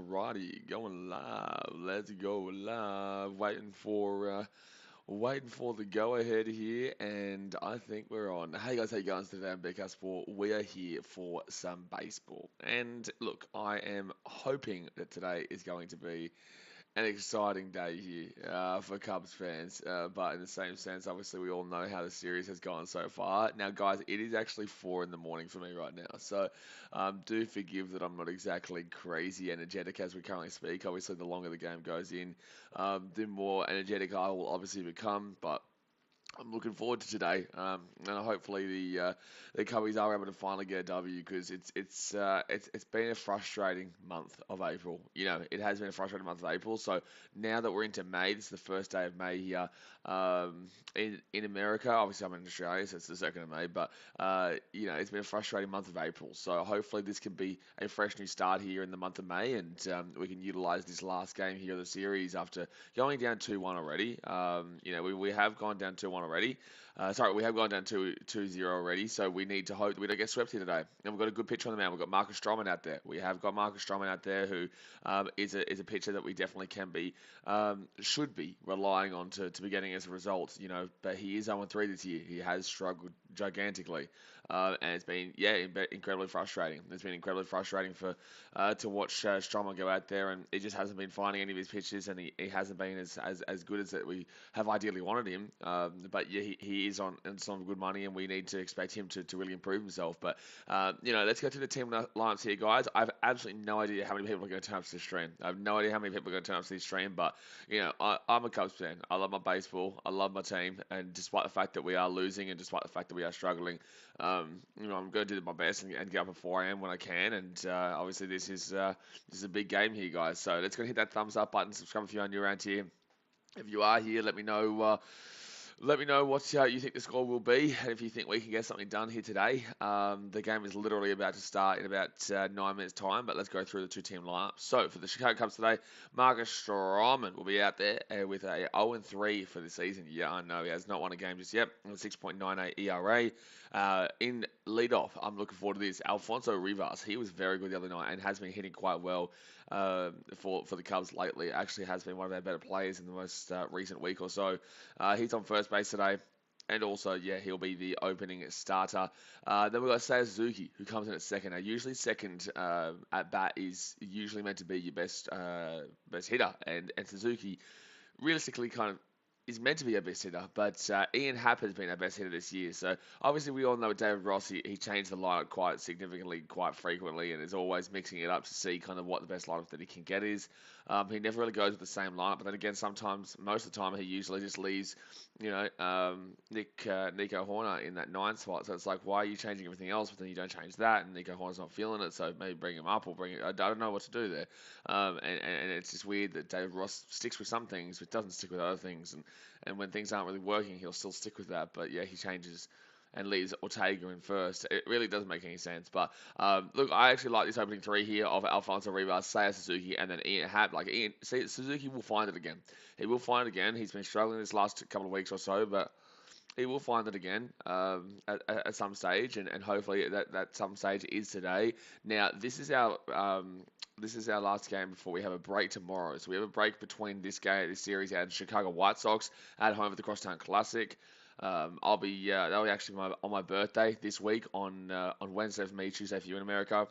Alrighty, going live. Let's go live. Waiting for the go ahead here, and I think we're on. Hey guys, how you going today? I'm BKRmy Sport. We are here for some baseball, and look, I am hoping that today is going to be an exciting day here for Cubs fans. But in the same sense, obviously, we all know how the series has gone so far. Now, guys, it is actually 4 in the morning for me right now. So do forgive that I'm not exactly crazy energetic as we currently speak. Obviously, the longer the game goes in, the more energetic I will obviously become. But I'm looking forward to today, and hopefully the Cubbies are able to finally get a W because it's been a frustrating month of April. You know, it has been a frustrating month of April. So now that we're into May, this is the first day of May here in America. Obviously, I'm in Australia, so it's the 2nd of May. But it's been a frustrating month of April. So hopefully, this can be a fresh new start here in the month of May, and we can utilize this last game here of the series after going down 2-1 already. We have gone down 2-1 already. Sorry, we have gone down 2-0 already, so we need to hope that we don't get swept here today. And we've got a good pitcher on the mound. We've got Marcus Stroman out there. We have got Marcus Stroman out there who is a pitcher that we definitely should be relying on to be getting as a result. But he is 0-3 this year. He has struggled gigantically. And it's been incredibly frustrating. It's been incredibly frustrating to watch Stroman go out there, and he just hasn't been finding any of his pitches, and he hasn't been as good as that we have ideally wanted him. But yeah, he is on some good money, and we need to expect him to really improve himself. But let's go to the team lineups here, guys. I have absolutely no idea how many people are going to turn up to the stream. I have no idea how many people are going to turn up to this stream, but I'm a Cubs fan. I love my baseball. I love my team, and despite the fact that we are losing, and despite the fact that we are struggling, I'm going to do my best and get up at 4 a.m. when I can. And obviously, this is a big game here, guys. So let's go hit that thumbs up button. Subscribe if you're new around here. If you are here, let me know. Let me know what you think the score will be, and if you think we can get something done here today. The game is literally about to start in about 9 minutes' time, but let's go through the two-team lineups. So for the Chicago Cubs today, Marcus Stroman will be out there with a 0-3 for the season. Yeah, I know he has not won a game just yet. 6.98 ERA. In leadoff, I'm looking forward to this. Alfonso Rivas, he was very good the other night and has been hitting quite well for the Cubs lately. Actually has been one of our better players in the most recent week or so. He's on first base today. And also, he'll be the opening starter. Then we've got Seiya Suzuki, who comes in at second. Now, usually second at bat is usually meant to be your best hitter. And Suzuki realistically kind of is meant to be our best hitter, but Ian Happ has been our best hitter this year. So obviously we all know David Ross, he changed the lineup quite significantly, quite frequently, and is always mixing it up to see kind of what the best lineup that he can get is. He never really goes with the same lineup, but then again, most of the time, he usually just leaves, Nico Horner in that 9 spot. So it's like, why are you changing everything else, but then you don't change that, and Nico Horner's not feeling it, so maybe bring him up or I don't know what to do there. And it's just weird that David Ross sticks with some things, but doesn't stick with other things. And when things aren't really working, he'll still stick with that. But yeah, he changes and leaves Ortega in first. It really doesn't make any sense. But look, I actually like this opening 3 here of Alfonso Rivas, Seiya Suzuki, and then Ian Happ. Suzuki will find it again. He will find it again. He's been struggling this last couple of weeks or so, but he will find it again at some stage, and hopefully that some stage is today. Now, this is our last game before we have a break tomorrow. So we have a break between this series and Chicago White Sox at home for the Crosstown Classic. That'll be actually on my birthday this week on Wednesday for me, Tuesday for you in America.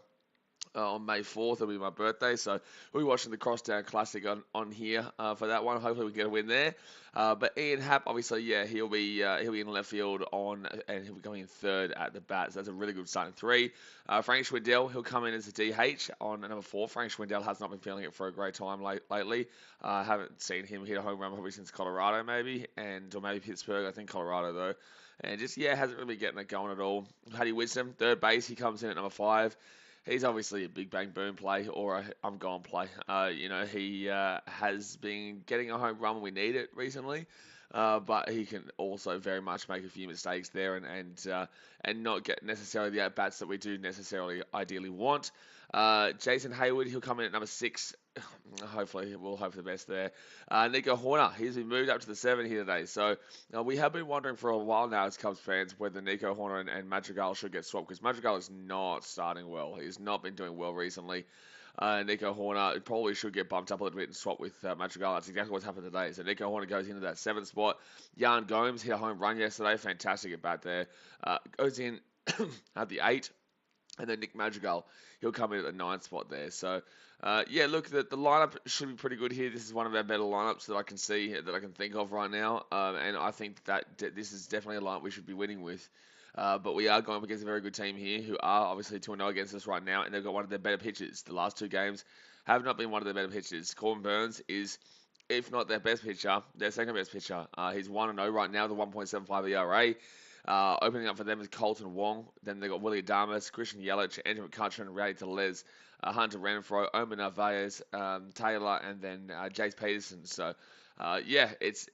On May 4th, it'll be my birthday, so we'll be watching the Crosstown Classic on here for that one. Hopefully we get a win there. But Ian Happ, obviously, he'll be in left field and he'll be coming in third at the bat. So that's a really good starting 3. Frank Schwindel, he'll come in as a DH on number 4. Frank Schwindel has not been feeling it for a great time lately. Haven't seen him hit a home run probably since Colorado, or maybe Pittsburgh. I think Colorado though. And just hasn't really getting it going at all. Paddy Wisdom, third base, he comes in at number 5. He's obviously a big bang boom play or a I'm gone play. He has been getting a home run when we need it recently, but he can also very much make a few mistakes there and not get necessarily the at bats that we do necessarily ideally want. Jason Hayward, he'll come in at number 6. Hopefully, we'll hope for the best there. Nico Horner, he's been moved up to the 7 here today. So we have been wondering for a while now as Cubs fans whether Nico Horner and Madrigal should get swapped because Madrigal is not starting well. He's not been doing well recently. Nico Horner probably should get bumped up a little bit and swap with Madrigal. That's exactly what's happened today. So Nico Horner goes into that 7th spot. Jan Gomes hit a home run yesterday. Fantastic at bat there. Goes in at the 8. And then Nick Madrigal, he'll come in at the 9th spot there. So, yeah, look, the lineup should be pretty good here. This is one of our better lineups that I can see, that I can think of right now. And I think that this is definitely a lineup we should be winning with. But we are going up against a very good team here who are obviously 2-0 against us right now. And they've got one of their better pitchers. The last 2 games have not been one of their better pitchers. Corbin Burns is, if not their best pitcher, their second best pitcher. He's 1-0 right now, the 1.75 ERA. Opening up for them is Colton Wong. Then they got Willie Adames, Christian Yelich, Andrew McCutcheon, Rowdy Tellez, Hunter Renfroe, Omar Narvaez, Taylor, and then Jace Peterson. So, yeah, it's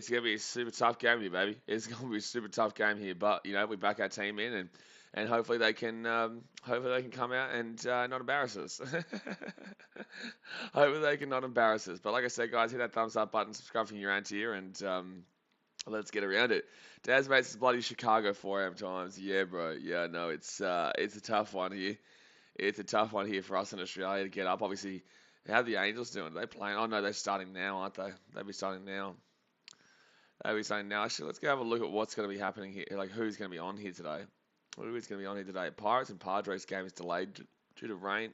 gonna be a super tough game here, baby. It's gonna be a super tough game here. But we back our team in, and hopefully they can come out and not embarrass us. Hopefully they can not embarrass us. But like I said, guys, hit that thumbs up button, subscribe if you're around here, and let's get around it. Daz mates is bloody Chicago 4am times. Yeah, bro. Yeah, no, it's a tough one here. It's a tough one here for us in Australia to get up. Obviously, how are the Angels doing? Are they playing? Oh no, they're starting now, aren't they? They'll be starting now. Actually, let's go have a look at what's going to be happening here. Like who's going to be on here today? Who's going to be on here today? Pirates and Padres game is delayed due to rain.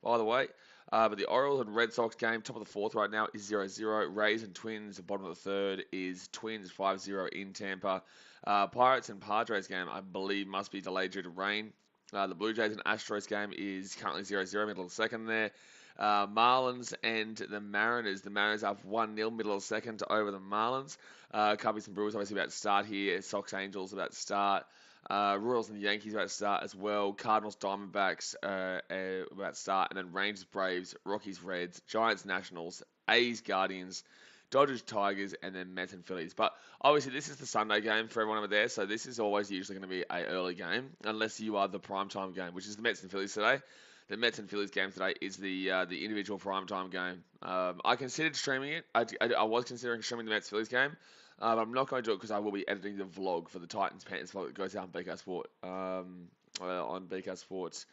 By the way. But the Orioles and Red Sox game, top of the 4th right now, is 0-0. Rays and Twins, the bottom of the 3rd, is Twins 5-0 in Tampa. Pirates and Padres game, I believe, must be delayed due to rain. The Blue Jays and Astros game is currently 0-0, middle of the 2nd there. Marlins and the Mariners. The Mariners up 1-0, middle of the 2nd over the Marlins. Cubbies and Brewers obviously about to start here. Sox Angels about to start. Royals and the Yankees about to start as well. Cardinals, Diamondbacks about to start, and then Rangers, Braves, Rockies, Reds, Giants, Nationals, A's, Guardians, Dodgers, Tigers, and then Mets and Phillies. But obviously, this is the Sunday game for everyone over there, so this is always usually going to be an early game, unless you are the primetime game, which is the Mets and Phillies today. The Mets and Phillies game today is the individual primetime game. I considered streaming it. I was considering streaming the Mets Phillies game. But I'm not going to do it because I will be editing the vlog for the Titans Panthers vlog that goes out on BK Sport, on BK Sports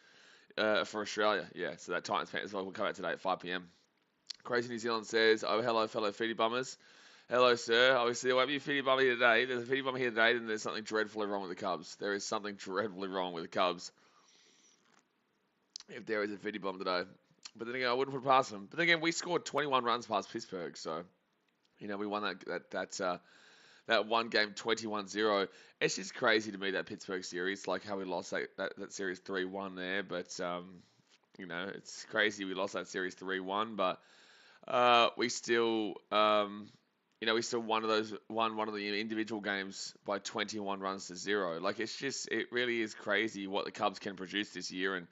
for Australia. Yeah, so that Titans Panthers vlog will come out today at 5 p.m. Crazy New Zealand says, "Oh, hello, fellow feedy bummers. Hello, sir. Obviously, there won't be a feedy bummer here today. If there's a feedy bummer here today, then there's something dreadfully wrong with the Cubs. There is something dreadfully wrong with the Cubs. If there is a feedy bum today. But then again, I wouldn't put it past them. But then again, we scored 21 runs past Pittsburgh, so we won that one game 21-0. It's just crazy to me, that Pittsburgh series, like how we lost that series 3-1 there. But it's crazy we lost that series 3-1, but we still we still won one of the individual games by 21 runs to 0. Like it really is crazy what the Cubs can produce this year,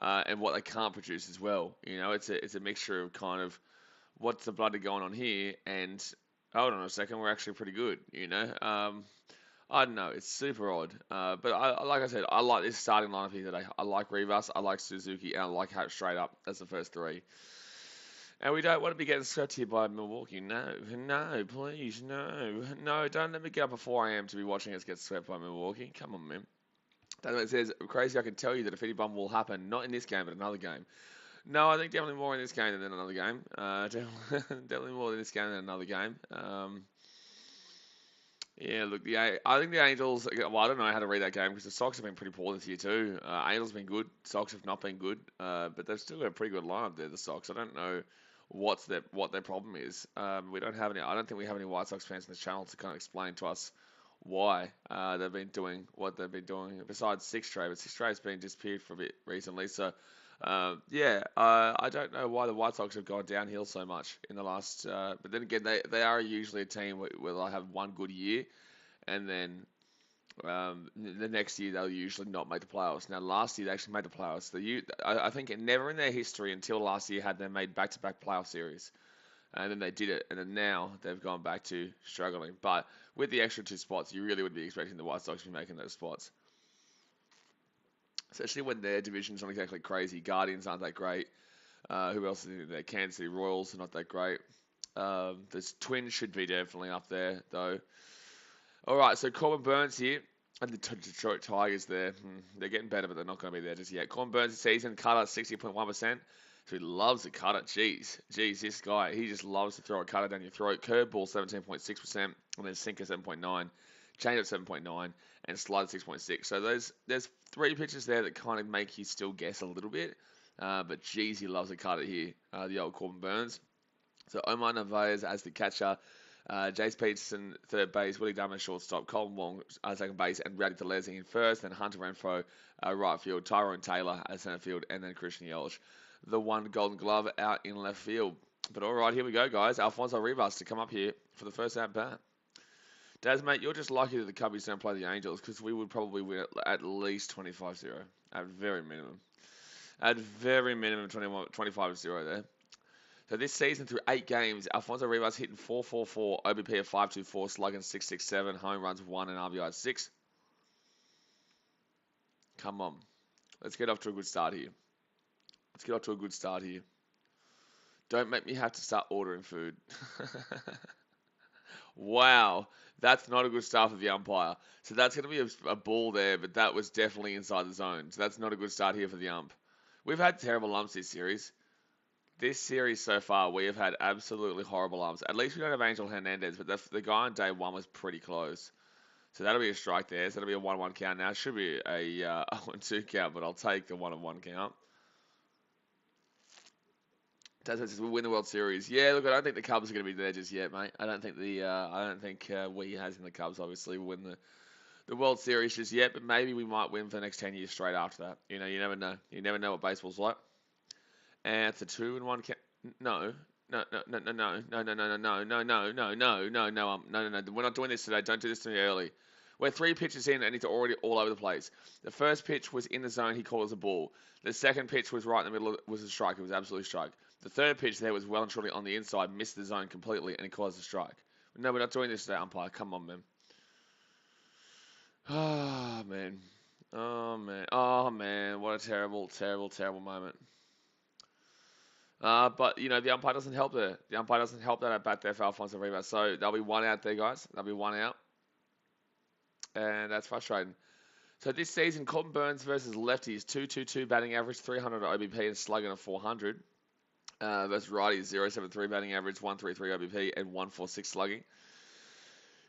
and what they can't produce as well. It's a mixture of kind of what's the bloody going on here, and hold on a second, we're actually pretty good, I don't know, it's super odd. But like I said, I like this starting lineup here today. I like Rivas, I like Suzuki, and I like Happ straight up. That's the first 3. And we don't want to be getting swept here by Milwaukee. No, please, no. Don't let me get up at 4 a.m. to be watching us get swept by Milwaukee. Come on, man. That says, crazy, I can tell you that a feedy bum will happen, not in this game, but another game. No, I think definitely more in this game than another game. Definitely more in this game than another game. Yeah, look, I think the Angels. Well, I don't know how to read that game because the Sox have been pretty poor this year too. Angels have been good. Sox have not been good. But they've still got a pretty good lineup there. The Sox. I don't know what their problem is. We don't have any. I don't think we have any White Sox fans on this channel to kind of explain to us why they've been doing what they've been doing. Besides Six Trey, but Six Trey's been disappeared for a bit recently. So. I don't know why the White Sox have gone downhill so much in the last. But then again, they are usually a team where they'll have one good year, and then the next year they'll usually not make the playoffs. Now, last year they actually made the playoffs. I think never in their history until last year had they made back-to-back playoff series, and then they did it, and then now they've gone back to struggling. But with the extra 2 spots, you really would be expecting the White Sox to be making those spots. Especially when their division's not exactly crazy. Guardians aren't that great. Who else is in there? Kansas City Royals are not that great. The Twins should be definitely up there, though. All right, so Corbin Burns here. And the Detroit Tigers there. They're getting better, but they're not going to be there just yet. Corbin Burns' season cut at 60.1%. So he loves a cutter. Jeez, this guy, he just loves to throw a cutter down your throat. Curveball 17.6%, and then sinker 7.9, changeup 7.9, and slider 6.6. So there's three pitches there that kind of make you still guess a little bit. But geez, he loves a cutter here, the old Corbin Burns. So Omar Narvaez as the catcher, Jace Peterson third base, Willie Damon shortstop, Colin Wong second base, and Rowdy Tellez in first, then Hunter Renfroe right field, Tyrone Taylor at center field, and then Christian Yelich, the one Golden Glove out in left field. But all right, here we go, guys. Alfonso Rivas to come up here for the first at bat. Daz, mate, you're just lucky that the Cubbies don't play the Angels because we would probably win at least 25-0 at very minimum. At very minimum, 25-0 there. So this season, through 8 games, Alfonso Rivas hitting .444, OBP of .524, slugging .667, home runs 1 and RBI 6. Come on. Let's get off to a good start here. Don't make me have to start ordering food. Wow. That's not a good start for the umpire. So that's going to be a ball there, but that was definitely inside the zone. So that's not a good start here for the ump. We've had terrible umps this series. This series so far, we have had absolutely horrible umps. At least we don't have Angel Hernandez, but the guy on day 1 was pretty close. So that'll be a strike there. So that'll be a 1-1 count now. Should be a 1-2 count, but I'll take the 1-1 count. That's what says we win the World Series. Yeah, look, I don't think the Cubs are going to be there just yet, mate. I don't think we as in the Cubs obviously will win the World Series just yet, but maybe we might win for the next 10 years straight after that. You know, you never know. You never know what baseball's like. And it's a 2-1 count. No. We're not doing this today. Don't do this to me early. We're 3 pitches in and it's already all over the place. The first pitch was in the zone. He called us a ball. The second pitch was right in the middle. Was a strike. It was absolute strike. The third pitch there was well and truly on the inside. Missed the zone completely and he called us a strike. No, we're not doing this today, umpire. Come on, man. Oh, man. Oh, man. What a terrible, terrible, terrible moment. But, you know, the umpire doesn't help there. The umpire doesn't help that at bat there for Alfonso Rivas. So there'll be 1 out there, guys. There'll be 1 out. And that's frustrating. So this season, Corbin Burns versus lefties, 2.22 batting average, 300 OBP, and slugging of 400. Versus righties, 0.73 batting average, 1.33 OBP, and 1.46 slugging.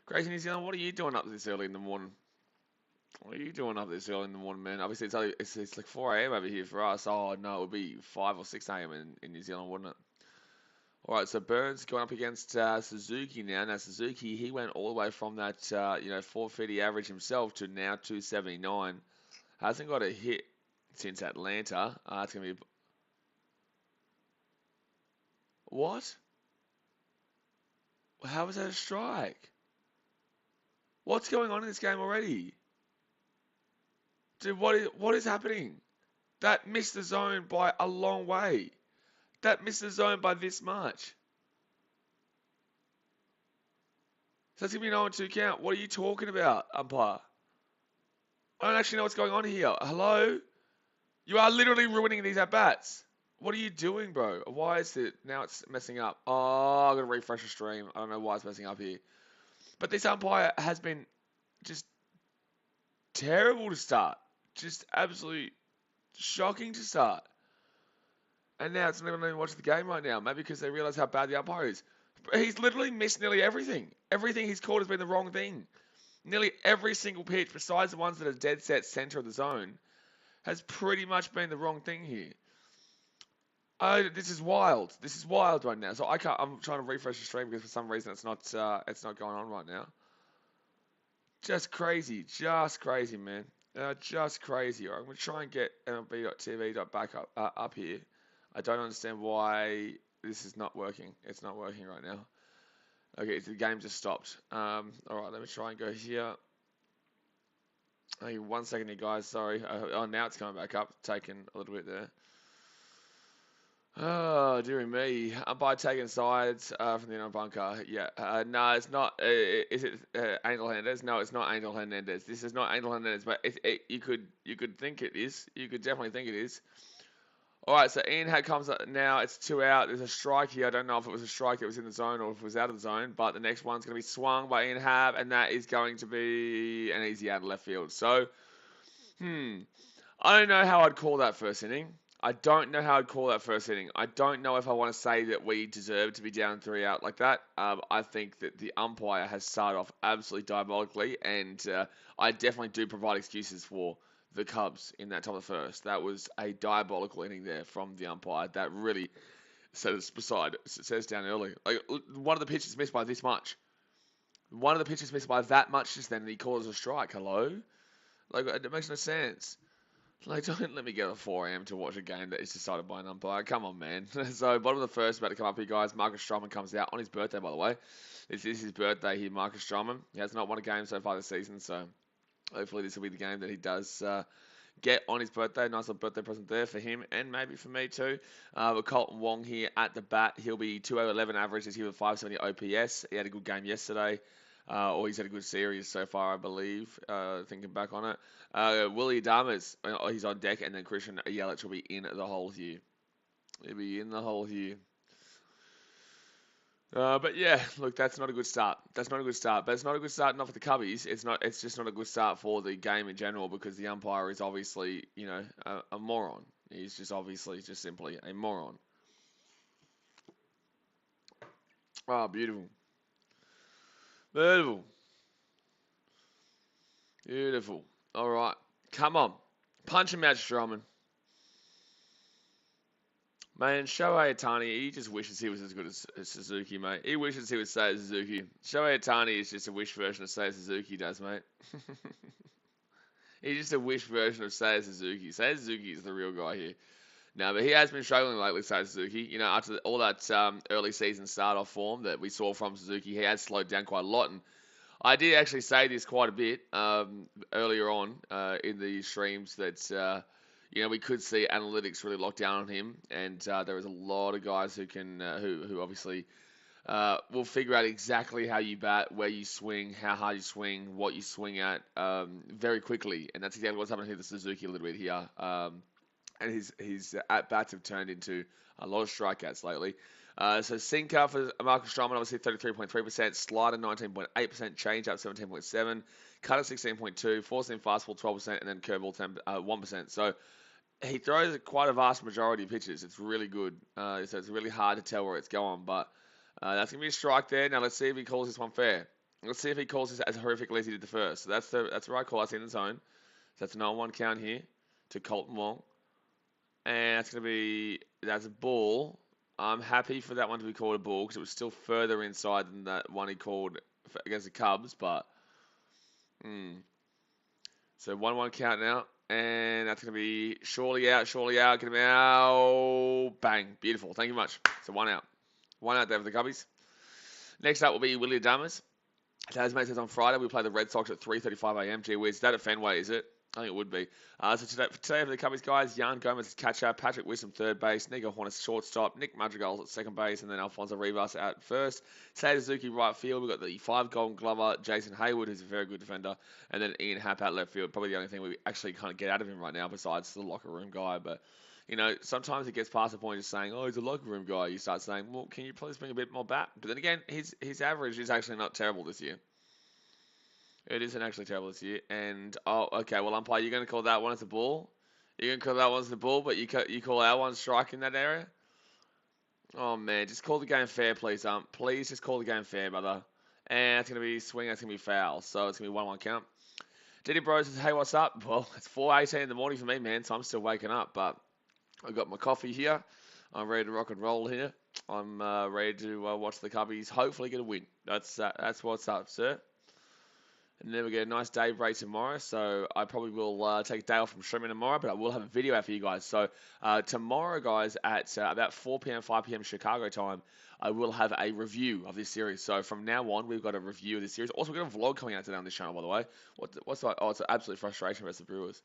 Crazy New Zealand, what are you doing up this early in the morning? Man? Obviously, it's like 4 a.m. over here for us. Oh, no, it would be 5 or 6 a.m. in New Zealand, wouldn't it? All right, so Burns going up against Suzuki now. Now, Suzuki, he went all the way from that, 450 average himself to now 279. Hasn't got a hit since Atlanta. It's going to be... What? How was that a strike? What's going on in this game already? Dude, what is happening? That missed the zone by a long way. That missed the zone by this much. So that's going to be an 0-2 count. What are you talking about, umpire? I don't actually know what's going on here. Hello? You are literally ruining these at-bats. What are you doing, bro? Why is it... Now it's messing up. Oh, I've got to refresh the stream. I don't know why it's messing up here. But this umpire has been just terrible to start. Just absolutely shocking to start. And now it's not even watching the game right now. Maybe because they realise how bad the umpire is. He's literally missed nearly everything. Everything he's called has been the wrong thing. Nearly every single pitch, besides the ones that are dead set centre of the zone, has pretty much been the wrong thing here. This is wild. This is wild right now. So I'm trying to refresh the stream because for some reason it's not going on right now. Just crazy, man. Just crazy. All right, I'm gonna try and get MLB.tv back up here. I don't understand why this is not working. It's not working right now. Okay, the game just stopped. All right, let me try and go here. Hey, 1 second here, guys. Sorry. Oh, now it's coming back up. Taking a little bit there. Oh, dearie me. Umpire taking sides from the inner bunker. Yeah. No, it's not. Is it Angel Hernandez? No, it's not Angel Hernandez. This is not Angel Hernandez, but you could think it is. You could definitely think it is. All right, so Ian comes up now. It's 2 out. There's a strike here. I don't know if it was a strike that was in the zone or if it was out of the zone, but the next one's going to be swung by Ian Happ, and that is going to be an easy out of left field. So, I don't know how I'd call that first inning. I don't know how I'd call that first inning. I don't know if I want to say that we deserve to be down 3 out like that. I think that the umpire has started off absolutely diabolically, and I definitely do provide excuses for the Cubs in that top of the first. That was a diabolical inning there from the umpire. That really set us beside, set us down early. Like one of the pitches missed by this much. One of the pitches missed by that much just then, and he calls a strike. Hello? Like, it makes no sense. Like, don't let me get at 4 a.m. to watch a game that is decided by an umpire. Come on, man. So, bottom of the first, about to come up here, guys. Marcus Stroman comes out on his birthday, by the way. This is his birthday here, Marcus Stroman. He has not won a game so far this season, so hopefully this will be the game that he does get on his birthday. Nice little birthday present there for him and maybe for me too. But Colton Wong here at the bat. He'll be 2.011 average this year with 570 OPS. He had a good game yesterday. Or he's had a good series so far, I believe, thinking back on it. Willie Adames, he's on deck, and then Christian Yelich will be in the hole here. He'll be in the hole here. But yeah, look, that's not a good start. That's not a good start. But it's not a good start not for the Cubbies. It's just not a good start for the game in general because the umpire is obviously, a moron. He's just obviously just simply a moron. Oh, beautiful. Beautiful. Beautiful. All right. Come on. Punch him out, Stroman. Man, Shohei Ohtani, he just wishes he was as good as Suzuki, mate. He wishes he would stay as Suzuki. Shohei Ohtani is just a wish version of Seiya Suzuki does, mate. He's just a wish version of Seiya Suzuki. Seiya Suzuki is the real guy here. No, but he has been struggling lately, Seiya Suzuki. After all that early season start-off form that we saw from Suzuki, he has slowed down quite a lot. And I did actually say this quite a bit earlier on in the streams that we could see analytics really lock down on him, and there is a lot of guys who can who obviously will figure out exactly how you bat, where you swing, how hard you swing, what you swing at very quickly, and that's exactly what's happening here to Suzuki a little bit here. And his at bats have turned into a lot of strikeouts lately. So sinker for Marcus Stroman, obviously 33.3%, slider 19.8%, changeup 17.7%, cutter 16.2%, four-seam fastball 12%, and then curveball 1%. So he throws quite a vast majority of pitches. It's really good. So it's really hard to tell where it's going, but that's going to be a strike there. Now let's see if he calls this one fair. Let's see if he calls this as horrifically as he did the first. So that's the right call. That's in the zone. So that's a 0-1 count here to Colton Wong. And that's a ball. I'm happy for that one to be called a ball because it was still further inside than that one he called against the Cubs. But, so 1-1 count now. And that's going to be surely out. Get him out. Bang. Beautiful. Thank you much. So 1 out. 1 out there for the Cubbies. Next up will be Willie Adames. As mate says on Friday, we play the Red Sox at 3:35 a.m. Gee whiz, is that at Fenway, is it? I think it would be. So today for the Cubbies guys, Jan Gomez is catcher, Patrick Wisdom third base, Nico Horner shortstop, Nick Madrigal at second base, and then Alfonso Rivas at first. Seiya Suzuki right field. We've got the 5 Golden Glover, Jason Hayward, who's a very good defender, and then Ian Happ at left field. Probably the only thing we actually kind of get out of him right now, besides the locker room guy. But sometimes it gets past the point of saying, oh, he's a locker room guy. You start saying, well, can you please bring a bit more bat? But then again, his average is actually not terrible this year. It isn't actually terrible this year. And, okay, well, umpire, you're going to call that one as a ball? You're going to call that one as a ball, but you call our one strike in that area? Oh, man, just call the game fair, please, Please just call the game fair, brother. And it's going to be swing, that's going to be foul. So it's going to be 1-1 count. Diddy Bros says, hey, what's up? Well, it's 4:18 in the morning for me, man, so I'm still waking up. But I've got my coffee here. I'm ready to rock and roll here. I'm ready to watch the Cubbies hopefully get a win. That's what's up, sir. And then we get a nice day break tomorrow, so I probably will take a day off from streaming tomorrow, but I will have a video out for you guys. So tomorrow, guys, at about 4 p.m., 5 p.m. Chicago time, I will have a review of this series. So from now on, we've got a review of this series. Also, we've got a vlog coming out today on this channel, by the way. What's that? Oh, it's an absolute frustration versus the Brewers.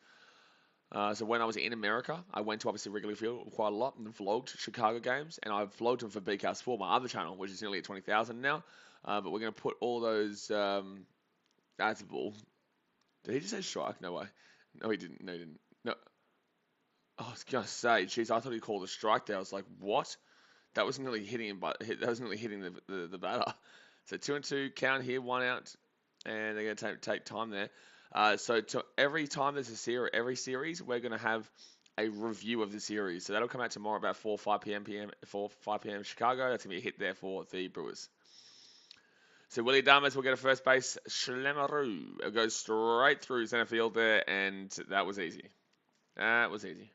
So when I was in America, I went to obviously Wrigley Field quite a lot and vlogged Chicago games, and I've vlogged them for BKRmy Sport, my other channel, which is nearly at 20,000 now. But we're going to put all those... That's a ball. Did he just say strike? No way. No, he didn't. No, he didn't. No. Oh, I was going to say, jeez, I thought he called a strike there. I was like, what? That was nearly hitting him, but that was nearly hitting the batter. So 2-2 count here, 1 out, and they're going to take time there. So every time there's a series, every series, we're going to have a review of the series. So that'll come out tomorrow about 5 p.m. Chicago. That's gonna be a hit there for the Brewers. So Willie Adames will get a first base Schlemmeroo. It goes straight through center field there, and that was easy. That was easy.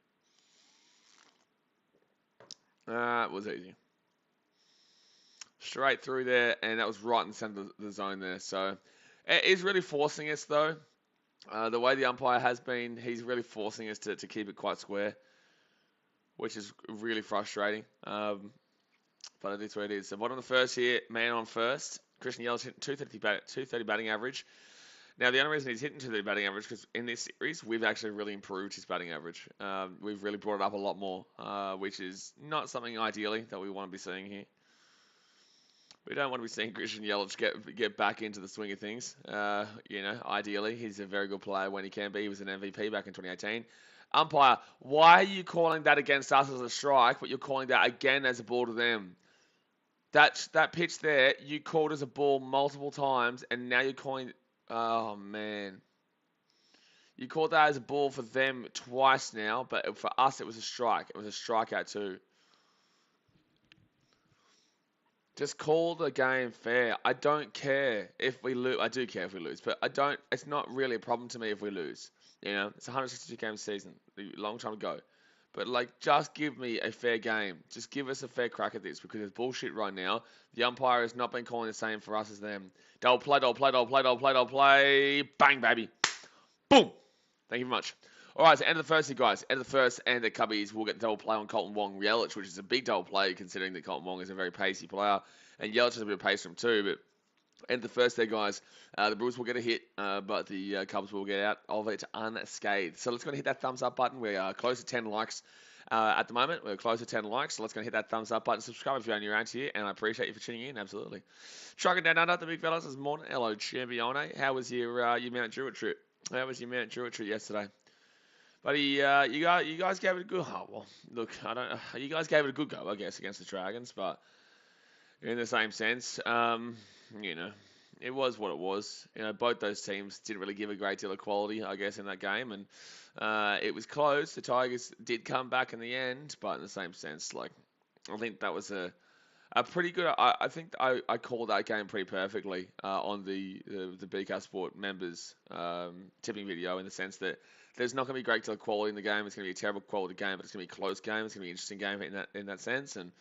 That was easy. Straight through there, and that was right in the center of the zone there. So it is really forcing us, though. The way the umpire has been, he's really forcing us to keep it quite square, which is really frustrating. But that's what it is. So bottom of the first here, man on first. Christian Yelich hitting 230 batting average. Now, the only reason he's hitting 230 batting average because in this series, we've actually really improved his batting average. We've really brought it up a lot more, which is not something ideally that we want to be seeing here. We don't want to be seeing Christian Yelich get back into the swing of things. Ideally, he's a very good player when he can be. He was an MVP back in 2018. Umpire, why are you calling that against us as a strike, but you're calling that again as a ball to them? That pitch there, you called as a ball multiple times, and now you're calling... Oh, man. You called that as a ball for them twice now, but for us, it was a strike. It was a strikeout too. Just call the game fair. I don't care if we lose. I do care if we lose, but I don't. It's not really a problem to me if we lose. It's a 162 game season, a long time ago. But just give me a fair game. Just give us a fair crack at this because it's bullshit right now. The umpire has not been calling the same for us as them. Double play, double play, double play, double play, double play. Bang, baby. Boom. Thank you very much. All right, so end of the first here, guys. End of the first, and the Cubbies will get double play on Colton Wong Yelich, which is a big double play considering that Colton Wong is a very pacey player, and Yelich has a bit of pace from him too. But end of the first there, guys. The Brewers will get a hit, but the Cubs will get out of it unscathed. So let's go and hit that thumbs up button. We are close to 10 likes at the moment. We're close to 10 likes, so let's go and hit that thumbs up button. Subscribe if you're new around here, and I appreciate you for tuning in. Absolutely. Trucking down under the big fellas this morning. Hello, Champione. How was your Mount Druitt trip? How was your Mount Druitt trip yesterday? Buddy, you guys gave it a good. Oh, well, look, I don't. You guys gave it a good go, I guess, against the Dragons, but in the same sense, it was what it was. Both those teams didn't really give a great deal of quality, I guess, in that game, and it was close. The Tigers did come back in the end, but in the same sense, I think that was a pretty good. I think I called that game pretty perfectly on the BK Sport members tipping video in the sense that there's not going to be great deal of quality in the game. It's going to be a terrible quality game, but it's going to be a close game. It's going to be an interesting game in that sense. And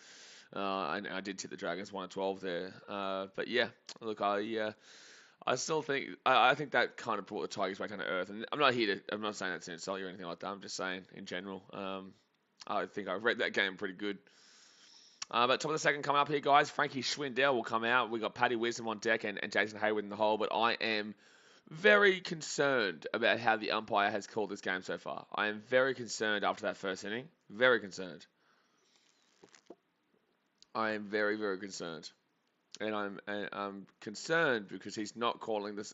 I did tip the Dragons 1-12 there. But yeah, look, I still think I think that kind of brought the Tigers back down to earth. And I'm not saying that to insult you or anything like that. I'm just saying in general. I think I read that game pretty good. But top of the second coming up here, guys. Frankie Schwindel will come out. We got Paddy Wisdom on deck and Jason Hayward in the hole. But I am very concerned about how the umpire has called this game so far. I am very concerned after that first inning. Very concerned. I am very, very concerned. And I'm concerned because he's not calling this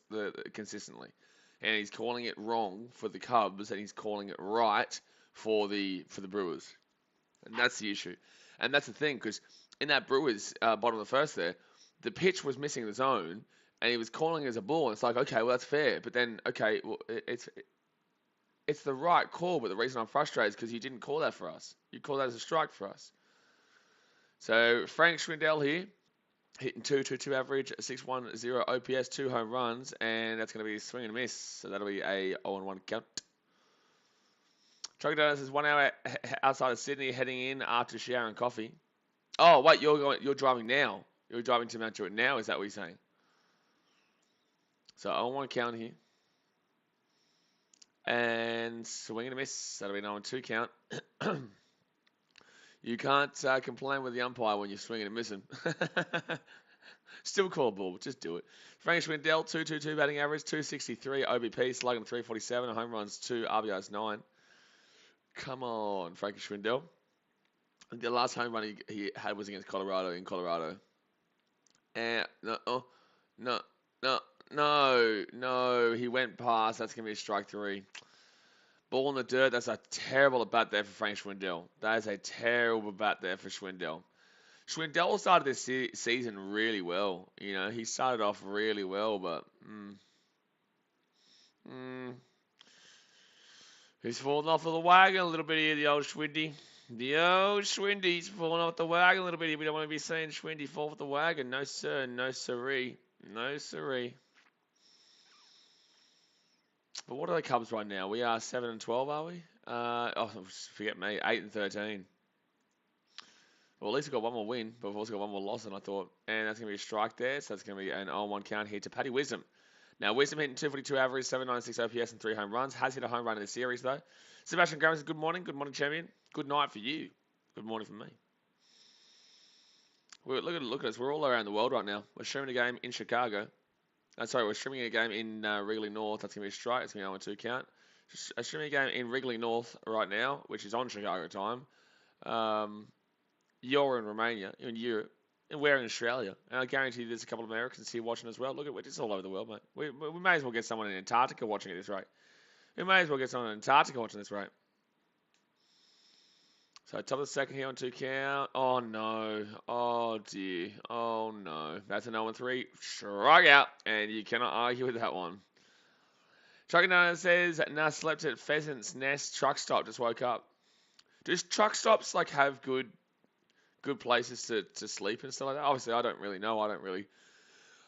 consistently. And he's calling it wrong for the Cubs and he's calling it right for the Brewers. And that's the issue. And that's the thing, because in that Brewers bottom of the first there, the pitch was missing the zone, and he was calling it as a ball. And it's like, okay, well, that's fair. But then, okay, well, it's the right call, but the reason I'm frustrated is because you didn't call that for us. You called that as a strike for us. So Frank Schwindel here, hitting 2.22 average, 6.10 OPS, 2 home runs, and that's going to be a swing and a miss. So that'll be a 0-1 count. Trucking down is 1 hour outside of Sydney, heading in after shower and coffee. Oh, wait, you're driving now. You're driving to Mount Druitt now, is that what you're saying? So 0-1 count here. And swing and a miss. That'll be an 0-2 count. You can't complain with the umpire when you're swinging and missing. Still call a ball, just do it. Frank Schwindel, 2.22 batting average, 263 OBP, slugging 347, home runs 2, RBIs 9. Come on, Frankie Schwindel. The last home run he had was against Colorado in Colorado. And no, he went past. That's going to be a strike 3. Ball in the dirt. That's a terrible at bat there for Frank Schwindel. That is a terrible bat there for Schwindel. Schwindel started this season really well. He started off really well, but He's falling off of the wagon a little bit here, the old Schwindy. The old Schwindy's falling off the wagon a little bit here. We don't want to be seeing Schwindy fall off the wagon. No, sir. No, sirree. No, sirree. But what are the Cubs right now? We are 7 and 12, are we? Forget me. 8 and 13. Well, at least we've got one more win, but we've also got one more loss than I thought. And that's going to be a strike there, so that's going to be an 0-1 count here to Paddy Wisdom. Now, Wisdom hitting 242 average, 796 OPS, and 3 home runs. Has hit a home run in the series, though. Sebastian Graham says, good morning. Good morning, champion. Good night for you. Good morning for me. Look at us. We're all around the world right now. We're streaming a game in Chicago. We're streaming a game in Wrigley North. That's going to be a strike. It's going to be 0-2 count. Streaming a game in Wrigley North right now, which is on Chicago time. You're in Romania, you're in Europe, and we're in Australia. And I guarantee there's a couple of Americans here watching as well. Look at we're just all over the world, mate. We may as well get someone in Antarctica watching at this rate. We may as well get someone in Antarctica watching this rate. So top of the second here on 2 count. Oh no. Oh dear. Oh no. That's an 0-3. Strike out. And you cannot argue with that one. Trucking down says, nah, slept at Pheasant's Nest truck stop, just woke up. Does truck stops like have good places to sleep and stuff like that? Obviously, I don't really know. I don't really.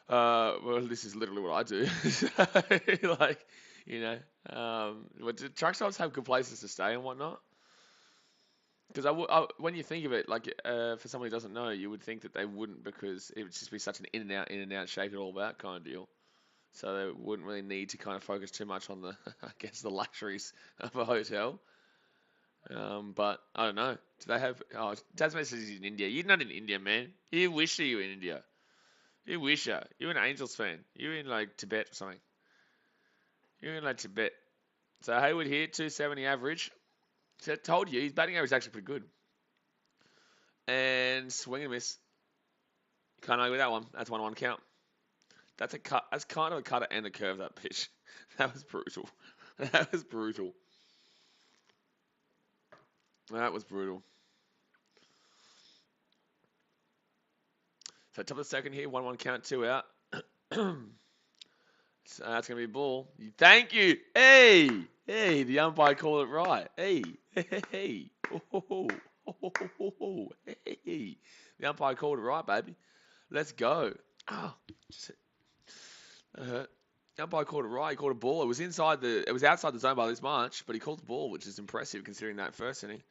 Well, this is literally what I do. Like, but do truck stops have good places to stay and whatnot? Because when you think of it, like for someone who doesn't know, you would think that they wouldn't, because it would just be such an in and out, shake it all about kind of deal. So they wouldn't really need to kind of focus too much on the, I guess, the luxuries of a hotel. But I don't know. Do they have? Oh, Tasman says he's in India. You're not in India, man. You wish you were in India. You wish you. You're an Angels fan. You're in like Tibet or something. You're in like Tibet. So Hayward here, 270 average. So I told you, his batting average is actually pretty good. And swing and miss. Can't argue with that one. That's 1-1 count. That's a cut. That's kind of a cutter and a curve, that pitch. That was brutal. That was brutal. That was brutal. So top of the second here, 1-1 count, 2 out. So that's going to be a ball. Thank you. Hey, the umpire called it right. Hey. Hey. The umpire called it right, baby. Let's go. The umpire called it right. He called a ball. It was outside the zone by this much, but he called the ball, which is impressive considering that first inning.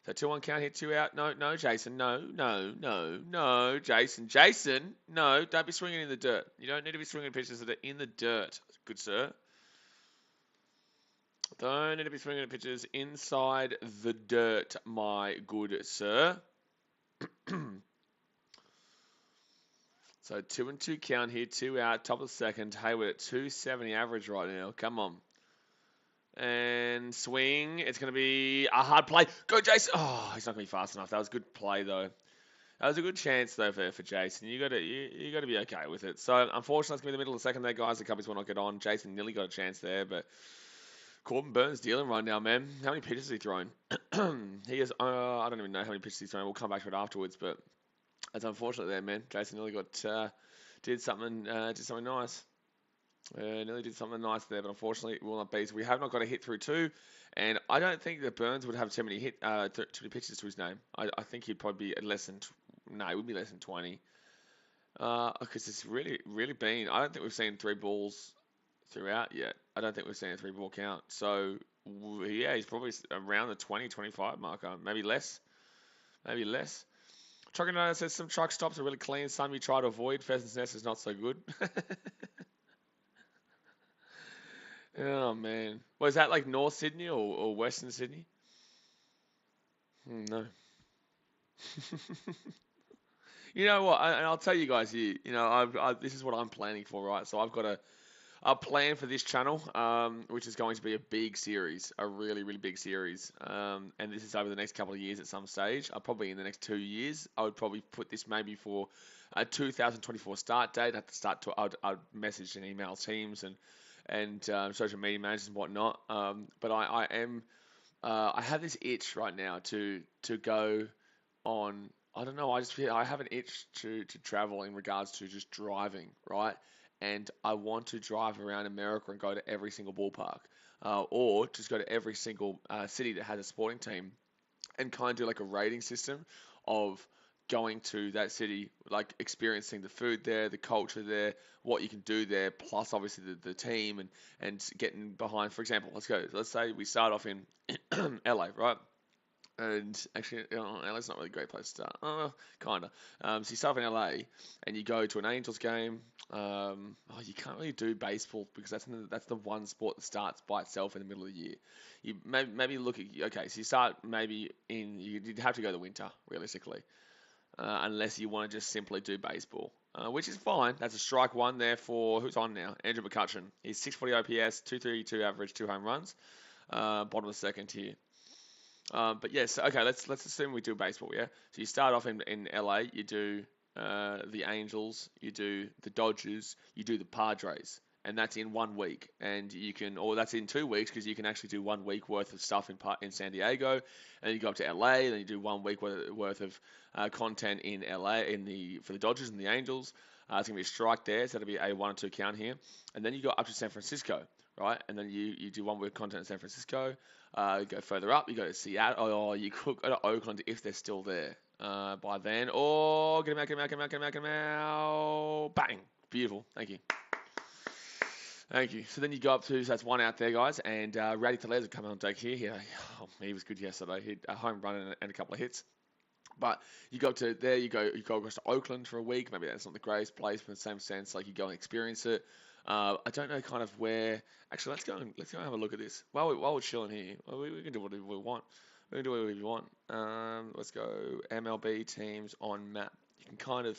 So 2-1 count here, 2 out. No, Jason. No, Jason, no, don't be swinging in the dirt. You don't need to be swinging pitches that are in the dirt, good sir. Don't need to be swinging pitches inside the dirt, my good sir. So 2-2 count here, 2 out, top of the second. Hayward at 270 average right now. Come on. And swing. It's going to be a hard play. Go, Jason. Oh, he's not going to be fast enough. That was a good play, though. That was a good chance, though, for Jason. You got to be okay with it. So, unfortunately, it's going to be the middle of the second there, guys. The Cubbies will not get on. Jason nearly got a chance there, but Corbin Burns dealing right now, man. How many pitches has he thrown? He has, I don't even know how many pitches he's thrown. We'll come back to it afterwards, but that's unfortunate there, man. Jason nearly did something nice. Nearly did something nice there, but unfortunately it will not be. So we have not got a hit through 2, and I don't think that Burns would have too many pitches to his name. I think he'd probably be less than, it would be less than 20. Because it's really been, I don't think we've seen 3 balls throughout yet. I don't think we've seen a 3-ball count. So yeah, he's probably around the 20-25 marker, maybe less. Trucking Note says some truck stops are really clean. Some you try to avoid. Pheasant's Nest is not so good. Oh, man. Was that like North Sydney or Western Sydney? No. You know what? And I'll tell you guys here, this is what I'm planning for, right? So I've got a plan for this channel, which is going to be a big series, a really, really big series. And this is over the next couple of years at some stage. Probably in the next 2 years. I would probably put this maybe for a 2024 start date. I'd message and email teams and social media managers and whatnot. But I have this itch right now to go on. I don't know. I have an itch to travel in regards to just driving, right? And I want to drive around America and go to every single ballpark. or just go to every single city that has a sporting team and kind of do like a rating system of going to that city, like experiencing the food there, the culture there, what you can do there, plus obviously the team and getting behind. For example, let's say we start off in LA, right? And actually, LA's not really a great place to start. Kinda. So you start off in LA, and you go to an Angels game. You can't really do baseball because that's the one sport that starts by itself in the middle of the year. You maybe look at, okay, so you start maybe you'd have to go to winter realistically, unless you want to just simply do baseball, which is fine. That's a strike one there for who's on now, Andrew McCutcheon. He's 640 OPS, 232 average, 2 home runs. Bottom of the second here. But yes, okay, let's assume we do baseball, yeah? So you start off in LA, you do the Angels, you do the Dodgers, you do the Padres, and that's in 1 week. And you can, or that's in 2 weeks because you can actually do 1 week worth of stuff in San Diego, and then you go up to LA, and then you do 1 week worth of content in LA for the Dodgers and the Angels. It's gonna be a strike there, so that'll be a 1 or 2 count here, and then you go up to San Francisco, right? And then you do 1 week content in San Francisco. Go further up, you go to Seattle, or you could go to Oakland if they're still there by then. Or get them out. Bang! Beautiful. Thank you. Thank you. So then you go up to, so that's one out there, guys. And Rowdy Tellez will come on deck here. He was good yesterday. He had a home run and a couple of hits. But you go up to there, you go across to Oakland for a week. Maybe that's not the greatest place, but in the same sense, like you go and experience it. I don't know kind of where. Actually, let's go and have a look at this. While we're chilling here, we can do whatever we want. We can do whatever we want. Let's go MLB teams on map. You can kind of,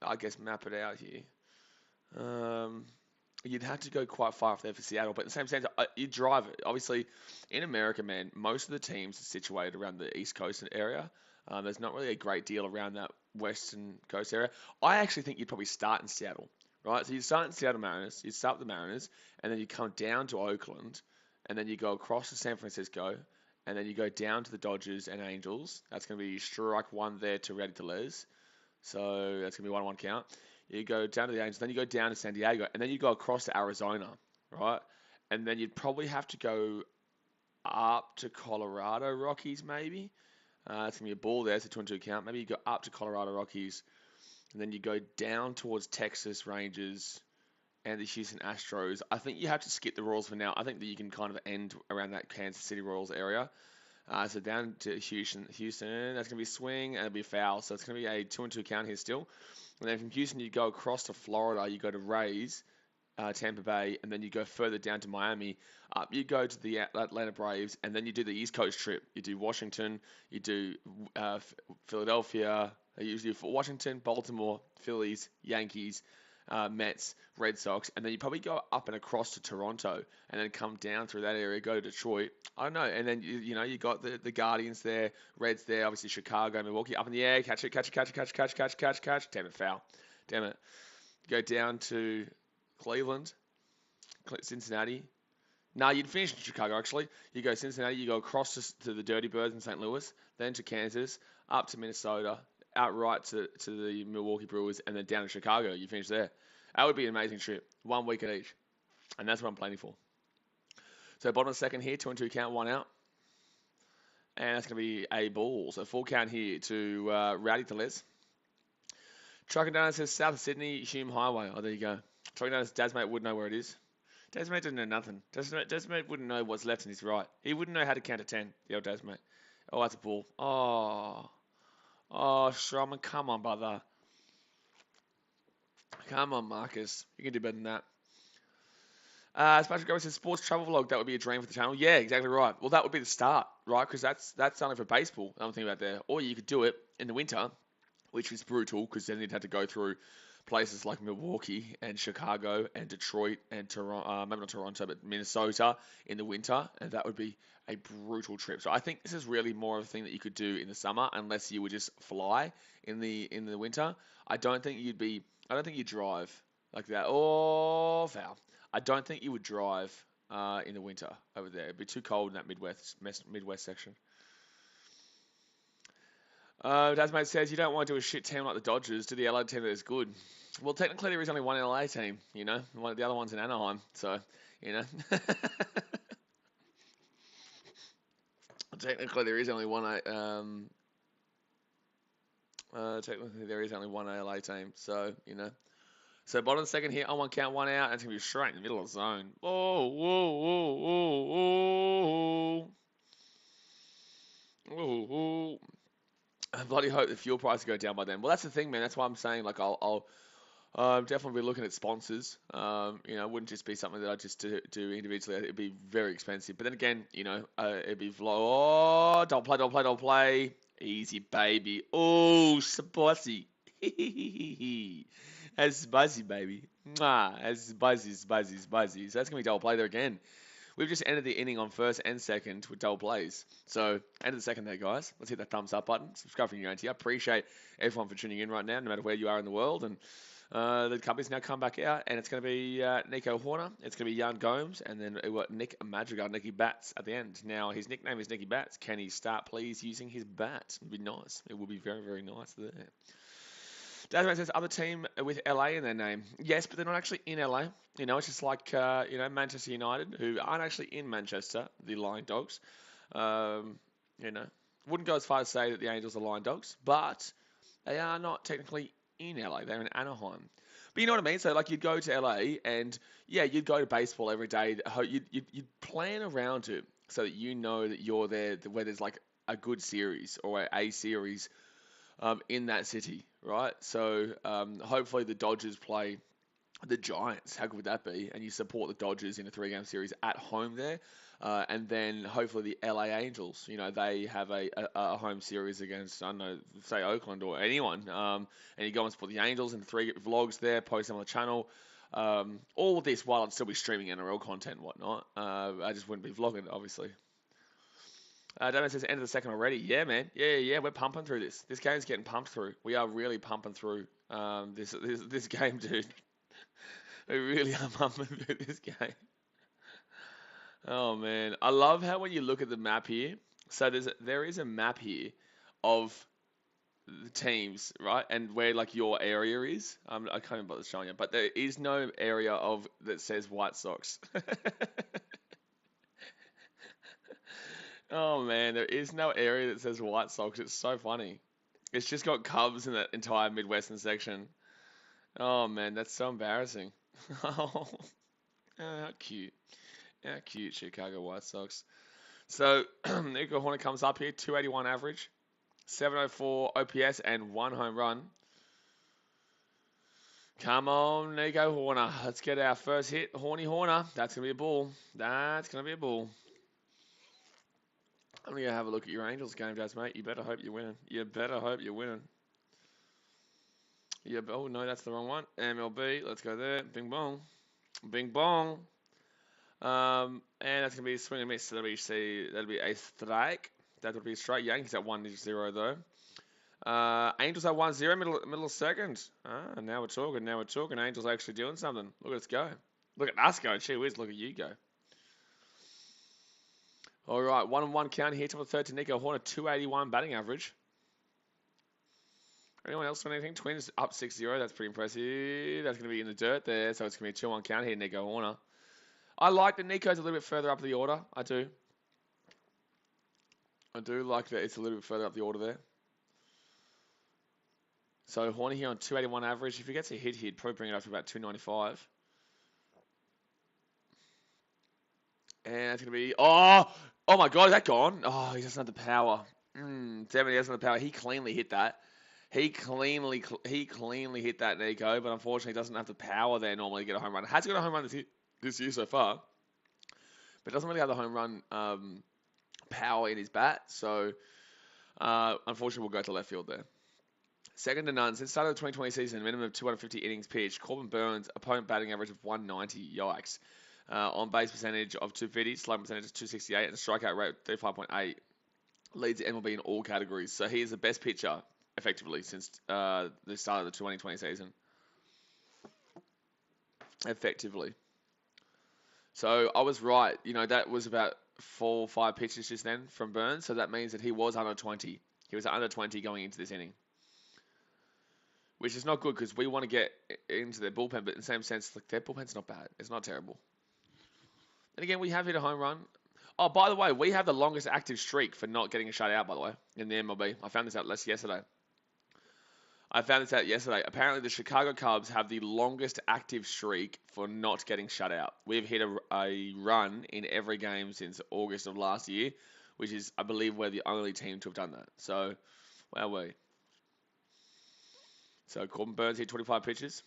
I guess, map it out here. You'd have to go quite far up there for Seattle, but in the same sense, you drive it. Obviously, in America, man, most of the teams are situated around the East Coast area. There's not really a great deal around that Western Coast area. I actually think you'd probably start in Seattle, right? So you start in Seattle Mariners, you start with the Mariners, and then you come down to Oakland, and then you go across to San Francisco, and then you go down to the Dodgers and Angels. That's going to be strike one there to Rowdy Tellez. So that's going to be 1-1 count. You go down to the Angels, then you go down to San Diego, and then you go across to Arizona, right? And then you'd probably have to go up to Colorado Rockies, maybe. It's going to be a ball there, so 2-2 count. Maybe you go up to Colorado Rockies, and then you go down towards Texas Rangers and the Houston Astros. I think you have to skip the Royals for now. I think that you can kind of end around that Kansas City Royals area. So down to Houston, that's going to be a swing, and it'll be a foul. So it's going to be a 2-2 count here still. And then from Houston, you go across to Florida, you go to Rays, Tampa Bay, and then you go further down to Miami. Up you go to the Atlanta Braves, and then you do the East Coast trip. You do Washington, you do Philadelphia, you do Washington, Baltimore, Phillies, Yankees, Mets, Red Sox, and then you probably go up and across to Toronto, and then come down through that area, go to Detroit. I don't know, and then you got the Guardians there, Reds there, obviously Chicago, Milwaukee, up in the air, catch it. Damn it, foul. Damn it. Go down to Cleveland, Cincinnati. No, you'd finish in Chicago, actually. You go Cincinnati, you go across to the Dirty Birds in St. Louis, then to Kansas, up to Minnesota, outright to the Milwaukee Brewers, and then down to Chicago. You finish there. That would be an amazing trip. 1 week at each. And that's what I'm planning for. So bottom of the second here, 2-2 count, 1 out. And that's going to be a ball. So 4 count here to Rowdy Tellez. Trucking down, it says South of Sydney, Hume Highway. Oh, there you go. Trucking down, Dasmate would know where it is. Dasmate doesn't know nothing. Dasmate wouldn't know what's left and his right. He wouldn't know how to count to 10, the old Dasmate. Oh, that's a ball. Oh, Sherman, come on, brother. Come on, Marcus. You can do better than that. Patrick Gomez says sports travel vlog. That would be a dream for the channel. Yeah, exactly right. Well, that would be the start, right? Because that's only for baseball. I'm thinking about there. Or you could do it in the winter, which is brutal because then you'd have to go through places like Milwaukee and Chicago and Detroit and Toronto, maybe not Toronto, but Minnesota in the winter, and that would be a brutal trip. So I think this is really more of a thing that you could do in the summer, unless you would just fly in the winter. I don't think you'd drive like that. Oh, foul. I don't think you would drive in the winter over there. It'd be too cold in that Midwest section. Dasmate says you don't want to do a shit team like the Dodgers. Do the LA team that is good. Well, technically there is only one LA team, the other one's in Anaheim, so. Technically, there is only one. Technically, there is only one ALA team. So So bottom of the second here, on one count, one out, and it's gonna be straight in the middle of the zone. Oh, whoa, whoa, whoa, whoa, whoa, whoa. I bloody hope the fuel prices go down by then. Well, that's the thing, man. That's why I'm saying, like, I'll definitely be looking at sponsors. It wouldn't just be something that I just do individually. It'd be very expensive. But then again, it'd be oh, don't play. Easy, baby. Oh, spicy. That's spicy, baby. Mwah, that's spicy. So that's gonna be double play there again. We've just ended the inning on first and second with double plays. So, end of the second there, guys. Let's hit that thumbs up button. Subscribe for your own tea. I appreciate everyone for tuning in right now, no matter where you are in the world. And the company's now come back out, and it's going to be Nico Horner, it's going to be Jan Gomes, and then we've got Nick Madrigal, Nicky Bats at the end. Now, his nickname is Nicky Bats. Can he start, please, using his bat? It would be nice. It would be very, very nice there. Database says other team with LA in their name. Yes, but they're not actually in LA. It's just like Manchester United, who aren't actually in Manchester, the Lion Dogs. Wouldn't go as far as say that the Angels are Lion Dogs, but they are not technically in LA. They're in Anaheim. But you know what I mean? So like you'd go to LA and yeah, you'd go to baseball every day. You'd plan around it so that you know that you're there where there's like a good series or a series in that city, right? So hopefully the Dodgers play the Giants. How good would that be? And you support the Dodgers in a 3-game series at home there. And then hopefully the LA Angels, they have a home series against, I don't know, say Oakland or anyone. And you go and support the Angels in 3 vlogs there, post them on the channel. All of this while I'd still be streaming NRL content and whatnot. I just wouldn't be vlogging, obviously. Damon says, end of the second already. Yeah, man. Yeah. We're pumping through this. This game's getting pumped through. We are really pumping through this game, dude. We really are pumping through this game. Oh, man. I love how when you look at the map here, so there is a map here of the teams, right? And where, like, your area is. I can't even bother showing you. But there is no area that says White Sox. Oh man, there is no area that says White Sox. It's so funny. It's just got Cubs in that entire Midwestern section. Oh man, that's so embarrassing. Oh, how cute. How cute, Chicago White Sox. So, Nico Horner comes up here, 281 average, 704 OPS, and 1 home run. Come on, Nico Horner. Let's get our first hit. Horny Horner. That's going to be a ball. That's going to be a ball. I'm going to have a look at your Angels game, guys, mate. You better hope you're winning. Yeah, oh, no, that's the wrong one. MLB, let's go there. Bing bong. Bing bong. And that's going to be a swing and miss. So that'll be a strike. That would be a strike. Yankees at 1-0, though. Angels at 1-0, middle of second. Now we're talking. Angels actually doing something. Look at us go. Look at us go. Gee whiz, look at you go. All right, 1-1 count here to the third to Nico Horner, 281 batting average. Anyone else want anything? Twins up 6-0. That's pretty impressive. That's going to be in the dirt there, so it's going to be a 2-1 count here, Nico Horner. I like that Nico's a little bit further up the order. I do like that it's a little bit further up the order there. So Horner here on 281 average. If he gets a hit, he'd probably bring it up to about 295. And it's going to be... Oh my God, is that gone? Oh, he doesn't have the power. Damn it, he doesn't have the power. He cleanly hit that. He cleanly hit that, Nico, but unfortunately doesn't have the power there normally to get a home run. Has got a home run this year so far, but doesn't really have the home run power in his bat. So unfortunately, we'll go to left field there. Second to none. Since the start of the 2020 season, minimum of 250 innings pitched. Corbin Burns, opponent batting average of 190. Yikes. On base percentage of 250, slugging percentage of 268, and strikeout rate 35.8. Leads MLB in all categories. So he is the best pitcher, effectively, since the start of the 2020 season. Effectively. So I was right. That was about 4 or 5 pitches just then from Burns. So that means that he was under 20. He was under 20 going into this inning. Which is not good because we want to get into their bullpen, but in the same sense, like, their bullpen's not bad. It's not terrible. And again, we have hit a home run. Oh, by the way, we have the longest active streak for not getting a shutout, by the way, in the MLB. I found this out yesterday. Apparently, the Chicago Cubs have the longest active streak for not getting shut out. We've hit a run in every game since August of last year, which is, I believe, we're the only team to have done that. So, where are we? So, Corbin Burns hit 25 pitches.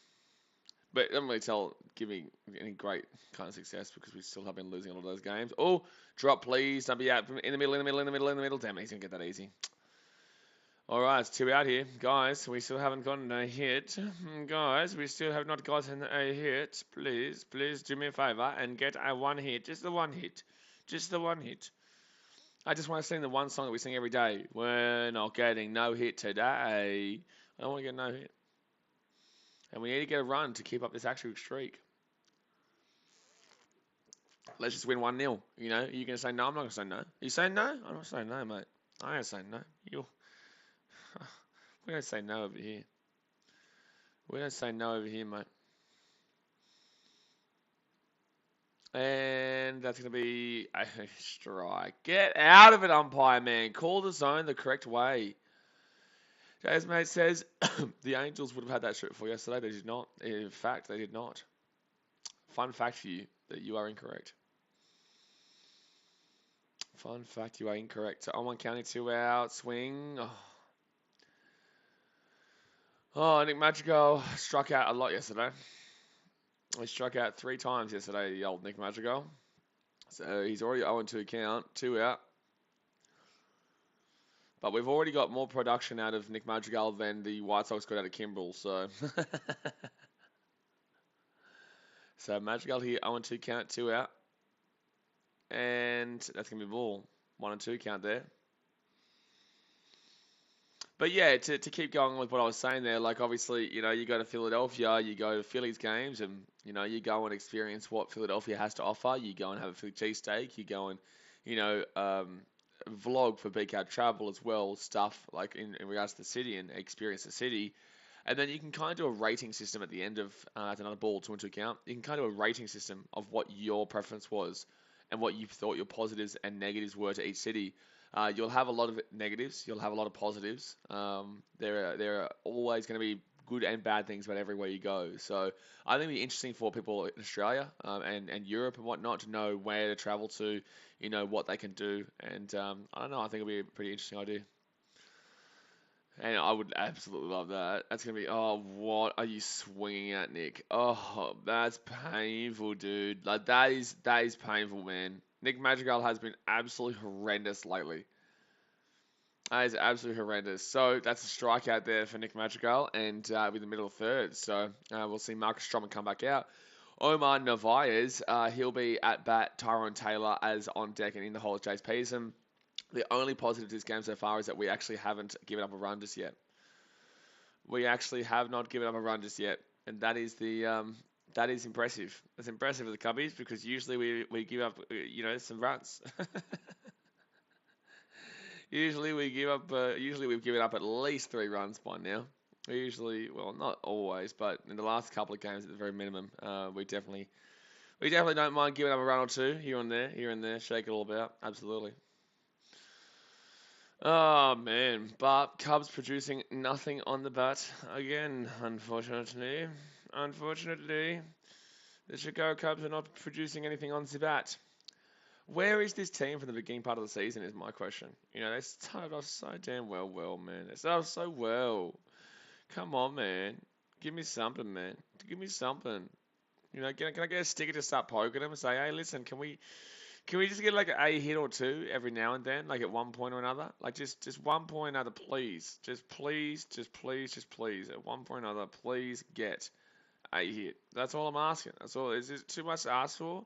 But it doesn't really give me any great kind of success because we still have been losing a lot of those games. Oh, drop, please. Don't be out in the middle. Damn it, he's going to get that easy. All right, it's 2 out here. Guys, we still haven't gotten a hit. Guys, we still have not gotten a hit. Please do me a favor and get a 1 hit. Just the 1 hit. Just the 1 hit. I just want to sing the one song that we sing every day. We're not getting no hit today. I don't want to get no hit. And we need to get a run to keep up this actual streak. Let's just win 1-0. You know, you're going to say no, I'm not going to say no. You say no? I'm not saying no, mate. I ain't saying no. We don't say no over here. We don't say no over here, mate. And that's going to be a strike. Get out of it, umpire, man. Call the zone the correct way. Jay's mate says the Angels would have had that strip for yesterday. They did not. In fact, they did not. Fun fact for you that you are incorrect. Fun fact, you are incorrect. So on 1 county, 2 out, swing. Oh, Nick Madrigal struck out a lot yesterday. He struck out 3 times yesterday, the old Nick Madrigal. So he's already 0-2 count, 2 out. But we've already got more production out of Nick Madrigal than the White Sox got out of Kimbrel, so. So Madrigal here, 0-2 count, 2 out. And that's going to be ball. 1-2 count there. But yeah, to keep going with what I was saying there, like obviously, you know, you go to Philadelphia, you go to Phillies games, and, you know, you go and experience what Philadelphia has to offer. You go and have a Philly cheesesteak. You go and, you know, vlog for BKR travel as well, stuff like in regards to the city and experience the city. And then you can kind of do a rating system at the end of that's another ball, 2-2 count. You can kind of do a rating system of what your preference was and what you thought your positives and negatives were to each city. You'll have a lot of negatives. You'll have a lot of positives. There are always going to be good and bad things about everywhere you go. So I think it'd be interesting for people in Australia and Europe and whatnot to know where to travel to, you know, what they can do. And I don't know, I think it'll be a pretty interesting idea. And I would absolutely love that. That's going to be, oh, what are you swinging at, Nick? Oh, that's painful, dude. Like, that is painful, man. Nick Madrigal has been absolutely horrendous lately. That is absolutely horrendous. So that's a strikeout there for Nick Madrigal, and with the middle of third. So we'll see Marcus Stroman come back out. Omar Narvaez, he'll be at bat. Tyrone Taylor as on deck and in the hole as Jace Peterson. The only positive to this game so far is that we actually haven't given up a run just yet. We actually have not given up a run just yet, and that is that is impressive. That's impressive for the Cubbies because usually we give up, you know, some runs. Usually we've given up at least 3 runs by now. Usually, well, not always, but in the last couple of games at the very minimum, we definitely don't mind giving up a run or 2 here and there, shake it all about, absolutely. Oh, man. But Cubs producing nothing on the bat again, unfortunately. Unfortunately, the Chicago Cubs are not producing anything on the bat. Where is this team from the beginning part of the season is my question. You know, they started off so damn well, man. They started off so well. Come on, man. Give me something, man. Give me something. You know, can I get a sticker to start poking them and say, hey, listen, can we just get like a hit or 2 every now and then, like at one point or another? Like just one point or another, please. Just please. At one point or another, please get a hit. That's all I'm asking. That's all. Is it too much to ask for?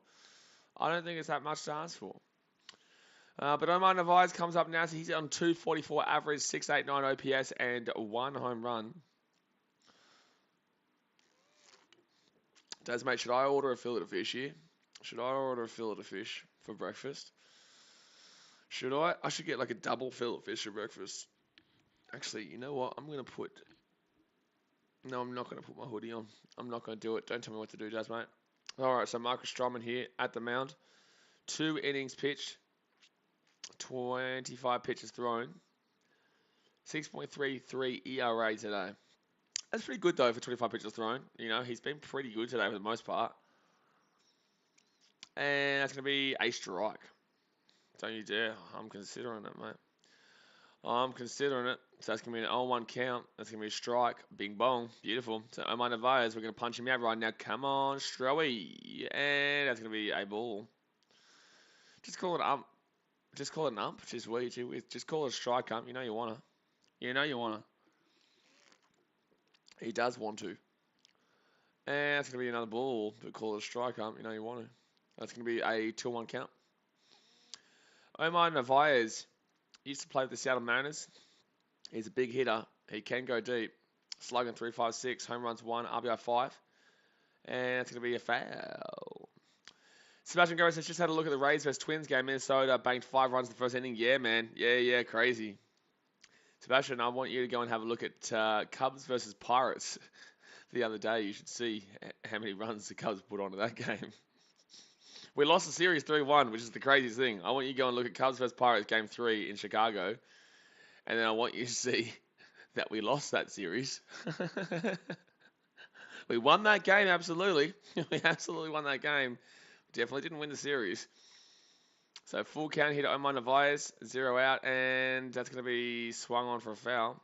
I don't think it's that much to ask for. But Omar Narvaez comes up now. So he's on 244 average, 689 OPS, and 1 home run. Mate, should I order a fillet of fish here? Should I order a fillet of fish for breakfast? Should I? I should get like a double fillet of fish for breakfast. Actually, you know what? No, I'm not going to put my hoodie on. I'm not going to do it. Don't tell me what to do, mate. All right, so Marcus Stroman here at the mound. 2 innings pitched, 25 pitches thrown. 6.33 ERA today. That's pretty good, though, for 25 pitches thrown. You know, he's been pretty good today for the most part. And that's going to be a strike. Don't you dare. I'm considering it, mate. I'm considering it. So that's going to be an 0-1 count. That's going to be a strike. Bing bong. Beautiful. So Omar Narvaez, we're going to punch him out right now. Come on, Stroey. And that's going to be a ball. Just call it up. Just call it an ump. Just call it a strike ump. You know you want to. You know you want to. He does want to. And that's going to be another ball. But call it a strike ump. You know you want to. That's going to be a 2-1 count. Omar Narvaez used to play with the Seattle Mariners. He's a big hitter. He can go deep. Slugging 3.56, home runs 1, RBI 5. And it's going to be a foul. Sebastian Gomez has just had a look at the Rays vs Twins game. Minnesota banked 5 runs in the first inning. Yeah, man. Yeah, crazy. Sebastian, I want you to go and have a look at Cubs versus Pirates the other day. You should see how many runs the Cubs put onto that game. We lost the series 3-1, which is the craziest thing. I want you to go and look at Cubs vs Pirates game 3 in Chicago. And then I want you to see that we lost that series. We won that game, absolutely. We absolutely won that game. Definitely didn't win the series. So full count here to Omar Narvaez, 0 out, and that's going to be swung on for a foul.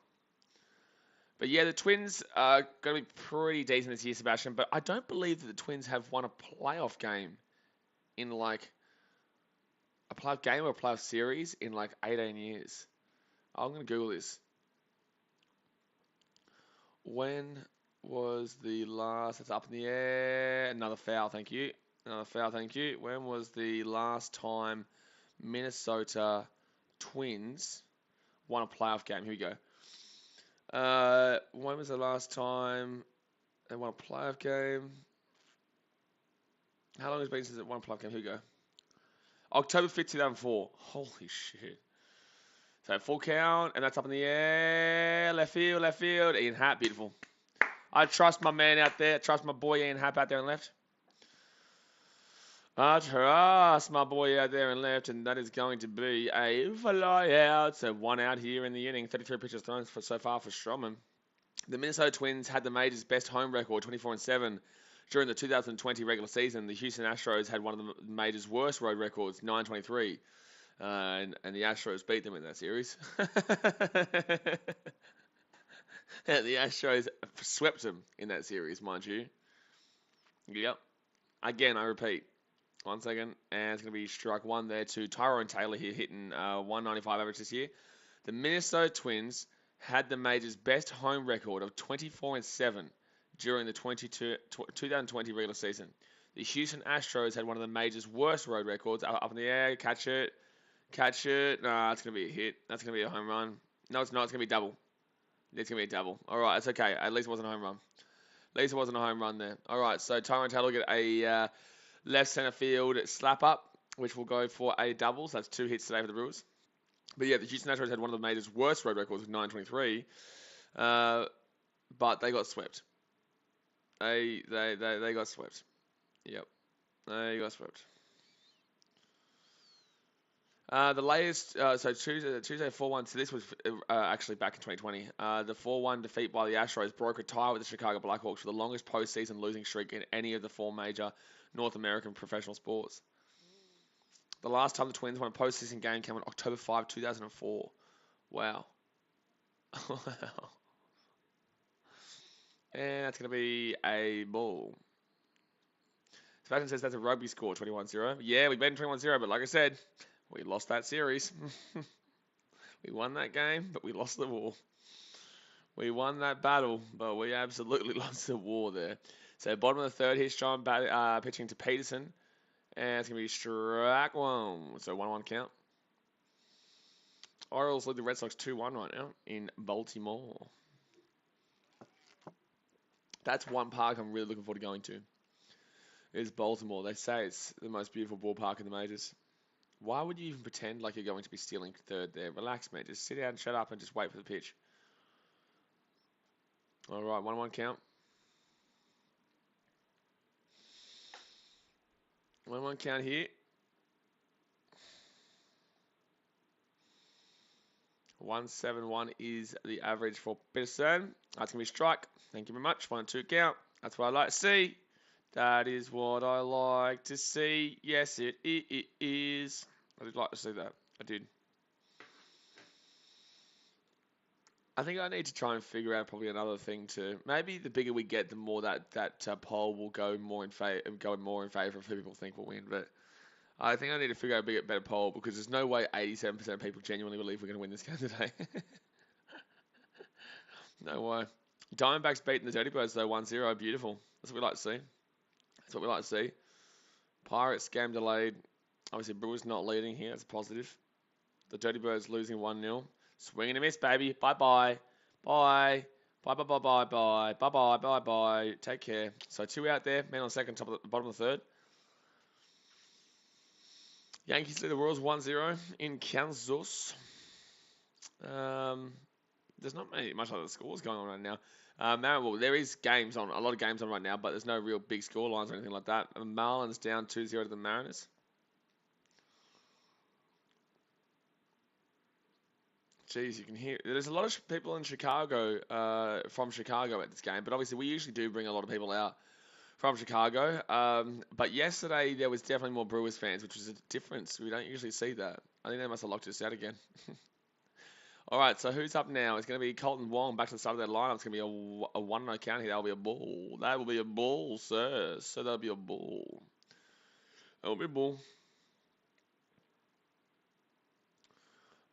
But yeah, the Twins are going to be pretty decent this year, Sebastian, but I don't believe that the Twins have won a playoff game in like a playoff game or a playoff series in like 18 years. I'm going to Google this. When was the last... It's up in the air. Another foul, thank you. Another foul, thank you. When was the last time Minnesota Twins won a playoff game? Here we go. When was the last time they won a playoff game? How long has it been since it won a playoff game? Here we go. October 5th, 2004. Holy shit. So full count, and that's up in the air. Left field. Ian Happ, beautiful. I trust my man out there. Trust my boy Ian Happ out there and left. I trust my boy out there and left, and that is going to be a fly out. So 1 out here in the inning. 33 pitches thrown so far for Stroman. The Minnesota Twins had the major's best home record, 24-7. During the 2020 regular season, the Houston Astros had one of the major's worst road records, 9-23. And the Astros beat them in that series. And the Astros swept them in that series, mind you. Yep. Again, I repeat. 1 second. And it's going to be strike 1 there to Tyrone Taylor here, hitting 195 average this year. The Minnesota Twins had the major's best home record of 24-7 during the 2020 regular season. The Houston Astros had one of the major's worst road records. Up in the air, catch it. Nah, it's going to be a hit. That's going to be a home run. No, it's not. It's going to be double. It's going to be a double. All right, it's okay. At least it wasn't a home run. At least it wasn't a home run there. All right, so Tyrone Taylor will get a left center field slap up, which will go for a double. So that's 2 hits today for the Brewers. But yeah, the Houston Astros had one of the major's worst road records with 9-23. But they got swept. They got swept. Yep. They got swept. The latest, so Tuesday 4-1, so this was actually back in 2020. The 4-1 defeat by the Astros broke a tie with the Chicago Blackhawks for the longest postseason losing streak in any of the 4 major North American professional sports. The last time the Twins won a postseason game came on October 5, 2004. Wow. Wow. And that's going to be a ball. Sebastian says that's a rugby score, 21-0. Yeah, we beat 21-0, but like I said, we lost that series. We won that game, but we lost the war. We won that battle, but we absolutely lost the war there. So bottom of the third, here's Sean pitching to Peterson. And it's going to be strike 1. So 1-1 count. Orioles lead the Red Sox 2-1 right now in Baltimore. That's one park I'm really looking forward to going to. Is Baltimore. They say it's the most beautiful ballpark in the majors. Why would you even pretend like you're going to be stealing third there? Relax, man. Just sit down, shut up, and just wait for the pitch. All right, 1-1 count. 1-1 count here. 171 is the average for Peterson. That's going to be strike. Thank you very much. 1 and 2 count. That's what I like to see. That is what I like to see. Yes, it is. I did like to see that. I did. I think I need to try and figure out probably another thing too. Maybe the bigger we get, the more that poll will go more in favor of who people think will win. But I think I need to figure out a better poll because there's no way 87% of people genuinely believe we're going to win this game today. No way. Diamondbacks beating the Dirty Birds though 1-0. Beautiful. That's what we like to see. That's what we like to see. Pirates game delayed. Obviously Brewers not leading here. That's a positive. The Dirty Birds losing 1-0. Swing and a miss, baby. Bye-bye. Bye. Bye-bye-bye-bye-bye. Bye-bye-bye-bye. Take care. So 2 out there. Man on second, bottom of the third. Yankees lead the Royals 1-0 in Kansas. There's not much other scores going on right now. Well, there is games on, a lot of games on right now, but there's no real big score lines or anything like that. Marlins down 2-0 to the Mariners. Jeez, you can hear. There's a lot of people in Chicago, from Chicago at this game, but obviously we usually do bring a lot of people out from Chicago. But yesterday there was definitely more Brewers fans, which is a difference. We don't usually see that. I think they must have locked us out again. All right, so who's up now? It's going to be Colton Wong back to the start of their lineup. It's going to be a 1-0 count here. That'll be a ball. That will be a ball, sir. So that'll be a ball. That'll be a ball.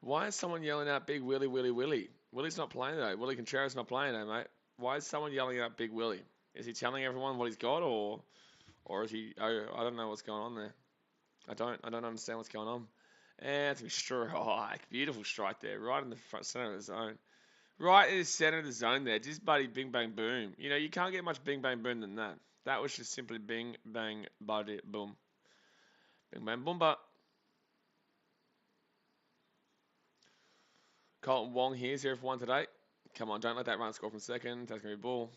Why is someone yelling out Big Willie, Willie, Willie? Willie's not playing today. Willie Contreras not playing today, mate. Why is someone yelling out Big Willie? Is he telling everyone what he's got, or is he? I don't know what's going on there. I don't understand what's going on. And to be strike, beautiful strike there, right in the front center of the zone, right in the center of the zone there. Just buddy, bing bang boom. You know you can't get much bing bang boom than that. That was just simply bing bang buddy boom, bing bang boom. But Colton Wong here, 0 for 1 today. Come on, don't let that run score from second. That's going to be a ball.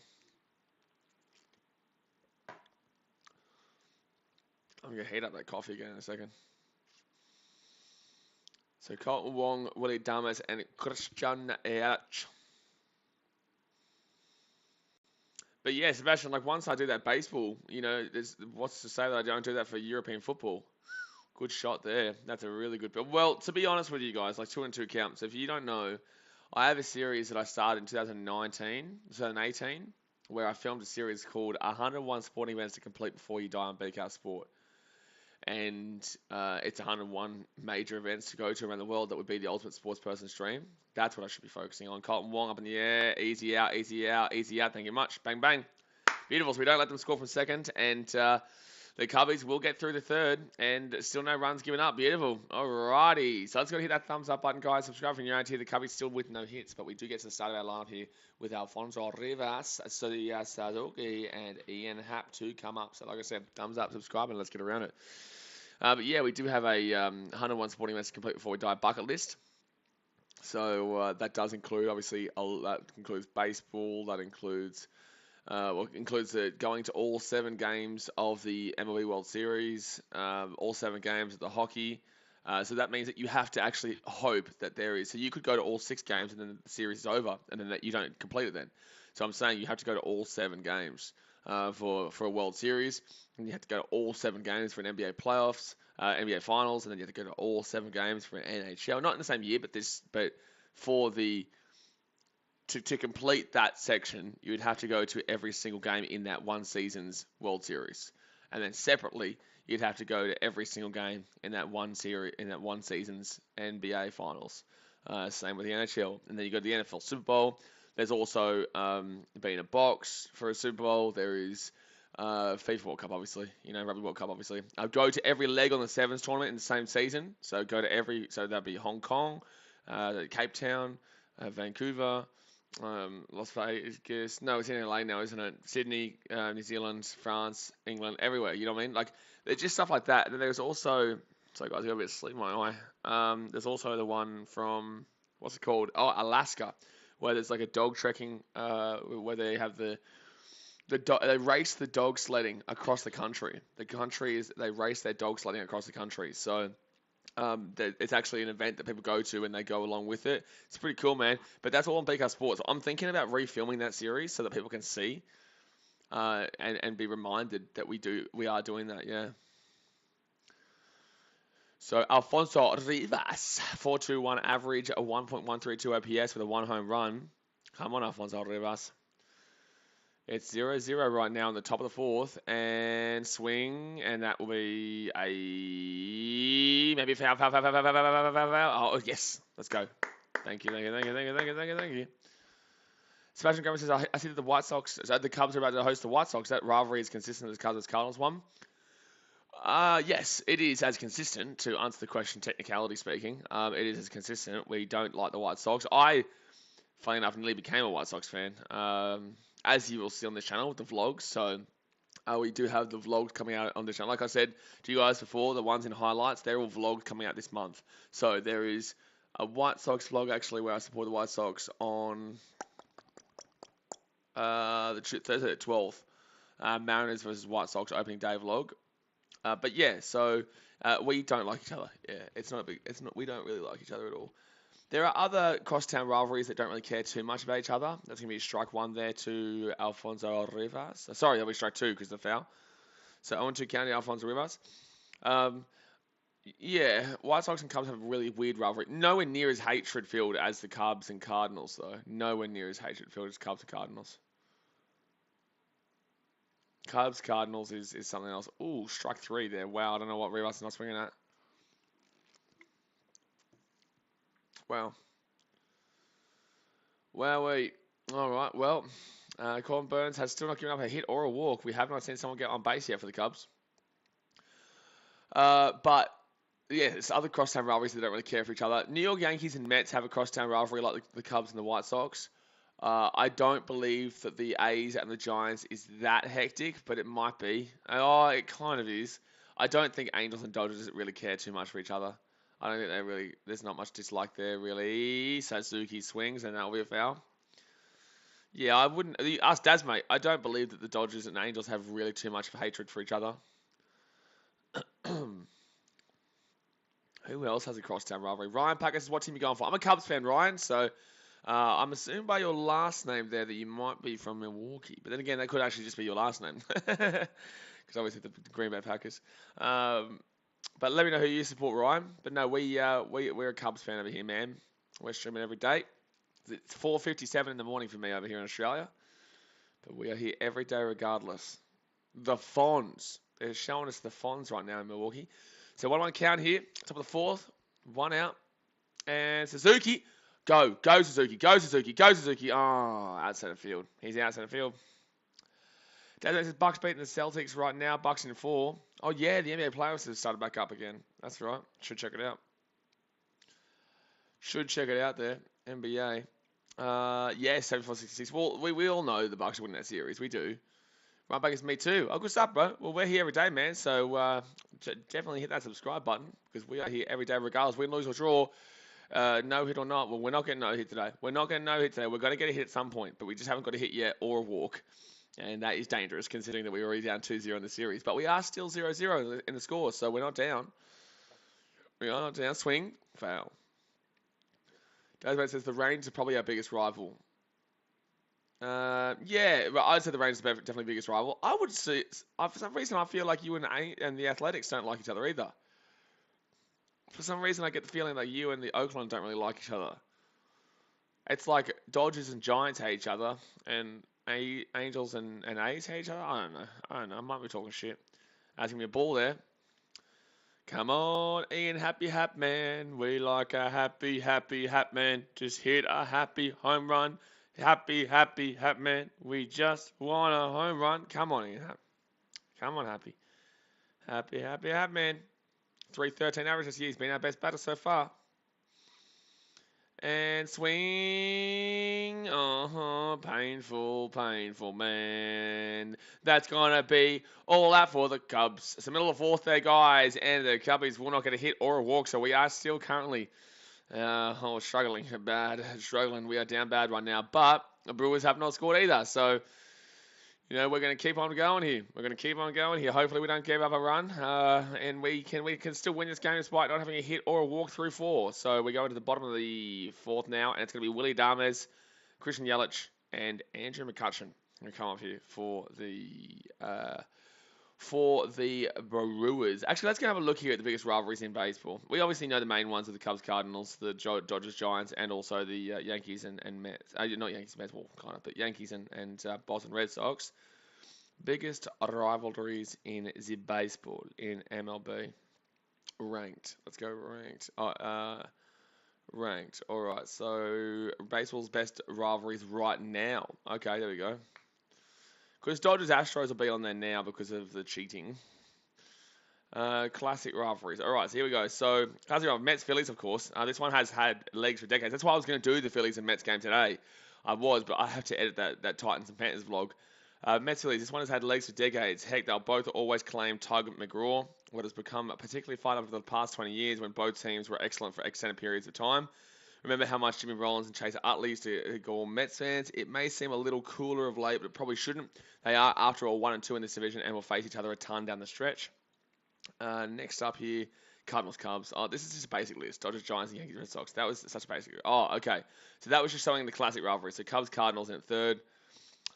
I'm going to heat up that coffee again in a second. So Colton Wong, Willie Damas, and Christian Erch. But yeah, Sebastian, like once I do that baseball, you know, there's what's to say that I don't do that for European football? Good shot there. That's a really good build. Well, to be honest with you guys, like 2 and 2 counts. So if you don't know, I have a series that I started in 2018, where I filmed a series called 101 Sporting Events to Complete Before You Die on BKR Sport. And it's 101 major events to go to around the world that would be the ultimate sports person's dream. That's what I should be focusing on. Colton Wong up in the air. Easy out, easy out, easy out. Thank you much. Bang, bang. Beautiful. So we don't let them score from second. And the Cubbies will get through the third, and still no runs given up. Beautiful. Alrighty. So let's go hit that thumbs up button, guys. Subscribe if you're new here. The Cubbies still with no hits, but we do get to the start of our lineup here with Alfonso Rivas, Sodia Sadoki, and Ian Happ to come up. So like I said, thumbs up, subscribe, and let's get around it. But yeah, we do have a 101 sporting events to complete before we die bucket list. So that does include, obviously, that includes baseball. That includes going to all 7 games of the MLB World Series, all 7 games of the hockey. So that means that you have to actually hope that there is. So you could go to all 6 games and then the series is over, and then that you don't complete it then. So I'm saying you have to go to all 7 games for a World Series, and you have to go to all 7 games for an NBA playoffs, NBA Finals, and then you have to go to all 7 games for an NHL. Not in the same year, but for the to complete that section, you would have to go to every single game in that one season's World Series, and then separately, you'd have to go to every single game in that one season's NBA Finals. Same with the NHL, and then you go to the NFL Super Bowl. There's also being a box for a Super Bowl. There is FIFA World Cup, obviously. Rugby World Cup, obviously. Go to every leg on the Sevens tournament in the same season. So go to every. So that'd be Hong Kong, Cape Town, Vancouver. Las Vegas. No, it's in LA now, isn't it? Sydney, New Zealand, France, England, everywhere. You know what I mean? Like, there's just stuff like that. And then there's also, sorry guys, I got a bit of sleep in my eye. There's also the one from, what's it called? Oh, Alaska, where there's like a dog trekking, where they have they race the dog sledding across the country. They race their dog sledding across the country. So It's actually an event that people go to and they go along with it. It's pretty cool, man. But that's all on BK Sports. I'm thinking about refilming that series so that people can see and be reminded that we are doing that. Yeah. So Alfonso Rivas, 4.21 average, a 1.132 OPS with a 1 home run. Come on, Alfonso Rivas. It's 0-0 right now in the top of the fourth, and swing, and that will be a maybe foul. Oh yes, let's go. Thank you. Sebastian Gomez says, I see that the Cubs are about to host the White Sox. That rivalry is consistent as Cubs-Cardinals one. Yes, it is as consistent, to answer the question, technicality speaking. It is as consistent. We don't like the White Sox. I, funny enough, nearly became a White Sox fan. As you will see on this channel with the vlogs. So we do have the vlogs coming out on this channel. Like I said to you guys before, the ones in highlights, they're all vlogs coming out this month. So there is a White Sox vlog actually where I support the White Sox on Thursday the 12th. Mariners versus White Sox opening day vlog. But yeah, so we don't like each other. Yeah, it's not. We don't really like each other at all. There are other crosstown rivalries that don't really care too much about each other. That's going to be strike one there to Alfonso Rivas. Sorry, that'll be strike two because of the foul. So 0-2 county Alfonso Rivas. Yeah, White Sox and Cubs have a really weird rivalry. Nowhere near as hatred-filled as the Cubs and Cardinals, though. Nowhere near as hatred-filled as Cubs and Cardinals. Cubs Cardinals is something else. Ooh, strike three there. Wow, I don't know what Rivas is not swinging at. Wow. Wait. All right. Well, Corbin Burns has still not given up a hit or a walk. We have not seen someone get on base yet for the Cubs. But yeah, there's other crosstown rivalries that don't really care for each other. New York Yankees and Mets have a crosstown rivalry like the Cubs and the White Sox. I don't believe that the A's and the Giants is that hectic, but it might be. Oh, it kind of is. I don't think Angels and Dodgers really care too much for each other. I don't think there's not much dislike there, really. Suzuki swings, and that'll be a foul. Yeah, I wouldn't. Ask Daz, mate. I don't believe that the Dodgers and Angels have really too much hatred for each other. Who else has a crosstown rivalry? Ryan Packers, what team are you going for? I'm a Cubs fan, Ryan, so I'm assuming by your last name there that you might be from Milwaukee. But then again, that could actually just be your last name. Because obviously the Green Bay Packers. But let me know who you support, Ryan. But no, we're a Cubs fan over here, man. We're streaming every day. It's 4:57 in the morning for me over here in Australia. But we are here every day regardless. The Fonz. They're showing us the Fonz right now in Milwaukee. So 1-1 count here. Top of the fourth. One out. And Suzuki. Go Suzuki. Go Suzuki. Oh, outside of field. He's outside of field. Dad says Bucks beating the Celtics right now. Bucks in 4. Oh, yeah, the NBA playoffs have started back up again. That's right. Should check it out. There. NBA. Yeah, 74-66. Well, we all know the Bucks are winning that series. We do. Right back is me too. Oh, good stuff, bro. Well, we're here every day, man. So definitely hit that subscribe button because we are here every day regardless. Win, lose, or draw. No hit or not. Well, we're not getting no hit today. We're not getting no hit today. We're going to get a hit at some point, but we just haven't got a hit yet or a walk. And that is dangerous considering that we're already down 2-0 in the series. But we are still 0-0 in the score, so we're not down. We are not down. Swing. Foul. Dazman says the Rangers are probably our biggest rival. Yeah, I'd say the Rangers are definitely biggest rival. I would say, for some reason, I feel like you and the Athletics don't like each other either. For some reason, I get the feeling that you and the Oakland don't really like each other. It's like Dodgers and Giants hate each other, and Angels and A's hate each other. I don't know. I might be talking shit. Asking me a ball there. Come on, Ian, happy hat man. We like a happy hat man. Just hit a happy home run. Happy hat man. We just want a home run. Come on, Ian. Come on, happy. Happy hat man. 313 average this year. He's been our best batter so far. And swing. Painful, man. That's going to be all out for the Cubs. It's the middle of the fourth there, guys. And the Cubbies will not get a hit or a walk. So we are still currently struggling bad. We are down bad right now. But the Brewers have not scored either. So, We're going to keep on going here. We're going to keep on going here. Hopefully, we don't give up a run, and we can still win this game despite not having a hit or a walk through 4. So we go into the bottom of the 4th now, and it's going to be Willie Dames, Christian Yelich, and Andrew McCutcheon going to come up here for the Brewers. Actually, let's go have a look here at the biggest rivalries in baseball. We obviously know the main ones are the Cubs, Cardinals, the Dodgers, Giants, and also the Yankees and Mets. Not Yankees, Mets, well, kind of, but Yankees and Boston Red Sox. Biggest rivalries in the baseball in MLB. Ranked. Let's go ranked. Ranked. All right. So baseball's best rivalries right now. Okay, there we go. Because Dodgers Astros will be on there now because of the cheating. Classic rivalries. All right, so here we go. So classic rivalry, Mets Phillies, of course. This one has had legs for decades. That's why I was going to do the Phillies and Mets game today. I was, but I have to edit that Titans and Panthers vlog. Mets Phillies. This one has had legs for decades. Heck, they'll both always claim Tug McGraw. What has become particularly fun over the past 20 years when both teams were excellent for extended periods of time. Remember how much Jimmy Rollins and Chase Utley used to go Mets fans? It may seem a little cooler of late, but it probably shouldn't. They are, after all, 1-2 in this division and will face each other a ton down the stretch. Next up here, Cardinals Cubs. Oh, this is just a basic list. Dodgers, Giants, and Yankees, Red Sox. That was such a basic. Oh, okay. So that was just showing the classic rivalry. So Cubs, Cardinals in 3rd.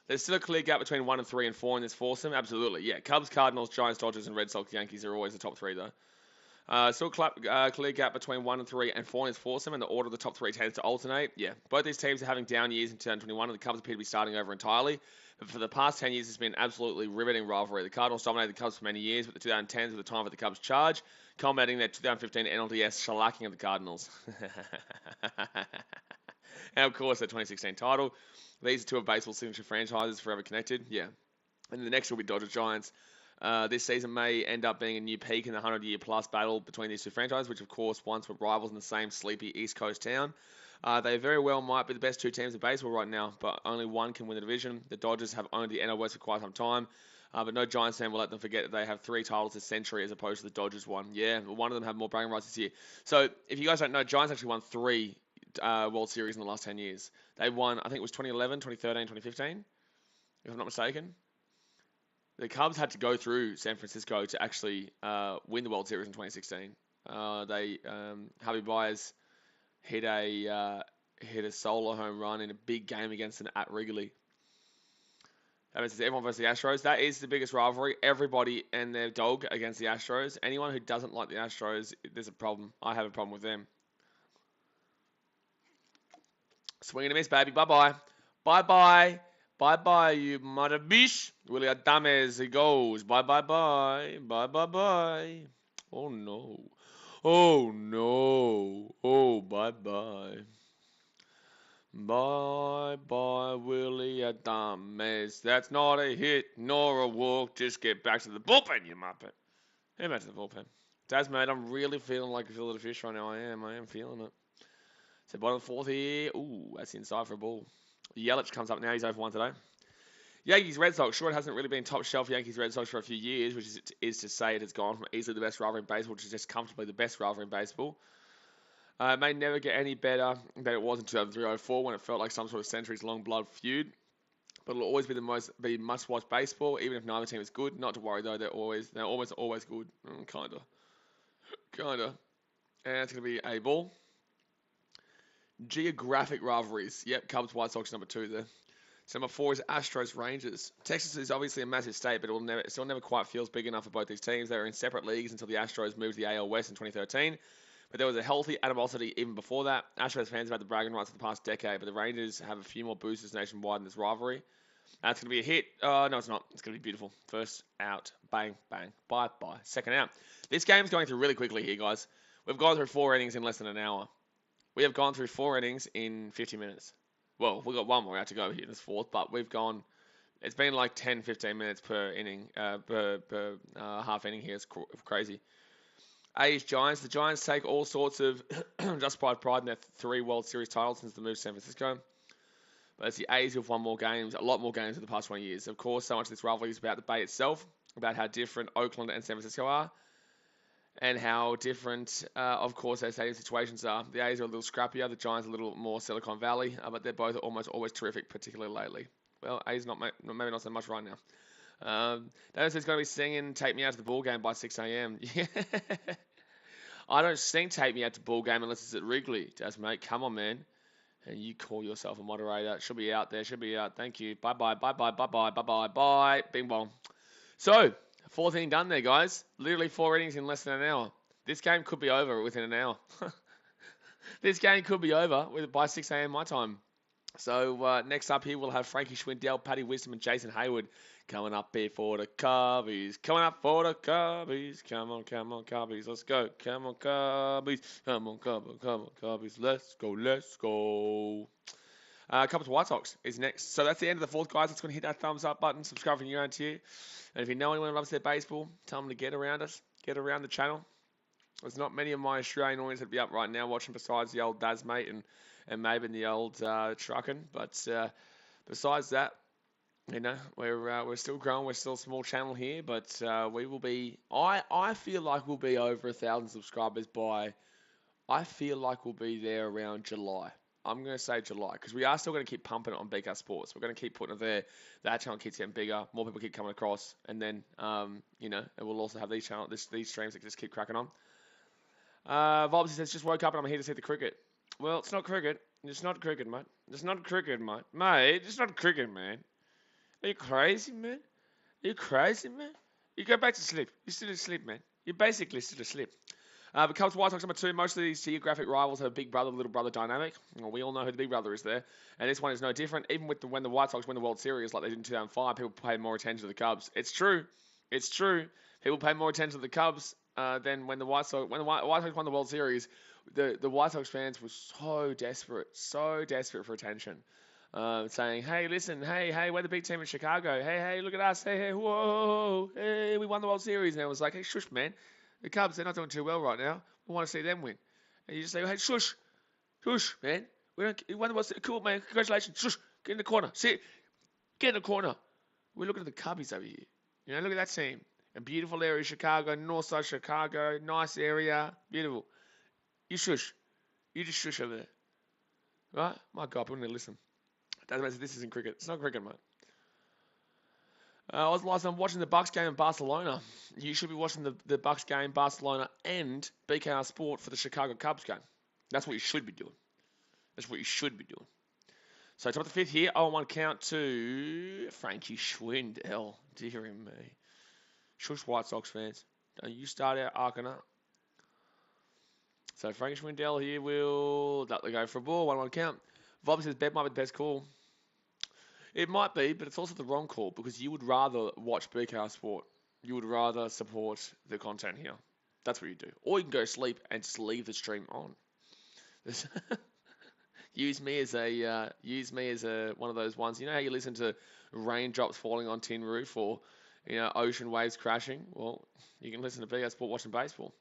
There's still a clear gap between 1 and 3 and 4 in this foursome. Absolutely, yeah. Cubs, Cardinals, Giants, Dodgers, and Red Sox, Yankees are always the top 3 though. Still clear gap between 1 and 3 and 4 in this foursome, and the order of the top 3 tends to alternate. Yeah, both these teams are having down years in 2021, and the Cubs appear to be starting over entirely. But for the past 10 years, it's been an absolutely riveting rivalry. The Cardinals dominated the Cubs for many years, but the 2010s were the time for the Cubs' charge, culminating their 2015 NLDS shellacking of the Cardinals. And of course, their 2016 title. These are 2 of baseball's signature franchises forever connected. Yeah. And the next will be Dodgers Giants. This season may end up being a new peak in the 100-year-plus battle between these 2 franchises, which of course once were rivals in the same sleepy East Coast town. They very well might be the best 2 teams in baseball right now, but only one can win the division. The Dodgers have owned the NL West for quite some time, but no Giants fan will let them forget that they have 3 titles this century as opposed to the Dodgers one. Yeah, one of them have more bragging rights this year. So if you guys don't know, Giants actually won 3 World Series in the last 10 years. They won, I think it was 2011, 2013, 2015, if I'm not mistaken. The Cubs had to go through San Francisco to actually win the World Series in 2016. Javi Baez hit a solo home run in a big game against them at Wrigley. That means it's everyone versus the Astros. That is the biggest rivalry. Everybody and their dog against the Astros. Anyone who doesn't like the Astros, there's a problem. I have a problem with them. Swing and a miss, baby. Bye-bye. Bye-bye. Bye-bye, you mother bitch. Willie Adames, he goes. Bye-bye-bye. Bye-bye-bye. Oh, no. Oh, no. Oh, bye-bye. Bye-bye, Willie Adames. That's not a hit nor a walk. Just get back to the bullpen, you muppet. Get back to the bullpen. Daz, mate, I'm really feeling like a fillet of fish right now. I am feeling it. So bottom 4th here. Ooh, that's inside for a ball. Yelich comes up now. He's over 1 today. Yankees Red Sox. Sure, it hasn't really been top shelf Yankees Red Sox for a few years, which is to say it has gone from easily the best rivalry in baseball to just comfortably the best rivalry in baseball. It may never get any better than it was in 2003-04 when it felt like some sort of centuries-long blood feud. But it'll always be must-watch baseball, even if neither team is good. Not to worry though, they're almost always good. Kinda. And it's gonna be a ball. Geographic rivalries. Yep, Cubs, White Sox, number 2 there. So number 4 is Astros, Rangers. Texas is obviously a massive state, but it still never quite feels big enough for both these teams. They were in separate leagues until the Astros moved to the AL West in 2013. But there was a healthy animosity even before that. Astros fans have had the bragging rights for the past decade, but the Rangers have a few more boosters nationwide in this rivalry. That's going to be a hit. No, it's not. It's going to be beautiful. First out. Bang, bang. Bye-bye. Second out. This game's going through really quickly here, guys. We've gone through 4 innings in less than an hour. We have gone through 4 innings in 50 minutes. Well, we've got 1 more out to go here in this 4th, but it's been like 10, 15 minutes per inning, per half inning here. It's crazy. A's Giants. The Giants take all sorts of justified pride in their 3 World Series titles since the move to San Francisco. But it's the A's who've won more games, a lot more games in the past 20 years. Of course, so much of this rivalry is about the Bay itself, about how different Oakland and San Francisco are, and how different, of course, their stadium situations are. The A's are a little scrappier, the Giants are a little more Silicon Valley, but they're both almost always terrific, particularly lately. Well, A's maybe not so much right now. Dennis is going to be singing "Take Me Out to the Ball Game" by 6 a.m. Yeah. I don't sing "Take Me Out to the Ball Game" unless it's at Wrigley. Just mate, come on, man. And you call yourself a moderator. It should be out there. Should be out. Thank you. Bye bye. Bye bye. Bye bye. Bye bye. Bye. Bing bong. So, fourth inning done there, guys. Literally 4 innings in less than an hour. This game could be over within an hour. This game could be over by 6 a.m. my time. So next up here we'll have Frankie Schwindel, Paddy Wisdom, and Jason Hayward coming up here for the Cubbies. Coming up for the Cubbies. Come on, Cubbies. Let's go. Come on, Cubbies. Come on, Cubbies. Let's go. Let's go. Cubs White Sox is next. So that's the end of the fourth, guys. Let's go and hit that thumbs up button. Subscribe if you're around here. And if you know anyone who loves their baseball, tell them to get around us. Get around the channel. There's not many of my Australian audience that'd be up right now watching besides the old Daz mate and maybe the old trucking. But besides that, you know, we're still growing. We're still a small channel here, but we will be. I feel like we'll be over 1,000 subscribers by. I feel like we'll be there around July. I'm going to say July because we are still going to keep pumping it on BK Sports. We're going to keep putting it there. That channel keeps getting bigger. More people keep coming across, and then you know, and we'll also have these streams that just keep cracking on. Vobsy says, just woke up and I'm here to see the cricket. Well, it's not cricket. It's not cricket, mate. It's not cricket, mate. Mate, it's not cricket, man. Are you crazy, man? Are you crazy, man? You go back to sleep. You're still asleep, man. You're basically still asleep. But Cubs White Sox number 2. Most of these geographic rivals have a big brother, little brother dynamic. Well, we all know who the big brother is there. And this one is no different. Even with when the White Sox win the World Series like they did in 2005, people pay more attention to the Cubs. It's true. It's true. People pay more attention to the Cubs than when the White Sox won the World Series. The White Sox fans were so desperate for attention. Saying, hey, listen, hey, we're the big team in Chicago. Hey, look at us. Hey, whoa, hey, we won the World Series. And it was like, hey, shush, man. The Cubs, they're not doing too well right now. We want to see them win. And you just say, hey, shush, man. We won the World Series. Cool, man. Congratulations. Shush. Get in the corner. Sit. Get in the corner. We're looking at the Cubbies over here. You know, look at that team. A beautiful area, Chicago, north side Chicago. Nice area. Beautiful. You shush. You just shush over there. Right? My God, people need to listen. Doesn't matter. This isn't cricket. It's not cricket, mate. I was last time watching the Bucks game in Barcelona. You should be watching the Bucks game, Barcelona, and BKR Sport for the Chicago Cubs game. That's what you should be doing. That's what you should be doing. So top of the 5th here, 0-1 count to Frankie Schwindel. Dear me. Shush, White Sox fans. Don't you start out arcing up. So Frankie Schwindel here will go for a ball, 1-1 count. Vob says bet might be the best call. It might be, but it's also the wrong call because you would rather watch BKR Sport. You would rather support the content here. That's what you do. Or you can go sleep and just leave the stream on. Use me as one of those ones. You know how you listen to raindrops falling on tin roof or ocean waves crashing? Well, you can listen to BKR Sport watching baseball.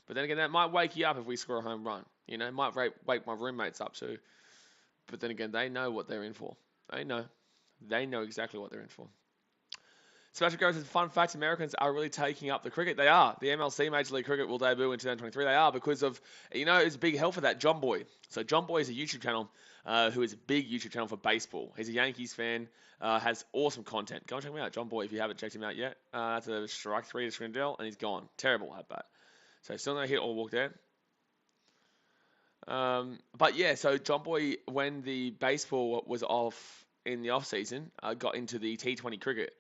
But then again, that might wake you up if we score a home run. It might wake my roommates up too. But then again, they know what they're in for. They know exactly what they're in for. Sebastian Gross says, fun fact, Americans are really taking up the cricket. They are. The MLC Major League Cricket will debut in 2023. They are because of, it's a big help for that, John Boy. So John Boy is a YouTube channel who is a big YouTube channel for baseball. He's a Yankees fan, has awesome content. Go and check him out, John Boy, if you haven't checked him out yet. That's a strike 3 to Schwindel, and he's gone. Terrible at bat. So still no hit or walk there. But yeah, so John Boy, when the baseball was off in the off season, got into the T20 cricket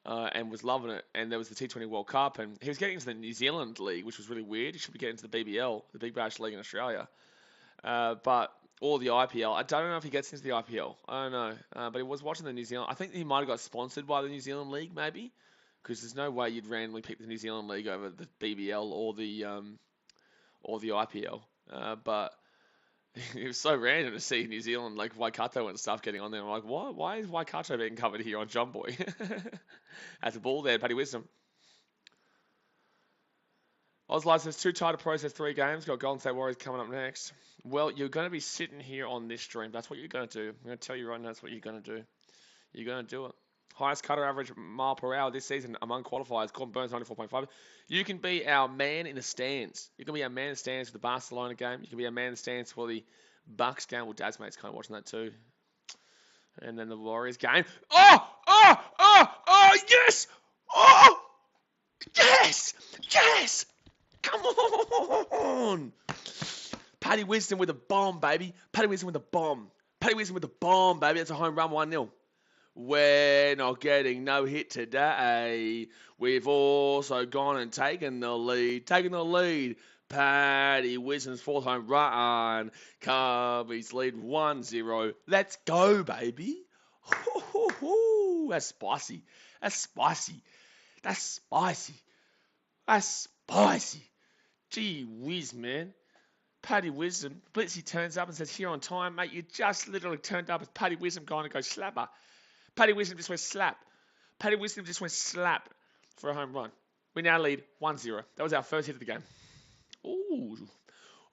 and was loving it. And there was the T20 World Cup, and he was getting into the New Zealand League, which was really weird. He should be getting into the BBL, the Big Bash League in Australia, or the IPL. I don't know if he gets into the IPL. I don't know, but he was watching the New Zealand. I think he might have got sponsored by the New Zealand League, maybe, because there's no way you'd randomly pick the New Zealand League over the BBL or the IPL. But it was so random to see New Zealand, like Waikato and stuff, getting on there. I'm like, what? Why is Waikato being covered here on John Boy? Has a ball there, Paddy Wisdom. Ozlight says, too tired to process 3 games. Got Golden State Warriors coming up next. Well, you're going to be sitting here on this stream. That's what you're going to do. I'm going to tell you right now, that's what you're going to do. You're going to do it. Highest cutter average mile per hour this season among qualifiers. Corbin Burns 94.5. You can be our man in the stands. You can be our man in the stands for the Barcelona game. You can be our man in the stands for the Bucks game. Well, Dad's mate's kind of watching that too. And then the Warriors game. Yes! Oh, yes! Yes! Come on! Paddy Wisdom with a bomb, baby. Paddy Wisdom with a bomb. Paddy Wisdom with a bomb, baby. That's a home run, 1-0. We're not getting no hit today. We've also gone and taken the lead. Paddy Wisdom's fourth home run. Cubbies lead 1-0. Let's go, baby. That's spicy. That's spicy. That's spicy. That's spicy. Gee whiz, man. Paddy Wisdom. Blitzy turns up and says, here on time, mate. You just literally turned up as Paddy Wisdom going to go slapper. Paddy Wisdom just went slap. Paddy Wisdom just went slap for a home run. We now lead 1-0. That was our first hit of the game. Ooh.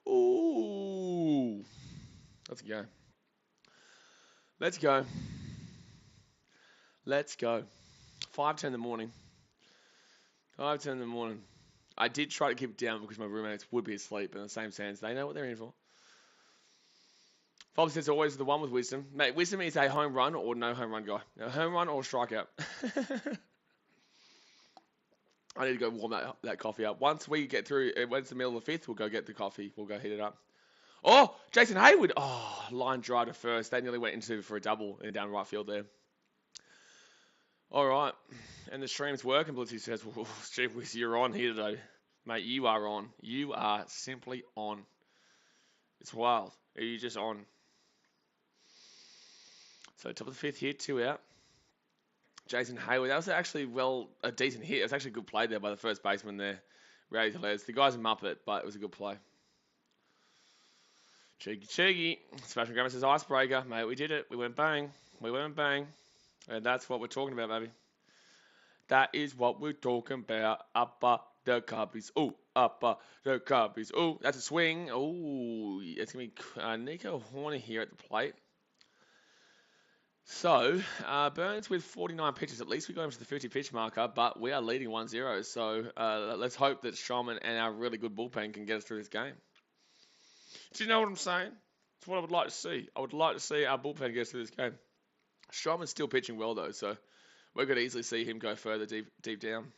Ooh. Let's go. Let's go. Let's go. 5:10 in the morning. 5:10 in the morning. I did try to keep it down because my roommates would be asleep, but in the same sense, they know what they're in for. Fob says always the one with Wisdom. Mate, Wisdom is a home run or no home run guy. A home run or strikeout. I need to go warm that coffee up. Once we get through, once the middle of the fifth, we'll go get the coffee. We'll go heat it up. Oh, Jason Hayward. Oh, line drive to first. They nearly went into for a double in down right field there. All right. And the stream's working. Blitzy says, well, gee whiz, you're on here today. Mate, you are on. You are simply on. It's wild. Are you just on? So top of the fifth here, 2 out. Jason Hayward. That was actually, a decent hit. It was actually a good play there by the first baseman there. Rowdy Tellez. The guy's a muppet, but it was a good play. Cheeky. Smash and Grammar says, icebreaker. Mate, we did it. We went bang. And that's what we're talking about, baby. That is what we're talking about. Upper the Cubbies. Oh, upper the Cubbies. Oh, that's a swing. Oh, it's going to be Nico Horner here at the plate. So, Burns with 49 pitches. At least we got him to the 50-pitch marker, but we are leading 1-0. So, let's hope that Shulman and our really good bullpen can get us through this game. Do you know what I'm saying? It's what I would like to see. I would like to see our bullpen get us through this game. Shulman's still pitching well, though, so we could easily see him go further deep down.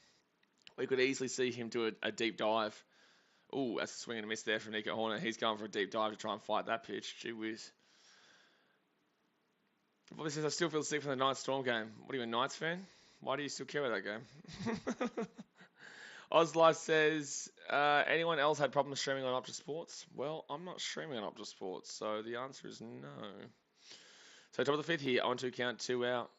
We could easily see him do a deep dive. Oh, that's a swing and a miss there from Nico Horner. He's going for a deep dive to try and fight that pitch. Gee whiz. Bobby says, I still feel sick from the Knights Storm game. What are you, a Knights fan? Why do you still care about that game? Ozlife says, anyone else had problems streaming on Optus Sports? Well, I'm not streaming on Optus Sports, so the answer is no. So top of the fifth here, 1-2 count, 2 out.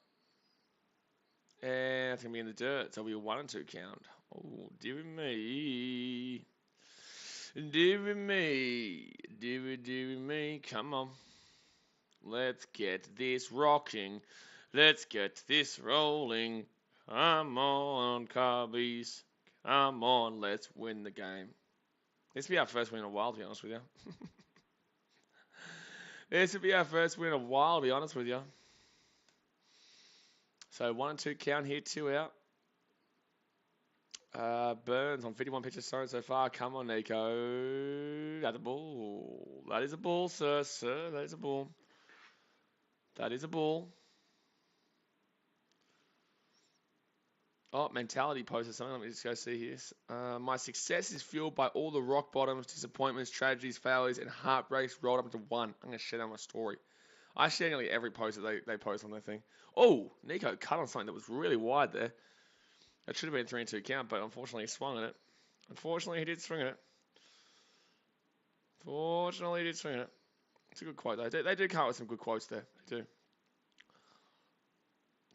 And it's going to be in the dirt, so it'll be a 1-2 count. Oh, dear me. Dear me. Come on. Let's get this rocking. Let's get this rolling. Come on, Cubbies. Come on, let's win the game. This will be our first win in a while, to be honest with you. This will be our first win in a while, to be honest with you. So 1-2 count here, 2 out. Burns on 51 pitches thrown so far. Come on, Nico. That's a ball. That is a ball, sir. That is a ball. That is a ball. Oh, mentality posted something. Let me just go see here. My success is fueled by all the rock bottoms, disappointments, tragedies, failures, and heartbreaks rolled up into one. I'm going to share down my story. I share nearly every post that they post on their thing. Oh, Nico cut on something that was really wide there. That should have been 3-2 count, but unfortunately he swung at it. Unfortunately, he did swing at it. It's a good quote, though. They do come up with some good quotes there. They do.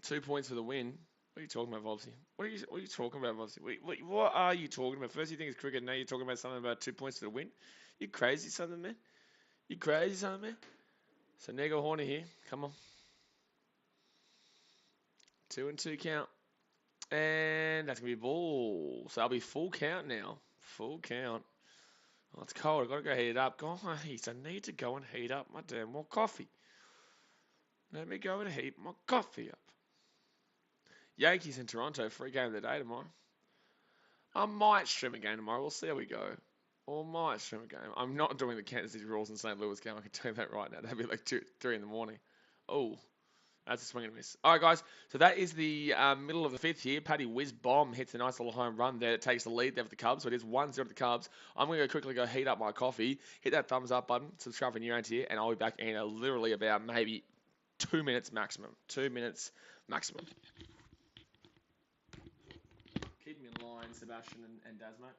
2 points for the win. What are you talking about, Vobsy? What are you talking about, Vobsy? What are you talking about? First you think it's cricket, now you're talking about something about 2 points for the win? You crazy, something, man? So Nico Horner here. Come on. 2-2 count. And that's going to be a ball. So that'll be full count now. Full count. Oh, it's cold. I've got to go heat it up. Guys, I need to go and heat up my damn more coffee. Let me go and heat my coffee up. Yankees in Toronto, free game of the day tomorrow. I might stream a game tomorrow. We'll see how we go. Or might stream a game. I'm not doing the Kansas City Royals and St. Louis game. I can tell you that right now. That'd be like 2, 3 in the morning. Oh, That's a swing and a miss. All right, guys. So that is the middle of the fifth here. Paddy Whiz Bomb hits a nice little home run there. It takes the lead there for the Cubs. So it is 1-0 to the Cubs. I'm going to quickly go heat up my coffee. Hit that thumbs up button. Subscribe for new around here. And I'll be back in literally about maybe 2 minutes maximum. 2 minutes maximum. Keep me in line, Sebastian and Daz, mate.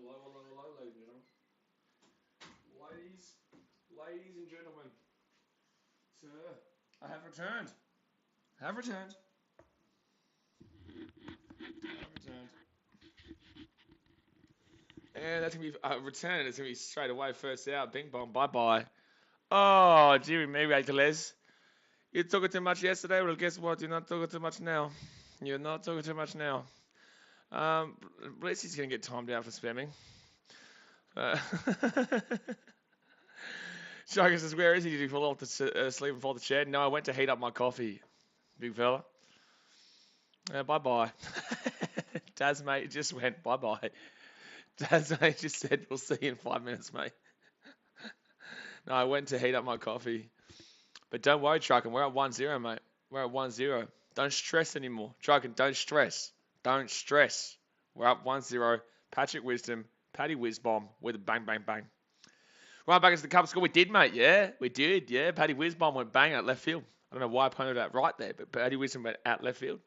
Hello, hello, hello, ladies and gentlemen. Ladies and gentlemen. Sir, I have returned. Have returned. Have returned. And that's going to be returned. It's going to be straight away, first out. Bing bong, bye bye. Oh, Jimmy, maybe Aquiles. You took it too much yesterday. Well, guess what? You're not talking too much now. You're not talking too much now. Blessy's going to get timed out for spamming. Shaka says, where is he? Did he fall off the sleep and fall off the chair? No, I went to heat up my coffee, big fella. Bye-bye. Daz, mate, just went bye-bye. Daz, mate, just said, we'll see you in 5 minutes, mate. No, I went to heat up my coffee. But don't worry, Trucken, we're at 1-0, mate. We're at 1-0. Don't stress anymore. Trucken, don't stress. Don't stress. We're up 1-0. Patrick Wisdom, Paddy Whizbomb with a bang, bang, bang. Right back into the Cubs score. We did, mate. Yeah, we did. Yeah, Paddy Whizbomb went bang out left field. I don't know why I pointed that right there, but Paddy Wisdom went out left field.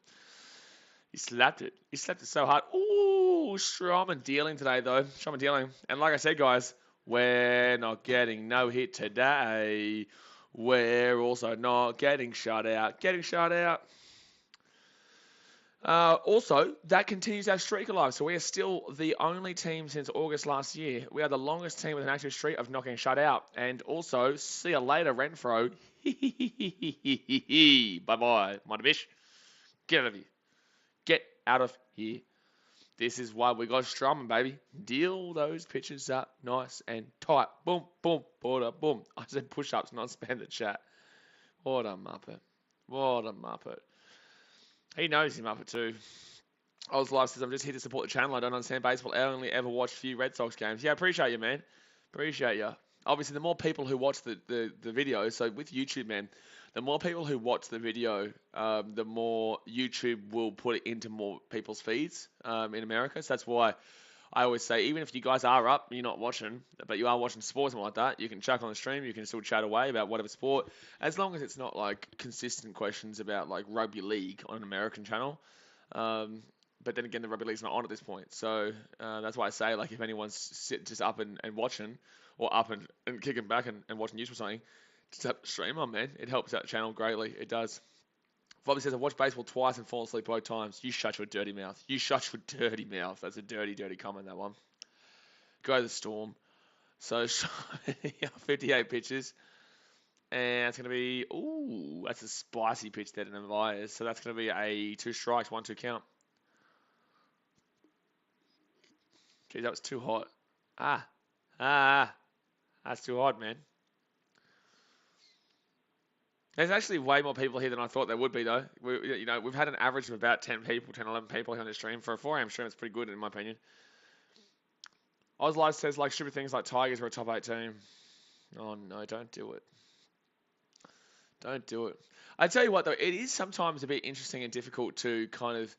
He slapped it. He slapped it so hard. Ooh, Strawman dealing today, though. Strawman dealing. And like I said, guys, we're not getting no hit today. We're also not getting shut out. Getting shut out. Also, that continues our streak alive. So we are still the only team since August last year. We are the longest team with an active streak of not getting shut out. And also, see you later, Renfro. Bye-bye, my bish. Get out of here. Get out of here. This is why we got Strawman, baby. Deal those pitches up nice and tight. Boom, boom, border, boom. I said push-ups, not spam the chat. What a muppet. What a muppet. He knows him up at 2. Oz Life says, I'm just here to support the channel. I don't understand baseball. I only ever watch a few Red Sox games. Yeah, appreciate you, man. Appreciate you. Obviously, the more people who watch the video, so with YouTube, man, the more people who watch the video, the more YouTube will put it into more people's feeds in America. So that's why I always say, even if you guys are up, you're not watching, but you are watching sports and like that, you can chuck on the stream, you can still chat away about whatever sport, as long as it's not like consistent questions about like rugby league on an American channel. But then again, the rugby league's not on at this point. So that's why I say, like, if anyone's just up and watching, or up and kicking back and watching news or something, just have the stream on, man. It helps out the channel greatly. It does. Bobby says, I've watched baseball twice and fallen asleep both times. You shut your dirty mouth. You shut your dirty mouth. That's a dirty, dirty comment, that one. Go the Storm. So 58 pitches. And it's going to be, ooh, that's a spicy pitch there to Narvaez. So that's going to be a 2 strikes, 1-2 count. Geez, that was too hot. That's too hot, man. There's actually way more people here than I thought there would be, though. We've had an average of about 10 people, 10, 11 people here on the stream. For a 4am stream, it's pretty good, in my opinion. Ozlife says, like, stupid things like Tigers are a top 8 team. Oh, no, don't do it. Don't do it. I tell you what, though, it is sometimes a bit interesting and difficult to kind of,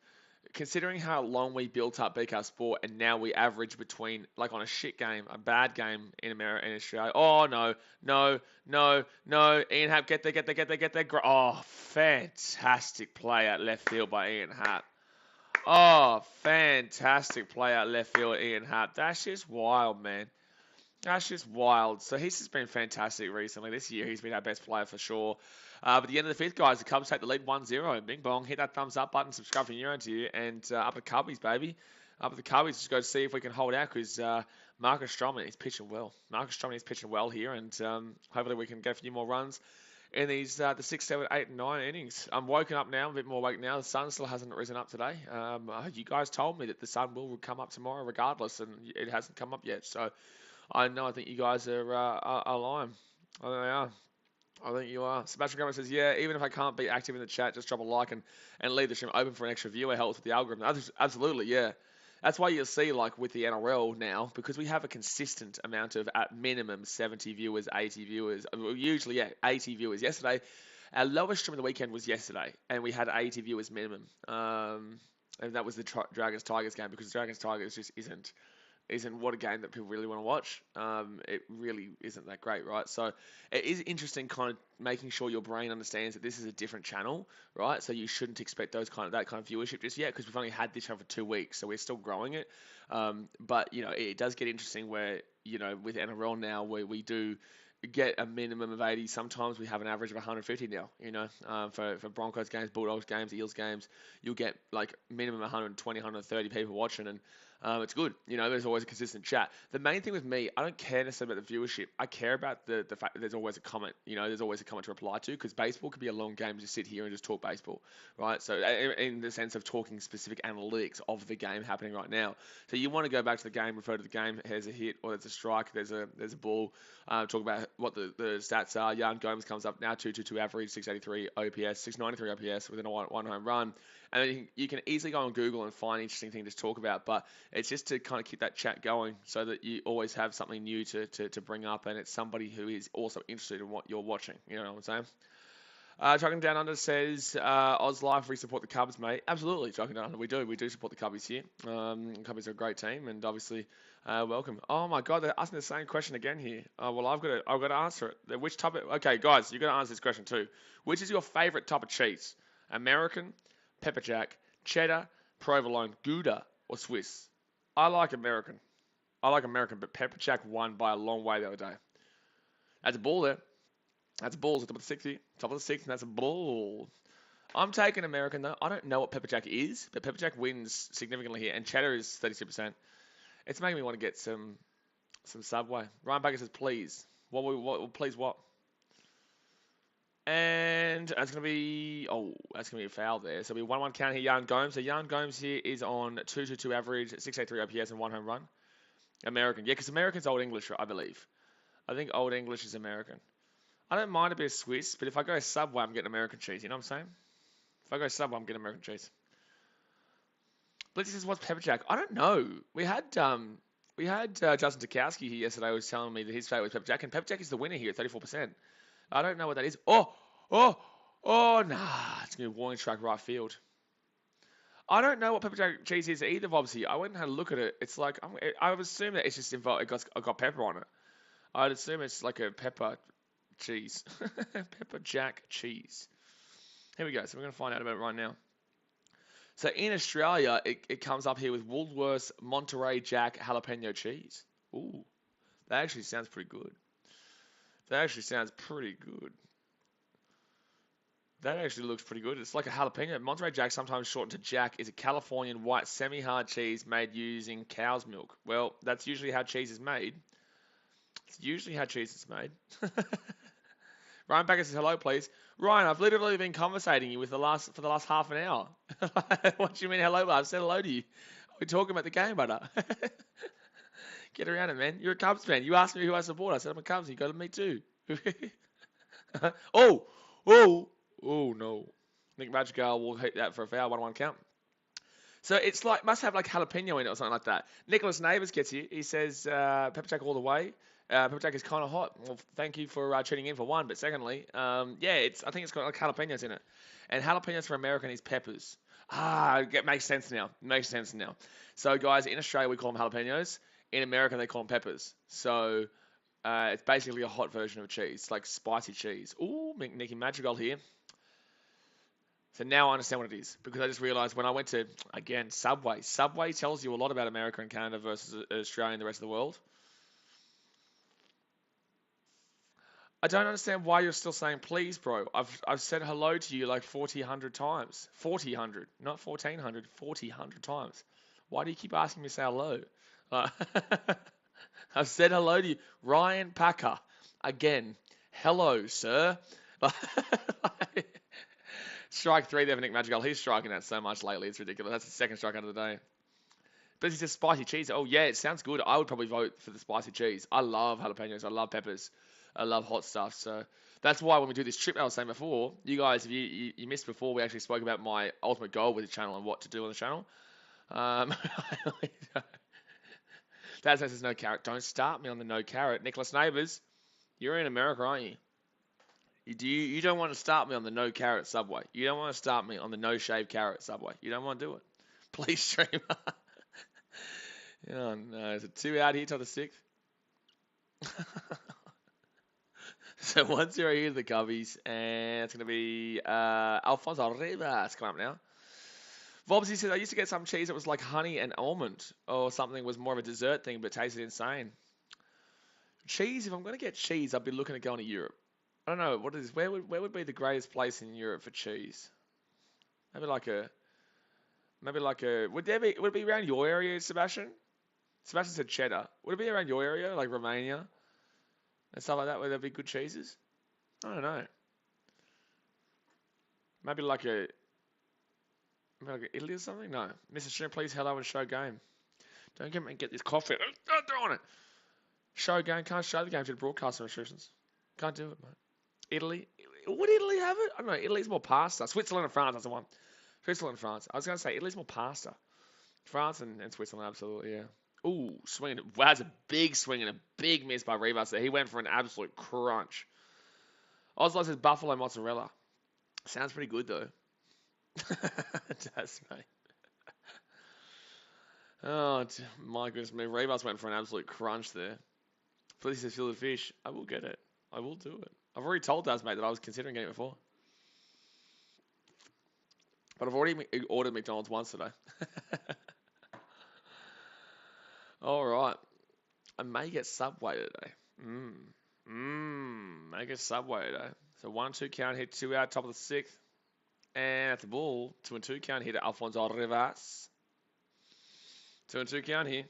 considering how long we built up BK Sport and now we average between, like on a shit game, a bad game in America and Australia. Oh, no. Ian Happ, get there. Oh, fantastic play at left field by Ian Happ. Oh, fantastic play at left field, Ian Happ. That's just wild, man. That's just wild. So he's just been fantastic recently. This year he's been our best player for sure. But at the end of the fifth, guys, the Cubs take the lead 1-0. Bing bong. Hit that thumbs up button. Subscribe for new ones here. And up the Cubbies, baby. Up at the Cubbies. Just go see if we can hold out because Marcus Stroman is pitching well. Marcus Stroman is pitching well here. And hopefully we can get a few more runs in these the 6, 7, 8, and 9 innings. I'm woken up now. I'm a bit more awake now. The sun still hasn't risen up today. You guys told me that the sun will come up tomorrow regardless. And it hasn't come up yet. So I think you guys are lying. I think they are. I think you are. Sebastian Gomez says, yeah, even if I can't be active in the chat, just drop a like and leave the stream open for an extra viewer. Helps with the algorithm. Absolutely, yeah. That's why you'll see, like, with the NRL now, because we have a consistent amount of, at minimum, 70 viewers, 80 viewers. Usually, 80 viewers. Yesterday, our lowest stream of the weekend was yesterday, and we had 80 viewers minimum. And that was the Dragons-Tigers game, because Dragons-Tigers just isn't what a game that people really want to watch. It really isn't that great, right? So it is interesting kind of making sure your brain understands that this is a different channel, right? So you shouldn't expect that kind of viewership just yet because we've only had this show for 2 weeks, so we're still growing it. But, it does get interesting where, with NRL now where we do get a minimum of 80. Sometimes we have an average of 150 now, for Broncos games, Bulldogs games, Eels games, you'll get like minimum 120, 130 people watching, and it's good. There's always a consistent chat. The main thing with me, I don't care necessarily about the viewership. I care about the fact that there's always a comment. There's always a comment to reply to because baseball could be a long game to sit here and just talk baseball, right? So in the sense of talking specific analytics of the game happening right now. So you want to go back to the game, refer to the game. There's a hit or there's a strike. There's a ball. Talk about what the stats are. Jan Gomes comes up now 222 average, 683 OPS, 693 OPS within a one home run. And you can easily go on Google and find interesting things to talk about, but it's just to kind of keep that chat going so that you always have something new to bring up, and it's somebody who is also interested in what you're watching. You know what I'm saying? Trucking Down Under says, Oz Life, we support the Cubs, mate. Absolutely, Trucking Down Under, we do. We do support the Cubbies here. Cubbies are a great team, and obviously, welcome. Oh my God, they're asking the same question again here. Well, I've got to answer it. Which type of... Okay, guys, you've got to answer this question too. Which is your favorite type of cheese? American, pepper jack, cheddar, provolone, Gouda, or Swiss? I like American, but pepper jack won by a long way the other day. That's a ball there. That's a ball. It's top of the 60, top of the 6, and that's a ball. I'm taking American though. I don't know what pepper jack is, but pepper jack wins significantly here, and cheddar is 32%. It's making me want to get some Subway. Ryan Baker says, please. Please what? And that's going to be a foul there. So it'll be 1-1 count here, Jan Gomes. So Jan Gomes here is on 222 average, 683 OPS, and 1 home run. American. Yeah, because American's Old English, I believe. I think Old English is American. I don't mind a bit of Swiss, but if I go Subway, I'm getting American cheese. You know what I'm saying? If I go Subway, I'm getting American cheese. Blitzy says, what's pepper jack? I don't know. We had Justin Tukowski here yesterday who was telling me that his favourite was pepper jack, and pepper jack is the winner here at 34%. I don't know what that is. Oh, nah. It's going to be a warning strike right field. I don't know what pepper jack cheese is either, obviously. I went and had a look at it. It's like, I would assume that it's just involved, it got pepper on it. I'd assume it's like a pepper cheese. Pepper jack cheese. Here we go. So we're going to find out about it right now. So in Australia, it comes up here with Woolworths Monterey Jack jalapeno cheese. Ooh, that actually sounds pretty good. That actually looks pretty good. It's like a jalapeno. Monterey Jack, sometimes shortened to Jack, is a Californian white semi-hard cheese made using cow's milk. Well, that's usually how cheese is made. It's usually how cheese is made. Ryan Baker says hello, please. Ryan, I've literally been conversating you for the last half an hour. What do you mean hello? I've said hello to you. We're talking about the game, brother. Get around it, man. You're a Cubs fan. You asked me who I support. I said I'm a Cubs. You got to me too. Oh, oh, oh no. Nick Madrigal will hit that for a foul, 1-1 count. So it's like, must have like jalapeno in it or something like that. Nicholas Neighbours gets here. He says, pepper jack all the way. Pepper jack is kind of hot. Well, thank you for tuning in for one. But secondly, yeah, I think it's got like jalapenos in it. And jalapenos for American is peppers. It makes sense now. Makes sense now. So guys, in Australia we call them jalapenos. In America they call them peppers. So it's basically a hot version of cheese. It's like spicy cheese. Ooh, Nicky Madrigal here. So now I understand what it is, because I just realised when I went to, again, Subway. Subway tells you a lot about America and Canada versus Australia and the rest of the world. I don't understand why you're still saying please, bro. I've said hello to you like 100 times. 100, not 1,400, 100 times. Why do you keep asking me to say hello? I've said hello to you. Ryan Packer. Again, hello, sir. Strike 3 there for Nick Madrigal. He's striking that so much lately. It's ridiculous. That's the second strikeout of the day. But he says spicy cheese. Oh, yeah, it sounds good. I would probably vote for the spicy cheese. I love jalapenos. I love peppers. I love hot stuff. So that's why when we do this trip, I was saying before, you guys, if you missed before, we actually spoke about my ultimate goal with the channel and what to do on the channel. That says no carrot. Don't start me on the no carrot. Nicholas Neighbours, you're in America, aren't you? You don't want to start me on the no carrot Subway. You don't want to start me on the no shave carrot Subway. You don't want to do it. Please stream. Oh no, is it 2 out here till the 6th? So 1-0 here to the Cubbies, and it's going to be Alfonso Rivas coming up now. Vobsy says, I used to get some cheese that was like honey and almond, or something was more of a dessert thing, but tasted insane. Cheese, if I'm going to get cheese, I'd be looking at going to Europe. I don't know, what is where would be the greatest place in Europe for cheese? Maybe like a would it be around your area, Sebastian? Sebastian said cheddar. Would it be around your area, like Romania and stuff like that, where there'd be good cheeses? I don't know. Maybe like Italy or something? No. Mr. Stream, please hello and show game. Don't get this coffee. Don't do it. Show game, can't show the game due to broadcasting restrictions. Can't do it, mate. Italy? Would Italy have it? I don't know. Italy's more pasta. Switzerland and France, that's the one. Switzerland and France. I was going to say Italy's more pasta. France and Switzerland, absolutely, yeah. Ooh, swinging. Wow, that's a big swing and a big miss by Rivas there. He went for an absolute crunch. Oslo says buffalo mozzarella. Sounds pretty good, though. It does, mate. Oh, my goodness me. Rivas went for an absolute crunch there. Felicity says filet fish. I will get it. I will do it. I've already told Daz, mate, that I was considering getting it before. But I've already ordered McDonald's once today. All right. I may get Subway today. May get Subway today. So 1-2 count hit, 2 out, top of the 6th. And at the ball, 2-2 count hit Alfonso Rivas. 2-2 count here.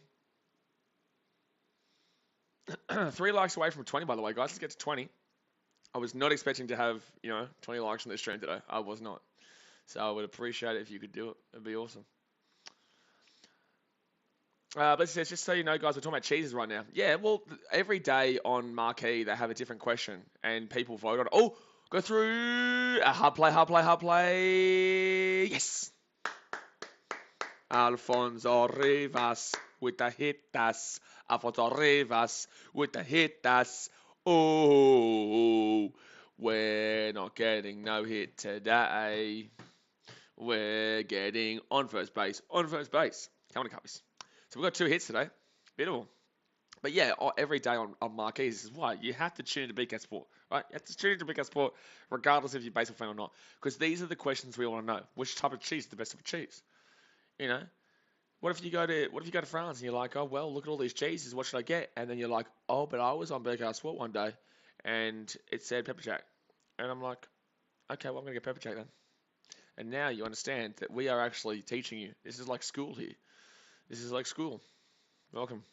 3 likes away from 20, by the way, guys. Let's get to 20. I was not expecting to have, 20 likes on this stream today. I was not. So I would appreciate it if you could do it. It'd be awesome. But it says, just so you know, guys, we're talking about cheeses right now. Yeah, well, every day on Marquee, they have a different question, and people vote on it. Oh, go through. Hard play. Yes. Alfonso Rivas with the hitas. Alfonso Rivas with the hitas. Oh, we're not getting no hit today. We're getting on first base. On first base. Come on, Cubbies. So we've got 2 hits today. Beautiful. But yeah, every day on Marquee, this is why you have to tune into BK Sport, right? You have to tune into BK Sport regardless if you're a baseball fan or not. Because these are the questions we want to know. Which type of cheese is the best type of cheese? What if you go to France and you're like, oh, well, look at all these cheeses. What should I get? And then you're like, oh, but I was on BK Sport one day and it said pepper jack. And I'm like, Okay, well, I'm going to get pepper cake then. And now you understand that we are actually teaching you. This is like school here. This is like school. Welcome.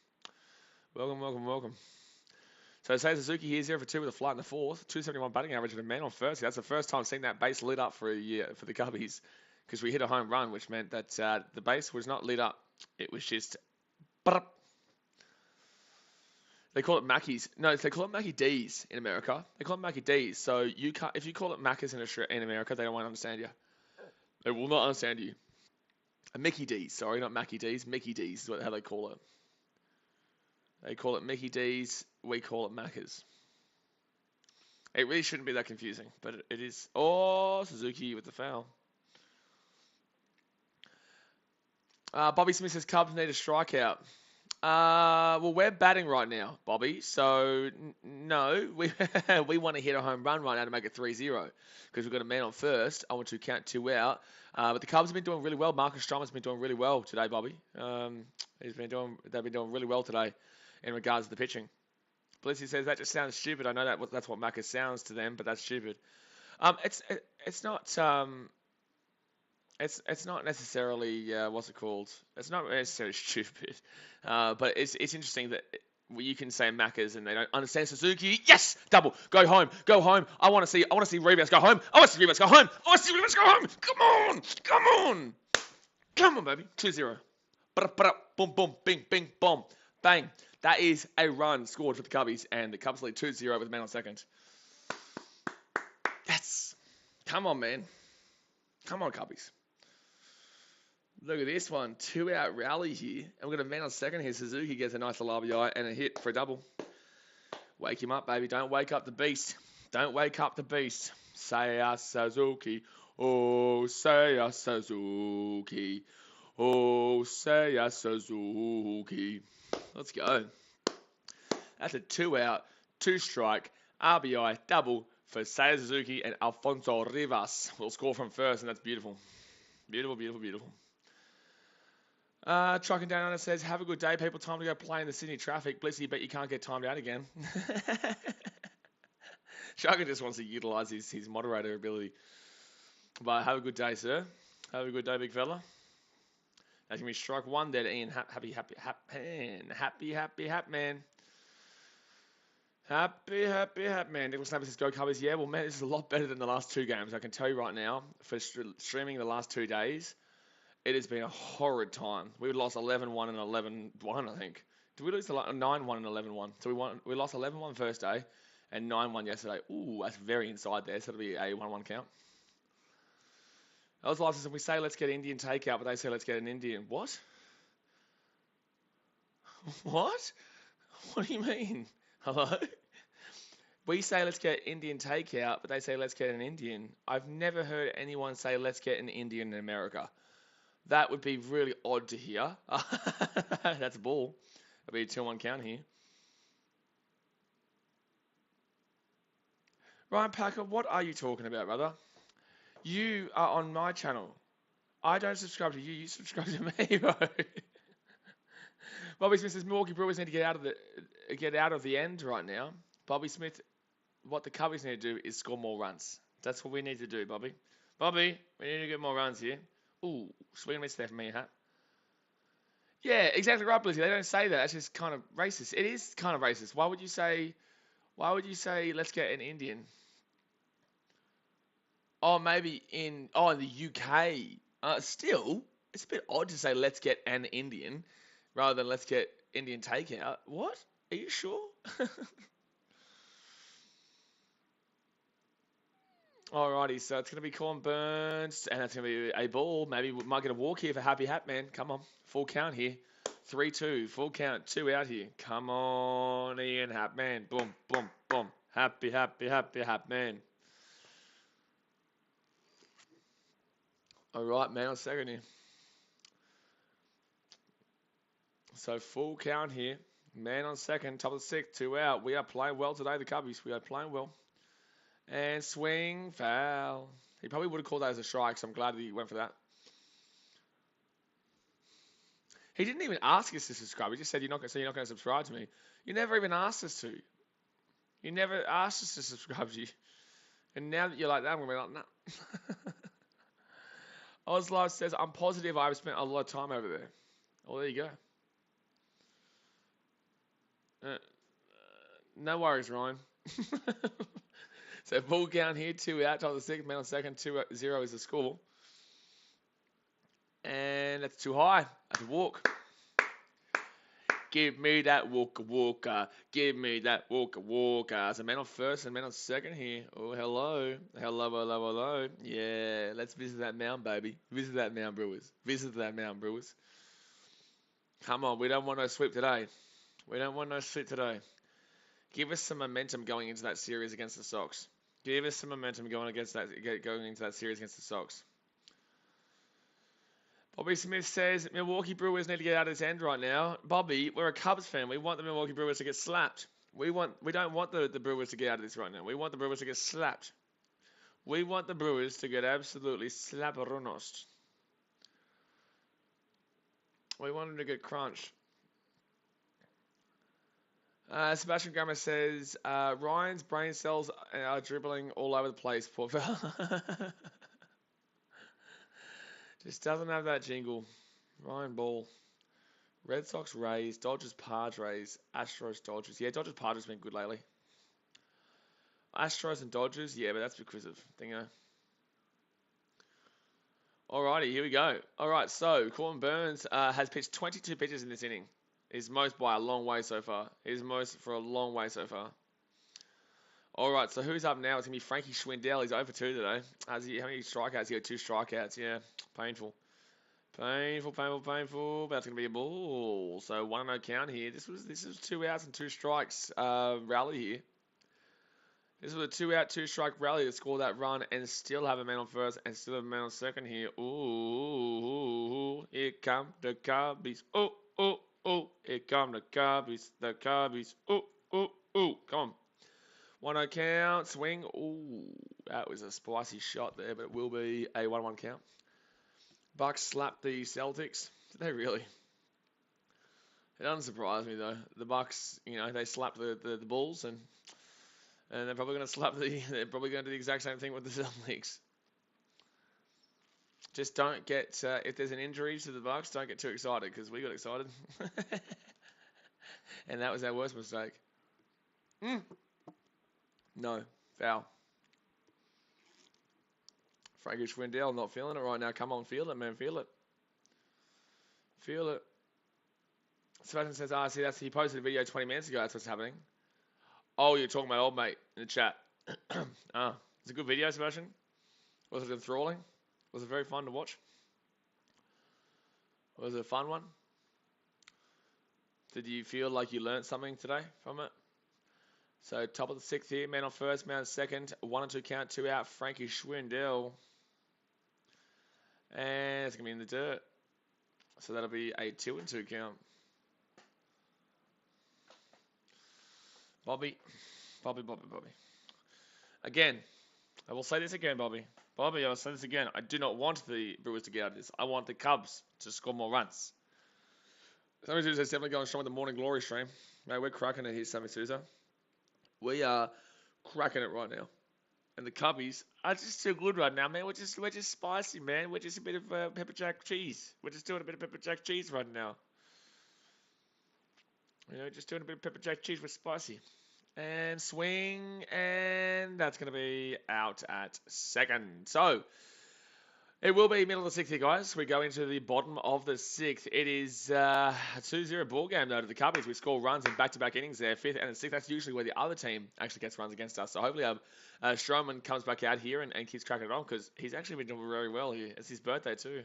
Welcome, welcome, welcome. So say Suzuki here, 0 for 2 with a flight in the fourth, 271 batting average and a man on first. That's the first time I've seen that base lit up for a year for the Cubbies because we hit a home run, which meant that the base was not lit up. It was just. They call it Mackies. No, they call it Mackie D's in America. They call it Mackie D's. So you can't, if you call it Macca's in America, they don't want to understand you. They will not understand you. A Mickey D's, sorry, not Mackie D's. Mickey D's is how they call it. They call it Mickey D's. We call it Macca's. It really shouldn't be that confusing, but it is. Oh, Suzuki with the foul. Bobby Smith says Cubs need a strikeout. Well, we're batting right now, Bobby. So no, we want to hit a home run right now to make it 3-0 because we've got a man on first. I want to count 2 out. But the Cubs have been doing really well. Marcus Stroman's been doing really well today, Bobby. They've been doing really well today in regards to the pitching. Blissy says that just sounds stupid. I know that's what Marcus sounds to them, but that's stupid. It's not. It's not necessarily what's it called? It's not necessarily stupid, but it's interesting that you can say Macca's and they don't understand Suzuki. Yes, double. Go home. I want to see rebounds go home. I want to see rebounds go home. Come on, baby. 2-0. Boom, boom, bing, bing, boom, bang. That is a run scored for the Cubbies, and the Cubs lead 2-0 with a man on second. Yes. Come on, man. Come on, Cubbies. Look at this one. 2-out rally here. And we've got a man on second here. Suzuki gets a nice little RBI and a hit for a double. Wake him up, baby. Don't wake up the beast. Don't wake up the beast. Seiya Suzuki. Oh, Seiya Suzuki. Oh, Seiya Suzuki. Let's go. That's a 2-out, 2-strike, RBI double for Seiya Suzuki and Alfonso Rivas. Will score from first, and that's beautiful. Beautiful, beautiful, beautiful. Trucking down on it says, have a good day, people. Time to go play in the Sydney traffic. Blissy, bet you can't get timed out again. Trucking just wants to utilise his moderator ability. But have a good day, sir. Have a good day, big fella. That's going to be strike 1 there to Ian. Happy man. Happy man. Nicholas Snapper says, go Cubbies. Yeah, well, man, this is a lot better than the last 2 games. I can tell you right now, for streaming the last 2 days, it has been a horrid time. We lost 11-1 and 11-1, I think. Did we lose 9-1 and 11-1? So we lost 11-1 first day and 9-1 yesterday. Ooh, that's very inside there. So it'll be a 1-1 count. That was last season. We say let's get Indian takeout, but they say let's get an Indian. What? What? What do you mean? Hello? We say let's get Indian takeout, but they say let's get an Indian. I've never heard anyone say let's get an Indian in America. That would be really odd to hear. That's a ball. That'll be a 2-1 count here. Ryan Packer, what are you talking about, brother? You are on my channel. I don't subscribe to you. You subscribe to me, bro. Bobby Smith says Milwaukee Brewers need to get out of the end right now. Bobby Smith, what the Cubbies need to do is score more runs. That's what we need to do, Bobby. Bobby, we need to get more runs here. Ooh, swing and miss there for me, huh? Yeah, exactly right, Blizzy. They don't say that. That's just kind of racist. It is kind of racist. Why would you say let's get an Indian? Oh, maybe in the UK. Still, it's a bit odd to say let's get an Indian rather than let's get Indian takeout. What? Are you sure? Alrighty, so it's going to be Colin Burns, and that's going to be a ball. Maybe we might get a walk here for Happy Hat Man. Come on, full count here. 3-2, full count, 2 out here. Come on, Ian Hat Man. Boom, boom, boom. Happy Hat Man. All right, man on second here. So full count here. Man on second, top of the 6th, 2 out. We are playing well today, the Cubbies. We are playing well. And swing, foul. He probably would have called that as a strike, so I'm glad that he went for that. He didn't even ask us to subscribe. He just said, you're not going to subscribe to me. You never even asked us to. You never asked us to subscribe to you. And now that you're like that, I'm going to be like, nah. Ozlife says, I'm positive I've spent a lot of time over there. Well, there you go. No worries, Ryan. So full count here, 2 out, top of the sixth, man on second, 2-0 is the score. And that's too high. That's a walk. Give me that walker. Give me that walker. So man on first and man on second here. Oh, hello. Hello. Yeah, let's visit that mound, baby. Visit that mound, Brewers. Visit that mound, Brewers. Come on, we don't want no sweep today. We don't want no sweep today. Give us some momentum going into that series against the Sox. Give us some momentum going into that series against the Sox. Bobby Smith says, Milwaukee Brewers need to get out of this end right now. Bobby, we're a Cubs fan. We want the Milwaukee Brewers to get slapped. We don't want the Brewers to get out of this right now. We want the Brewers to get slapped. We want the Brewers to get absolutely slapperonost. We want them to get crunched. Sebastian Grammer says, Ryan's brain cells are dribbling all over the place, poor fella. Just doesn't have that jingle. Ryan Ball. Red Sox, Rays, Dodgers, Padres, Astros, Dodgers. Yeah, Dodgers, Padres been good lately. Astros and Dodgers, yeah, but that's because of thingo. Alrighty, here we go. Alright, so Corbin Burns has pitched 22 pitches in this inning. His most by a long way so far. His most for a long way so far. Alright, so who's up now? It's going to be Frankie Schwindel. He's over 2 today. How many strikeouts? He got 2 strikeouts. Yeah, painful. Painful. But that's going to be a ball. So 1-0 count here. This is 2 outs and 2 strikes rally here. This was a 2 out, 2 strike rally to score that run and still have a man on first and still have a man on second here. Ooh, here come the Cubbies. Oh, here come the Cubbies. The Cubbies. Come on. 1-0 count, swing. Ooh, that was a spicy shot there, but it will be a 1-1 count. Bucks slapped the Celtics. Did they really? It doesn't surprise me though. The Bucks, they slapped the Bulls, and they're probably going to They're probably going to do the exact same thing with the Celtics. Just don't get if there's an injury to the Bucks, don't get too excited because we got excited, and that was our worst mistake. No, foul. Frankie Schwindel not feeling it right now. Come on, feel it, man. Feel it. Feel it. Sebastian says, he posted a video 20 minutes ago. That's what's happening. Oh, you're talking about old mate in the chat. It's a good video, Sebastian. Was it enthralling? Was it very fun to watch? Was it a fun one? Did you feel like you learned something today from it? So top of the sixth here, man on first, man on second, 1-2 count, 2 out, Frankie Schwindel. And it's going to be in the dirt. So that'll be a 2-2 count. Bobby. Again, I will say this again, Bobby. I will say this again. I do not want the Brewers to get out of this. I want the Cubs to score more runs. Sammy Sousa's definitely going strong with the Morning Glory stream. Mate, we're cracking it here, Sammy Sousa. We are cracking it right now. And the Cubbies are just too good right now, man. We're just spicy, man. We're just a bit of pepper jack cheese. We're just doing a bit of pepper jack cheese right now. Just doing a bit of pepper jack cheese with spicy. And swing, and that's going to be out at second. So, it will be middle of the sixth here, guys. We go into the bottom of the sixth. It is a 2-0 ball game, though, to the Cubbies. We score runs in back-to-back innings there, fifth and sixth. That's usually where the other team actually gets runs against us. So, hopefully, Stroman comes back out here and keeps cracking it on, because he's actually been doing very well here. It's his birthday, too.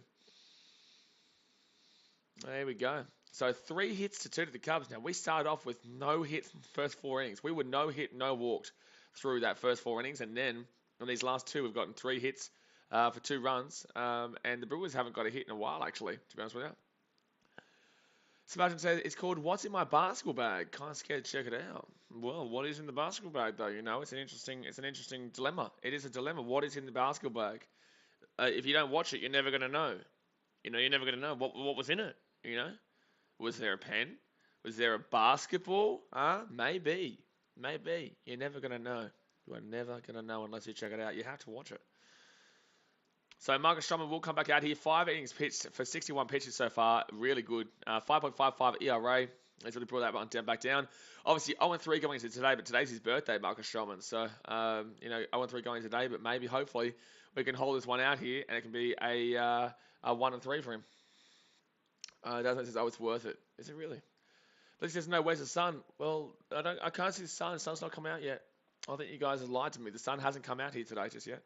There we go. So 3 hits to 2 to the Cubs. Now, we started off with no hits in the first 4 innings. We were no hit, no walked through that first 4 innings. And then on these last 2, we've gotten 3 hits for 2 runs. And the Brewers haven't got a hit in a while, actually, to be honest with you. Sebastian says, it's called What's in My Basketball Bag? Kind of scared to check it out. Well, what is in the basketball bag, though? It's an interesting dilemma. It is a dilemma. What is in the basketball bag? If you don't watch it, you're never going to know. You're never going to know what was in it, Was there a pen? Was there a basketball? Maybe. You're never going to know. You are never going to know unless you check it out. You have to watch it. So Marcus Stroman will come back out here. 5 innings pitched for 61 pitches so far. Really good. 5.55 ERA. He's really brought that one back down. Obviously, 0-3 going into today, but today's his birthday, Marcus Stroman. So, 0-3 going today, but maybe, hopefully, we can hold this one out here, and it can be a 1-3 for him. Doesn't says, it's worth it. Is it really? But he says, no, where's the sun? Well, I can't see the sun. The sun's not come out yet. I think you guys have lied to me. The sun hasn't come out here today just yet.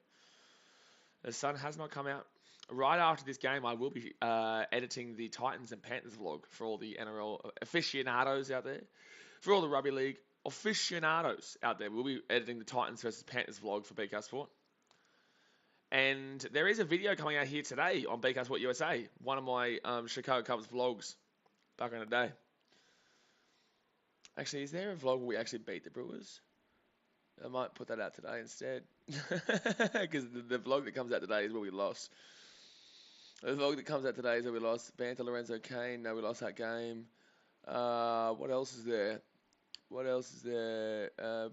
The sun has not come out. Right after this game, I will be editing the Titans and Panthers vlog for all the NRL aficionados out there. For all the rugby league aficionados out there, we'll be editing the Titans versus Panthers vlog for BK Sport. And there is a video coming out here today on BK Sport USA, one of my Chicago Cubs vlogs back in the day. Actually, is there a vlog where we actually beat the Brewers? I might put that out today instead. Because the vlog that comes out today is where we lost. The vlog that comes out today is where we lost. Banter Lorenzo Kane. No, we lost that game. What else is there?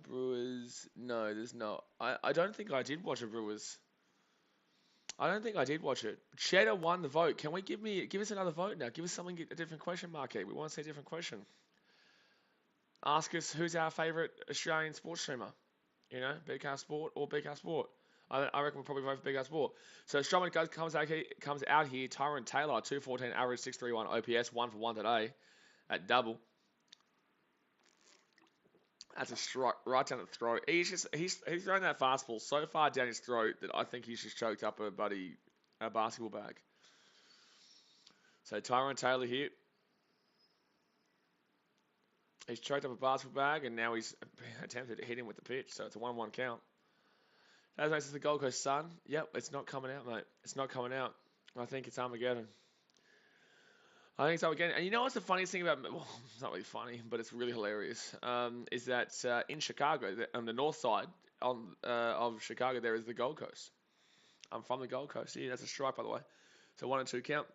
Brewers. No, there's not. I don't think I did watch a Brewers. I don't think I did watch it. Cheddar won the vote. Can we give us another vote now? Give us something, a different question, Marquette. We want to see a different question. Ask us who's our favourite Australian sports streamer. BK Sport or BK Sport. I reckon we'll probably vote for BK Sport. So Stroman comes out here. Tyron Taylor, 214 average, 631 OPS, 1 for 1 today at double. That's a strike right down the throat. He's thrown that fastball so far down his throat that I think he's just choked up a basketball bag. So Tyron Taylor here. He's choked up a basketball bag, and now he's attempted to hit him with the pitch, so it's a 1-1 count. That makes it the Gold Coast Sun. Yep, it's not coming out, mate. It's not coming out. I think it's Armageddon. And you know what's the funniest thing about... Well, it's not really funny, but it's really hilarious. Is that in Chicago, on the north side of Chicago, there is the Gold Coast. I'm from the Gold Coast. Yeah, that's a strike, by the way. So 1-2 count.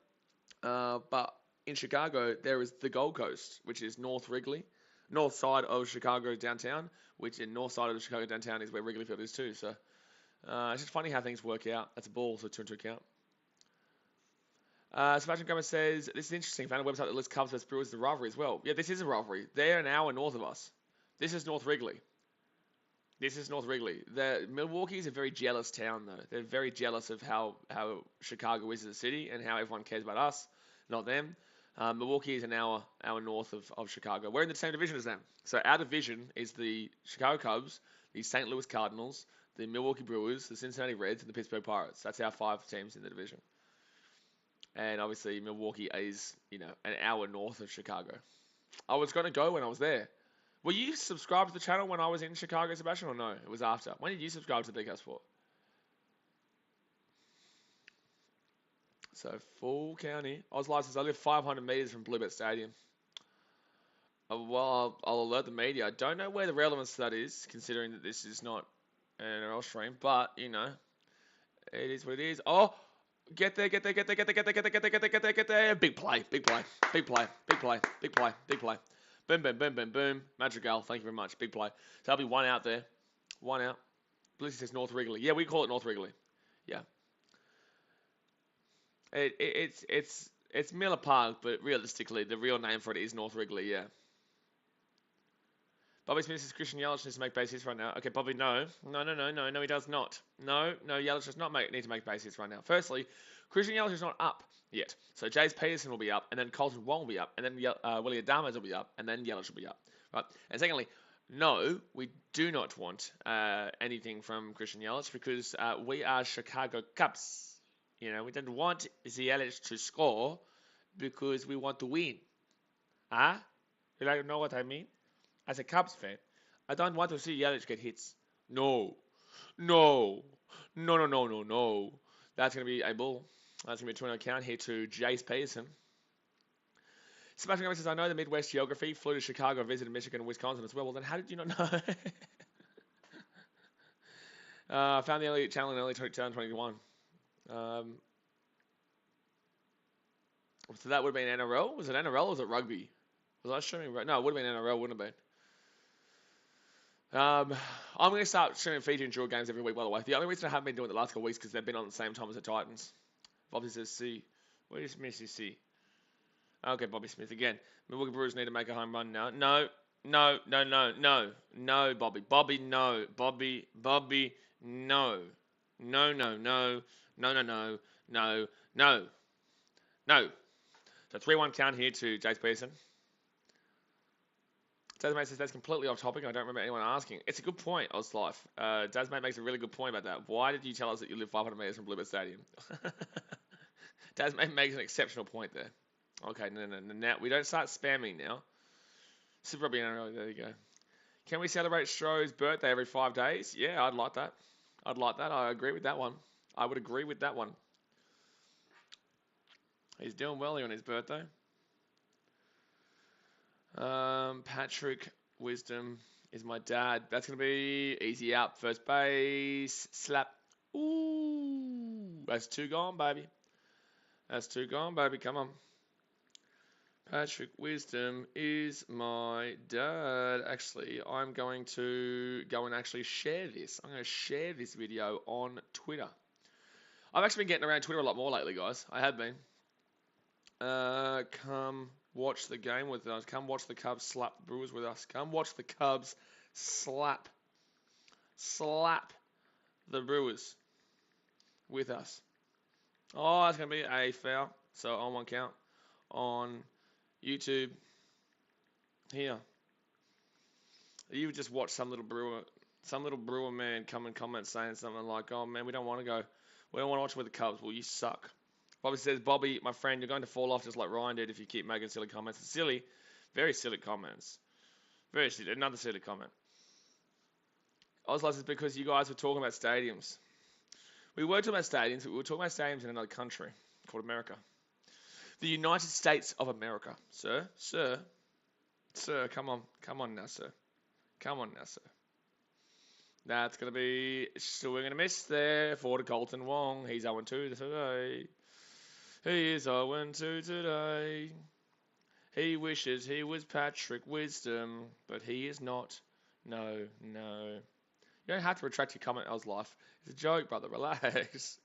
But in Chicago, there is the Gold Coast, which is North Wrigley. North side of Chicago downtown, which in north side of Chicago downtown is where Wrigley Field is too. So it's just funny how things work out. That's a ball, so 2-2 count. Sebastian Gomez says, this is interesting. Found a website that lists Cubs vs Brewers as a rivalry as well. Yeah, this is a rivalry. They're an hour north of us. This is North Wrigley. Milwaukee is a very jealous town, though. They're very jealous of how Chicago is as a city and how everyone cares about us, not them. Milwaukee is an hour north of Chicago. We're in the same division as them. So our division is the Chicago Cubs, the St. Louis Cardinals, the Milwaukee Brewers, the Cincinnati Reds, and the Pittsburgh Pirates. That's our 5 teams in the division. And obviously Milwaukee is, an hour north of Chicago. I was going to go when I was there. Were you subscribed to the channel when I was in Chicago, Sebastian, or no? It was after. When did you subscribe to BK Sport? So, full county. Oz license. I live 500 metres from Bluebet Stadium. Well, I'll alert the media. I don't know where the relevance to that is, considering that this is not an NRL stream. But, it is what it is. Oh, get there. Big play. Boom. Madrigal, thank you very much. Big play. So that'll be 1 out there. 1 out. Blizzy says North Wrigley. Yeah, we call it North Wrigley. Yeah. It's Miller Park, but realistically, the real name for it is North Wrigley, yeah. Bobby Smith says Christian Yelich needs to make base hits right now. Okay, Bobby, no, he does not. No, Yelich does not need to make base hits right now. Firstly, Christian Yelich is not up yet. So Jace Peterson will be up, and then Colton Wong will be up, and then Willie Adames will be up, and then Yelich will be up. Right? And secondly, no, we do not want anything from Christian Yelich because we are Chicago Cubs. We don't want Yelich to score because we want to win. Huh? You like to know what I mean? As a Cubs fan, I don't want to see Yelich get hits. No. That's going to be a ball. That's going to be a 2-0 count here to Jace Peterson. Sebastian Gomez says, I know the Midwest geography. Flew to Chicago, visited Michigan and Wisconsin as well. Well, then how did you not know? Found the early channel in early 2021. So that would have been NRL? Was it NRL or was it rugby? Was I streaming? No, it would have been NRL, wouldn't it have been? I'm going to start streaming feature and draw games every week, by the way. The only reason I haven't been doing it the last couple of weeks is because they've been on the same time as the Titans. Bobby says C. Where is Missy C? Okay, Bobby Smith again. Milwaukee Brewers need to make a home run now. No, Bobby. Bobby, no. Bobby, no. No. So 3-1 count here to Jace Pearson. Dazmate says that's completely off topic. I don't remember anyone asking. It's a good point, Ozlife. Dazmate makes a really good point about that. Why did you tell us that you live 500 meters from Bluebird Stadium? Dazmate makes an exceptional point there. Okay, no. Now we don't start spamming now. Super Robbie, there you go. Can we celebrate Stroh's birthday every 5 days? Yeah, I'd like that. I agree with that one. I would agree with that one. He's doing well here on his birthday. Patrick Wisdom is my dad. That's going to be easy out. First base. Slap. Ooh. That's 2 gone, baby. Come on. Patrick Wisdom is my dad. Actually, I'm going to go and actually share this. I'm going to share this video on Twitter. I've actually been getting around Twitter a lot more lately, guys. I have been. Come watch the game with us. Come watch the Cubs slap the Brewers with us. Come watch the Cubs slap the Brewers with us. Oh, it's going to be a foul. So on 1 count on YouTube here. You would just watch some little Brewer man come and comment saying something like, "Oh man, we don't want to go. We don't want to watch with the Cubs. Well, you suck." Bobby says, "Bobby, my friend, you're going to fall off just like Ryan did if you keep making silly comments." It's silly, very silly comments. Very silly. Another silly comment. Ozlas is because you guys were talking about stadiums. We were talking about stadiums, but we were talking about stadiums in another country called America. The United States of America. Sir, come on now, sir. That's going to be, so we're going to miss there for the Colton Wong. He's 0-2 today. He is 0-2 today. He wishes he was Patrick Wisdom, but he is not. No. You don't have to retract your comment, Ozlife. It's a joke, brother. Relax.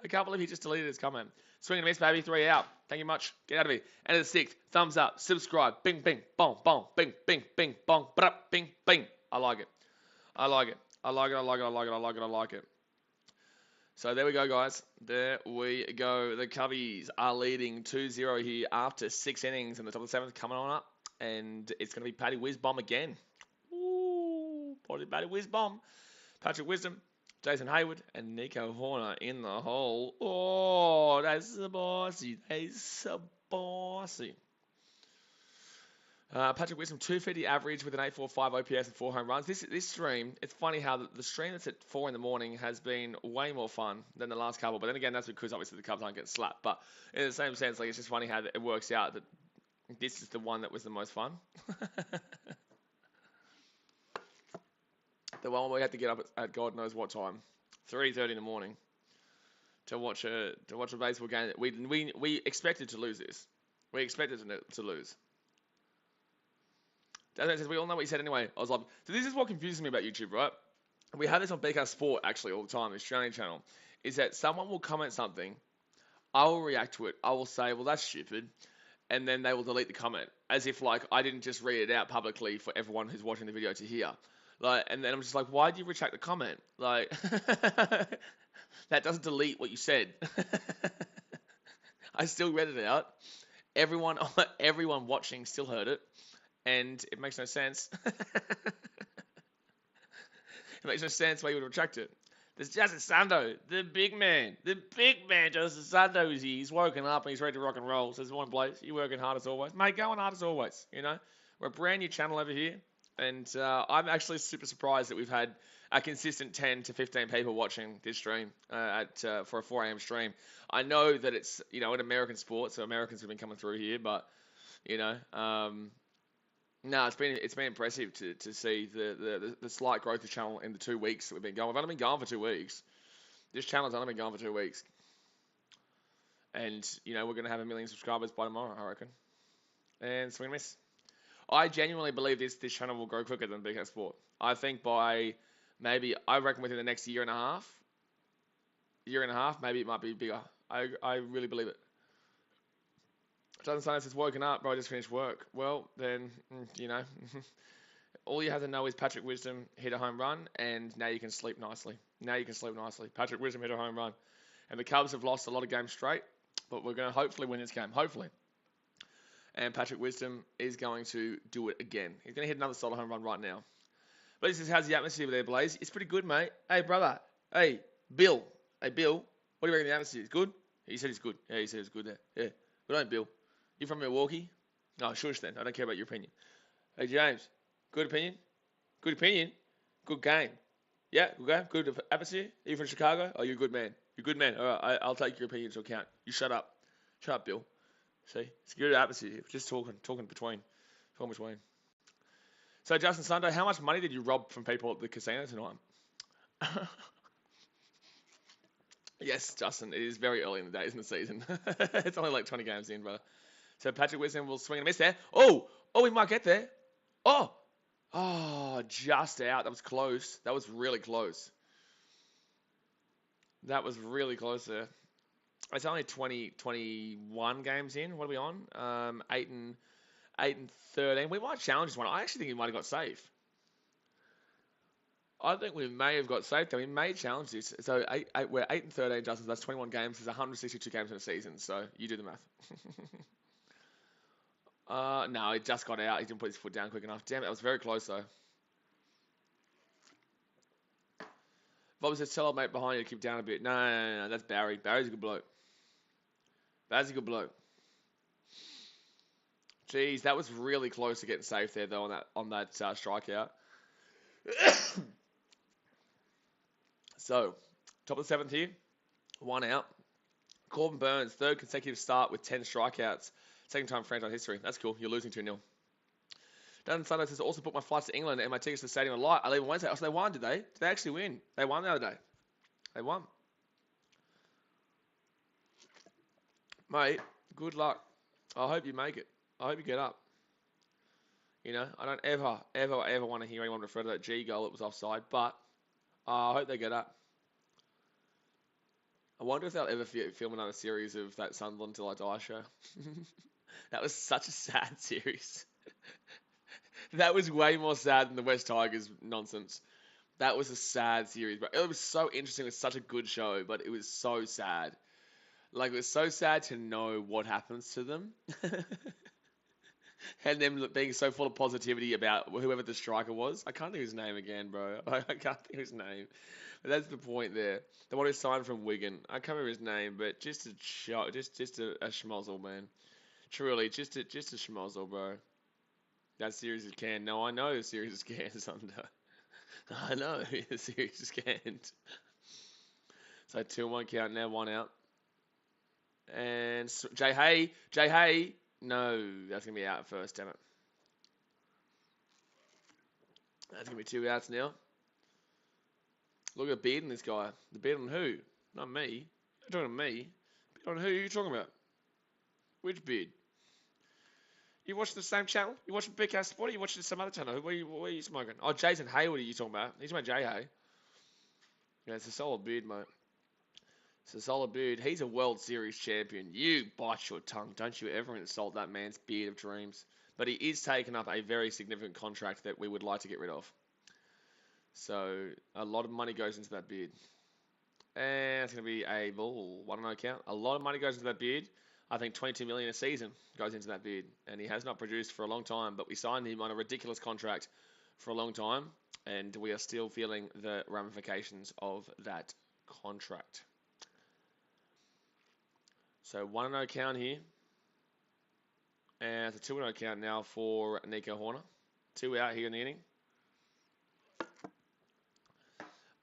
I can't believe he just deleted his comment. Swing and a miss, baby. 3 out. Thank you much. Get out of here. And at the 6th, thumbs up, subscribe. Bing, bing, bong, bong. Bing, bing, bing, bong. Bing, bing. I like it. So there we go, guys. There we go. The Cubbies are leading 2-0 here after 6 innings in the top of the 7th coming on up. And it's going to be Paddy Whiz-Bomb again. Ooh, Paddy Whiz-Bomb. Patrick Wisdom, Jason Hayward, and Nico Horner in the hole. Oh, that's bossy. Patrick Wisdom, 250 average with an 8.45 OPS and 4 home runs. This stream, it's funny how the stream that's at 4 in the morning has been way more fun than the last couple. But then again, that's because obviously the Cubs aren't getting slapped. But in the same sense, like it's just funny how it works out that this is the one that was the most fun. The one we had to get up at God knows what time, 3:30 in the morning, to watch a baseball game. We expected to lose this. We expected to lose. That says we all know what he said anyway. I was like, so this is what confuses me about YouTube, right? We have this on BK Sport actually all the time, the Australian channel, is that someone will comment something, I will react to it, I will say, well, that's stupid, and then they will delete the comment, as if like I didn't just read it out publicly for everyone who's watching the video to hear. Like, and then I'm just like, why do you retract the comment? Like, that doesn't delete what you said. I still read it out. Everyone watching still heard it, and it makes no sense. It makes no sense why you would retract it. There's Justin Sando, the big man, Justin Sando is here. He's woken up and he's ready to rock and roll. Says, "One Blaze, you working hard as always, mate. Going hard as always. You know, we're a brand new channel over here." And I'm actually super surprised that we've had a consistent 10 to 15 people watching this stream for a 4 a.m. stream. I know that it's, you know, an American sport, so Americans have been coming through here, but, you know, no, it's been impressive to see the slight growth of the channel in the 2 weeks that we've been going. We've only been going for 2 weeks. This channel's only been going for 2 weeks. And, you know, we're going to have 1 million subscribers by tomorrow, I reckon. And swing and miss. I genuinely believe this channel will grow quicker than BK Sport. I think by Maybe, I reckon within the next year and a half, maybe it might be bigger. I really believe it. Jonathan Science has woken up, bro. I just finished work. Well, then, all you have to know is Patrick Wisdom hit a home run, and now you can sleep nicely. Patrick Wisdom hit a home run. And the Cubs have lost a lot of games straight, but we're going to hopefully win this game. Hopefully. And Patrick Wisdom is going to do it again. He's going to hit another solid home run right now. But this is how's the atmosphere there, Blaze? It's pretty good, mate. Hey, brother. Hey, Bill. What do you reckon the atmosphere is? Good? He said it's good. Yeah, he said it's good there. Yeah. Good on, Bill. You from Milwaukee? No, shush then. I don't care about your opinion. Hey, James. Good opinion? Good opinion? Good game. Yeah, good game. Good atmosphere. Are you from Chicago? Oh, you're a good man. You're a good man. All right, I'll take your opinion into account. You shut up. Shut up, Bill. See? It's good atmosphere. Just talking between. Talking between. So, Justin Sunday, how much money did you rob from people at the casino tonight? Yes, Justin, it is very early in the day, isn't the season? It's only like 20 games in, brother. So Patrick Wisdom will swing and miss there. Oh, we might get there. Just out. That was close. That was really close. That was really close there. It's only 21 games in. What are we on? 8 and 13. We might challenge this one. I actually think we might have got safe. I think we may have got safe though. We may challenge this. So we're 8 and 13, Justin. So that's 21 games. There's 162 games in a season. So you do the math. No, he just got out. He didn't put his foot down quick enough. Damn it, that was very close though. Bob says, tell old mate behind you to keep down a bit. No, that's Barry. Barry's a good bloke. Jeez, that was really close to getting safe there though on that strikeout. So, top of the 7th here, 1 out. Corbin Burns, 3rd consecutive start with 10 strikeouts. Second time franchise history. That's cool. You're losing 2-0. Dan Sunday says, also booked my flights to England and my tickets to the stadium are light. I leave on Wednesday. Oh, so they won, did they? Did they actually win? They won the other day. They won. Mate, good luck. I hope you make it. I hope you get up. I don't ever want to hear anyone refer to that G goal that was offside, but I hope they get up. I wonder if they'll ever film another series of that Sunderland Till I Die show. That was such a sad series. That was way more sad than the West Tigers nonsense. That was a sad series, but it was so interesting. It was such a good show, but it was so sad. Like, it was so sad to know what happens to them. And them being so full of positivity about whoever the striker was. I can't think of his name again, bro. I can't think of his name. But that's the point there. The one who signed from Wigan. I can't remember his name, but just a schmozzle, man. Truly, just a schmozzle, bro. That series is canned. No, I know the series is canned, Sunder. I know the series is canned. So 2-1 count now, 1 out. And Jay Hay. No, that's going to be out first, damn it. That's going to be 2 outs now. Look at the beard on this guy. The beard on who? Not me. You're talking to me. Beard on who are you talking about? Which beard? You watch the same channel? You watch BKRmy Sport or you watch some other channel? Where are you smoking? Oh, Jason Hayward are you talking about? He's my Jay Hay. Yeah, it's a solid beard, mate. It's a solid beard. He's a World Series champion. You bite your tongue. Don't you ever insult that man's beard of dreams. But he is taking up a very significant contract that we would like to get rid of. So, a lot of money goes into that beard. And it's going to be a 1-0 count. A lot of money goes into that beard. I think 22 million a season goes into that beard. And he has not produced for a long time. But we signed him on a ridiculous contract for a long time. And we are still feeling the ramifications of that contract. So 1-0 count here. And it's a 2-0 count now for Nico Horner. 2 out here in the inning.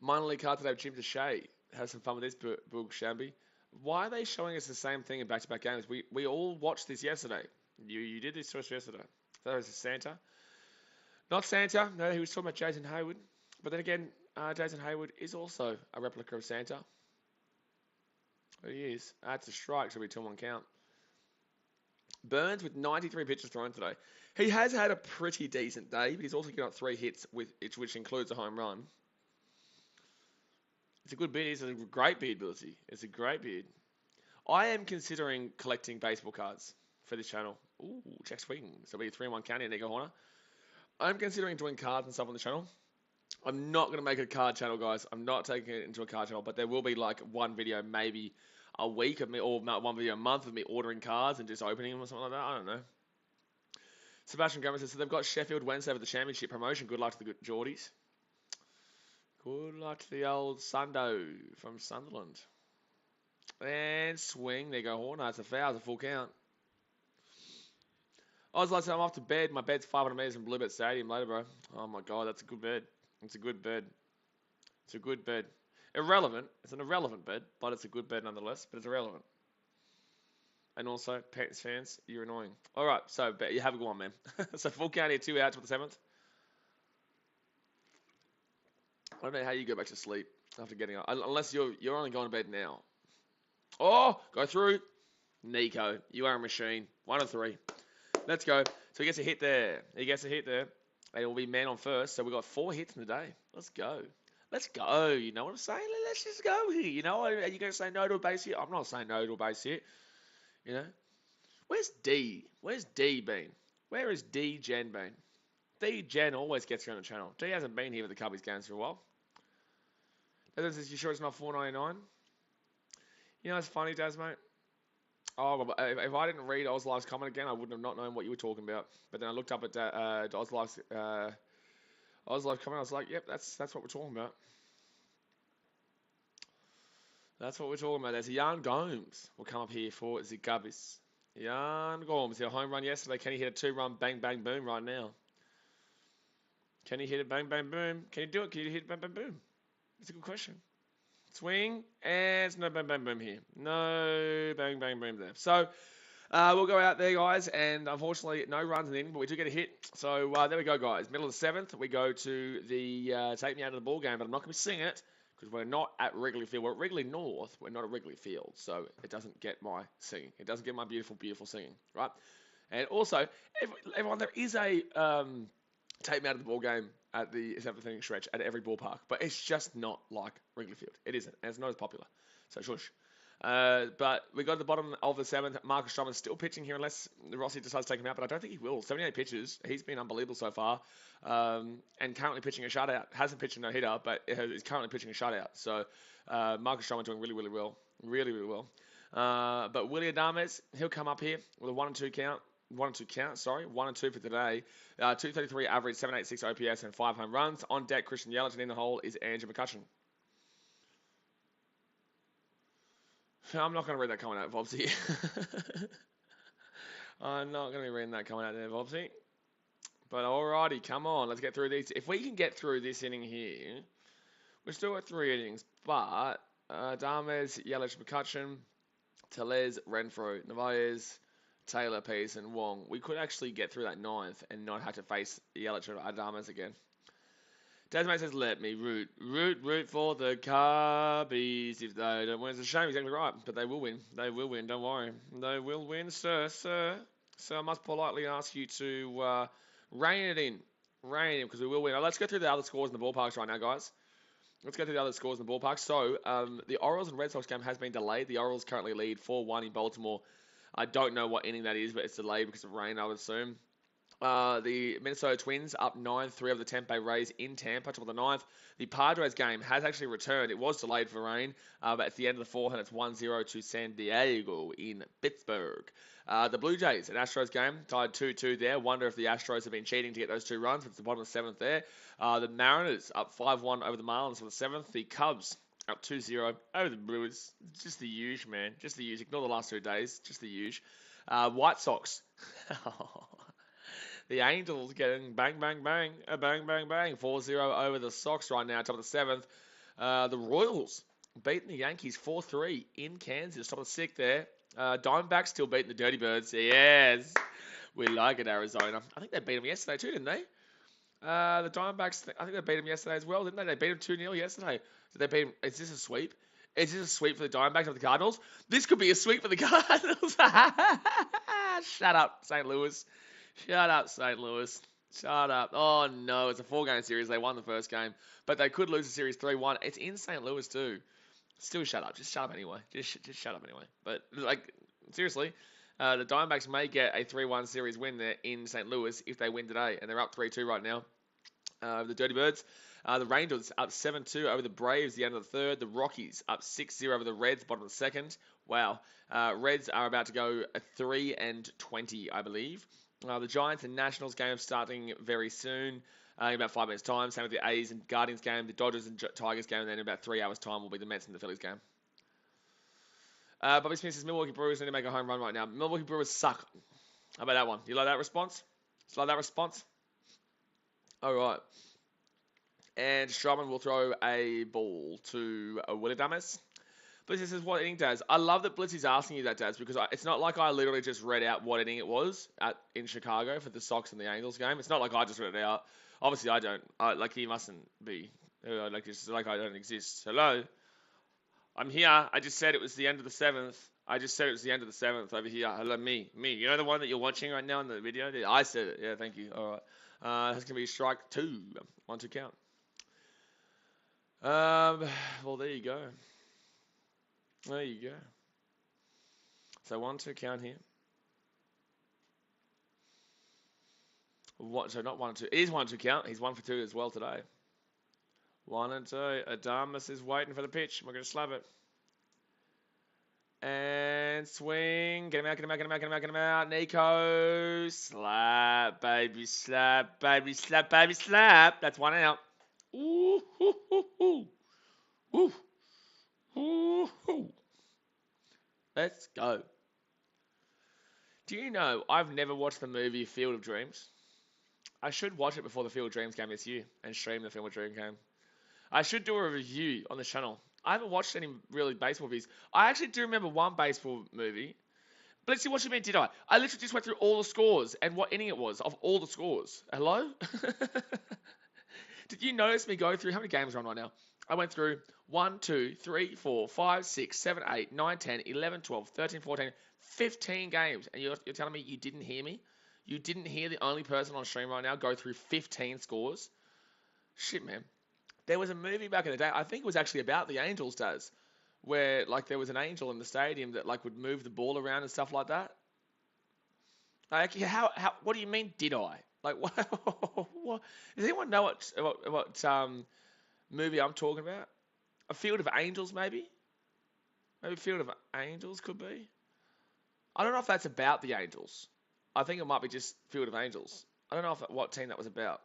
Minor league card today with Jim DeShay. Have some fun with this, Boog Shambi. Why are they showing us the same thing in back-to-back games? We all watched this yesterday. You did this to us yesterday. That was Santa. Not Santa. No, he was talking about Jason Hayward. But then again, Jason Hayward is also a replica of Santa. He is. That's a strike. Should be 2-1 count. Burns with 93 pitches thrown today. He has had a pretty decent day, but he's also got 3 hits, which includes a home run. It's a good beard. It's a great beard, ability. It's a great beard. I am considering collecting baseball cards for this channel. Ooh, check swing. So it'll be a 3-1 county and Nico Horner. I'm considering doing cards and stuff on the channel. I'm not going to make it a card channel, guys. I'm not taking it into a card channel, but there will be like one video, maybe a week of me, or one video a month of me ordering cards and just opening them or something like that. I don't know. Sebastian Gomez says, so they've got Sheffield Wednesday for the championship promotion. Good luck to the good Geordies. Good luck to the old Sundo from Sunderland. And swing. There you go, Horner. It's a foul. It's a full count. I was like, I'm off to bed. My bed's 500 metres from Bluebet Stadium later, bro. Oh my God, that's a good bed. It's a good bed. It's a good bed. Irrelevant. It's an irrelevant bed, but it's a good bed nonetheless. But it's irrelevant. And also, Pants fans, you're annoying. All right, so you have a good one, man. So full count here, 2 outs for the 7th. I don't know how you go back to sleep after getting up, unless you're only going to bed now. Oh, go through. Nico, you are a machine. 1 of 3. Let's go. So he gets a hit there. He gets a hit there. And it will be man on first. So we've got 4 hits in the day. Let's go. Let's go. You know what I'm saying? Let's just go here. You know, are you going to say no to a base hit? I'm not saying no to a base hit. You know? Where's D? Where's D been? Where is D Gen been? D Gen always gets here on the channel. D hasn't been here with the Cubbies games for a while. Daz says, you sure it's not $4.99? You know, it's funny, Daz, mate. Oh, if I didn't read Ozlife's comment again, I wouldn't have not known what you were talking about. But then I looked up at Ozlife's comment. I was like, yep, that's what we're talking about. That's what we're talking about. There's a Jan Gomes will come up here for the Cubbies. Jan Gomes, hit a home run yesterday. Can he hit a 2-run bang, bang, boom right now? Can he hit a bang, bang, boom? Can he do it? Can he hit bang, bang, boom? That's a good question. Swing, and it's no bang, bang, boom here. No bang, bang, boom there. So, we'll go out there, guys, and unfortunately, no runs in the inning, but we do get a hit. So, there we go, guys. Middle of the 7th, we go to the Take Me Out of the Ball game, but I'm not going to be singing it because we're not at Wrigley Field. We're at Wrigley North. We're not at Wrigley Field, so it doesn't get my singing. It doesn't get my beautiful, beautiful singing, right? And also, everyone, there is a Take Me Out of the Ball game at the 7th inning stretch at every ballpark, but it's just not like Wrigley Field. It isn't, and it's not as popular. So shush. But we got to the bottom of the 7th. Marcus Stroman's still pitching here unless Rossi decides to take him out, but I don't think he will. 78 pitches. He's been unbelievable so far, and currently pitching a shutout. Hasn't pitched a no-hitter, but is currently pitching a shutout. So Marcus Stroman doing really, really well. Really, really well. But Willie Adames, he'll come up here with a 1 and 2 count. 1 and 2 count, 1 and 2 for today. 233 average, 786 OPS, and 5 home runs. On deck, Christian Yelich, and in the hole is Andrew McCutcheon. I'm not going to read that coming out, Vobsy. I'm not going to be reading that coming out there, Vobsy. But alrighty, come on, let's get through these. If we can get through this inning here, we're still at 3 innings, but Adames, Yelich, McCutcheon, Tellez, Renfroe, Narvaez, Taylor, Peace, and Wong. We could actually get through that 9th and not have to face Yelich or Adames again. Desmond says, let me root for the Cubbies. If they don't win, it's a shame, exactly right. But they will win. They will win, don't worry. They will win, sir. So I must politely ask you to rein it in, because we will win. Now, let's go through the other scores in the ballparks right now, guys. Let's go through the other scores in the ballpark. So, the Orioles and Red Sox game has been delayed. The Orioles currently lead 4-1 in Baltimore. I don't know what inning that is, but it's delayed because of rain, I would assume. The Minnesota Twins up 9-3 of the Tampa Bay Rays in Tampa till the 9th. The Padres game has actually returned. It was delayed for rain, but at the end of the 4th, and it's 1-0 to San Diego in Pittsburgh. The Blue Jays and Astros game tied 2-2 there. Wonder if the Astros have been cheating to get those 2 runs. It's the bottom of the 7th there. The Mariners up 5-1 over the Marlins for the 7th. The Cubs up 2-0 over the Brewers. Just the huge, man. Just the huge. Ignore the last 2 days. Just the huge. White Sox. The Angels getting bang, bang, bang, a bang, bang, bang. 4-0 over the Sox right now, top of the 7th. The Royals beating the Yankees 4-3 in Kansas, top of the 6th there. Diamondbacks still beating the Dirty Birds. Yes, we like it, Arizona. I think they beat them yesterday too, didn't they? The Diamondbacks, I think they beat them yesterday as well, didn't they? They beat them 2-0 yesterday. Did they beat them? Is this a sweep? Is this a sweep for the Diamondbacks of the Cardinals? This could be a sweep for the Cardinals. Shut up, St. Louis. Shut up, St. Louis. Shut up. Oh, no. It's a 4-game series. They won the first game, but they could lose the series 3-1. It's in St. Louis, too. Still shut up. Just shut up anyway. Just shut up anyway. But, like, seriously, the Diamondbacks may get a 3-1 series win there in St. Louis if they win today, and they're up 3-2 right now. The Dirty Birds. The Rangers up 7-2 over the Braves, the end of the third. The Rockies up 6-0 over the Reds, bottom of the second. Wow. Reds are about to go 3-20, I believe. The Giants and Nationals game starting very soon, in about 5 minutes' time. Same with the A's and Guardians game, the Dodgers and Tigers game, and then in about 3 hours' time will be the Mets and the Phillies game. Bobby Smith says Milwaukee Brewers need to make a home run right now. Milwaukee Brewers suck. How about that one? You like that response? You like that response? All right. And Stroman will throw a ball to Willie Damas. Blitzy says, what inning, Daz? I love that Blitzy's asking you that, Daz, because it's not like I literally just read out what inning it was in Chicago for the Sox and the Angels game. It's not like I just read it out. Obviously, I don't. Like, he mustn't be. Like I don't exist. Hello? I'm here. I just said it was the end of the 7th. I just said it was the end of the 7th over here. Hello, me. You know the one that you're watching right now in the video? I said it. Yeah, thank you. All right. That's going to be strike 2. 1-2 count. Well, there you go. There you go. So 1-2 count here. So not 1-2. It is 1-2 count. He's 1 for 2 as well today. 1-2. Adamas is waiting for the pitch. We're going to slap it. And swing. Get him out, get him out, get him out, get him out, get him out. Nico. Slap, baby, slap, baby, slap, baby, slap. That's 1 out. Ooh, hoo, hoo, hoo. Ooh. Ooh, hoo. Let's go. Do you know I've never watched the movie Field of Dreams? I should watch it before the Field of Dreams game this year and stream the Field of Dreams game. I should do a review on the channel. I haven't watched any really baseball movies. I actually do remember one baseball movie. But let's see, what you mean, did I? I literally just went through all the scores and what inning it was of all the scores. Hello? Did you notice me go through, how many games are on right now? I went through 1, 2, 3, 4, 5, 6, 7, 8, 9, 10, 11, 12, 13, 14, 15 games. And you're telling me you didn't hear me? You didn't hear the only person on stream right now go through 15 scores? Shit, man. There was a movie back in the day, I think it was actually about the Angels, Daz, where like there was an angel in the stadium that like would move the ball around and stuff like that. Like, how what do you mean, did I? Like, what? Does anyone know what movie I'm talking about? A Field of Angels, maybe? Maybe Field of Angels could be. I don't know if that's about the Angels. I think it might be just Field of Angels. I don't know what team that was about.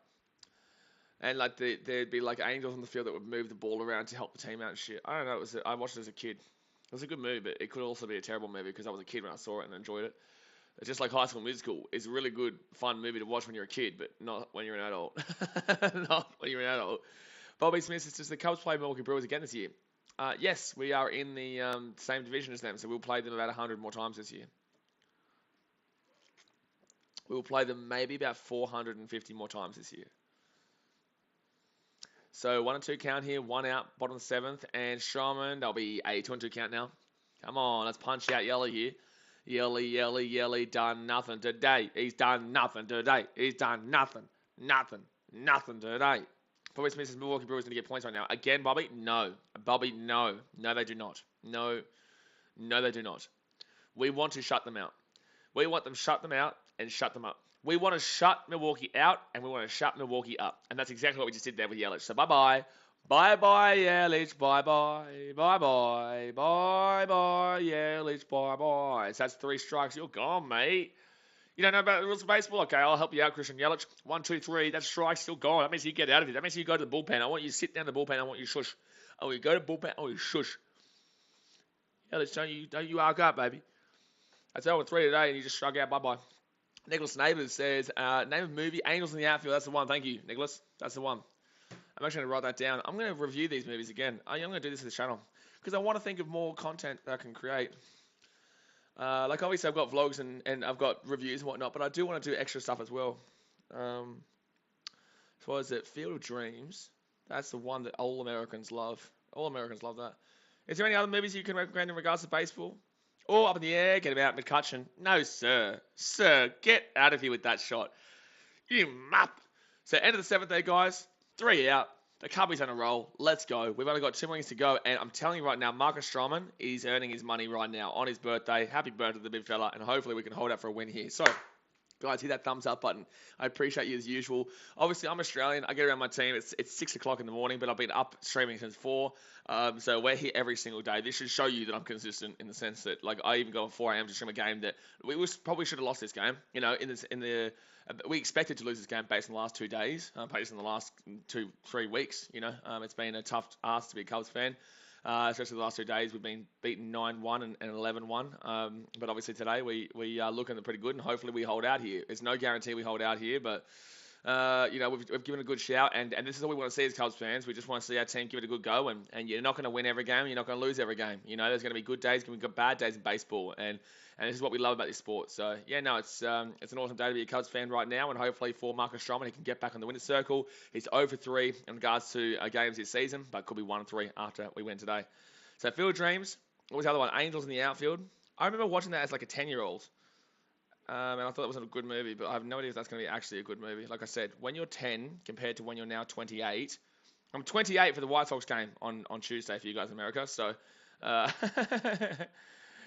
And like there'd be like angels on the field that would move the ball around to help the team out and shit. I don't know. I watched it as a kid. It was a good movie, but it could also be a terrible movie because I was a kid when I saw it and enjoyed it. It's just like High School Musical. It's a really good, fun movie to watch when you're a kid, but not when you're an adult. Not when you're an adult. Bobby Smith says, does the Cubs play Milwaukee Brewers again this year? Yes, we are in the same division as them, so we'll play them about 100 more times this year. We'll play them maybe about 450 more times this year. So 1-2 count here, 1 out, bottom of the 7th, and Stroman, there'll be a 2-2 count now. Come on, let's punch out Yelly here. Yelly, done nothing today. He's done nothing today. He's done nothing today. Bobby Smith says Milwaukee Brewers going to get points right now. Again, Bobby? No. Bobby, no. No, they do not. No, they do not. We want to shut them out. We want them to shut them out and shut them up. We want to shut Milwaukee out, and we want to shut Milwaukee up. And that's exactly what we just did there with Yelich. So bye-bye. Bye-bye, Yelich. Bye-bye. Bye-bye. Bye-bye, Yelich. Bye-bye. So that's 3 strikes. You're gone, mate. You don't know about the rules of baseball? Okay, I'll help you out, Christian Yelich. 1, 2, 3. That's strike still gone. That means you get out of it. That means you go to the bullpen. I want you to sit down in the bullpen. I want you to shush. I want you to go to the bullpen. I want you to shush. Yelich, don't you arc up, baby. That's 0-3 today, and you just shrug out. Bye-bye. Nicholas Neighbours says, name of movie, Angels in the Outfield. That's the one. Thank you, Nicholas. That's the one. I'm actually going to write that down. I'm going to review these movies again. I'm going to do this to the channel because I want to think of more content that I can create. Like, obviously, I've got vlogs and I've got reviews and whatnot, but I do want to do extra stuff as well. So what is it? Field of Dreams. That's the one that all Americans love. All Americans love that. Is there any other movies you can recommend in regards to baseball? Oh, up in the air, get him out, McCutcheon. No, sir. Sir, get out of here with that shot. You mup. So end of the 7th day, guys. 3 out. The Cubbies on a roll. Let's go. We've only got 2 innings to go, and I'm telling you right now, Marcus Stroman is earning his money right now on his birthday. Happy birthday to the big fella, and hopefully we can hold out for a win here. So, guys, hit that thumbs up button. I appreciate you as usual. Obviously, I'm Australian. I get around my team. It's 6 o'clock in the morning, but I've been up streaming since 4. So we're here every single day. This should show you that I'm consistent in the sense that, like, I even go at 4 a.m. to stream a game that probably should have lost this game. You know, we expected to lose this game based on the last 2 days, based on the last 2-3 weeks. You know, it's been a tough ask to be a Cubs fan. Especially the last 2 days, we've been beaten 9-1 and 11-1. But obviously today we are looking pretty good, and hopefully we hold out here. There's no guarantee we hold out here, but you know, we've given a good shout, and this is all we want to see as Cubs fans. We just want to see our team give it a good go, and you're not going to win every game, you're not going to lose every game. You know, there's going to be good days, going to be bad days in baseball, and this is what we love about this sport. So yeah, no, it's an awesome day to be a Cubs fan right now, and hopefully for Marcus Stroman, he can get back on the winner's circle. He's 0 for 3 in regards to games this season, but could be 1-3 after we win today. So Field Dreams, what was the other one? Angels in the Outfield. I remember watching that as like a 10-year-old. And I thought it was a good movie, but I have no idea if that's going to be actually a good movie. Like I said, when you're 10 compared to when you're now 28, I'm 28 for the White Sox game on Tuesday for you guys in America. So, Dad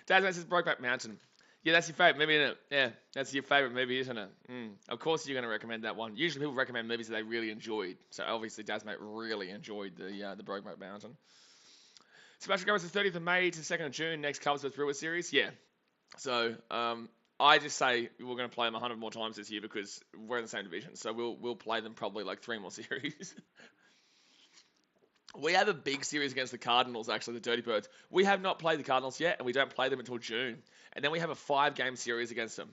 says Brokeback Mountain. Yeah, that's your favorite movie, isn't it? Yeah, that's your favorite movie, isn't it? Of course you're going to recommend that one. Usually people recommend movies that they really enjoyed. So obviously Dasmate really enjoyed the Brokeback Mountain. Sebastian goes to 30th of May to 2nd of June, next Cubs vs Brewers series. Yeah. So, I just say we're going to play them 100 more times this year because we're in the same division. So we'll play them probably like 3 more series. We have a big series against the Cardinals, actually, the Dirty Birds. We have not played the Cardinals yet, and we don't play them until June. And then we have a 5-game series against them.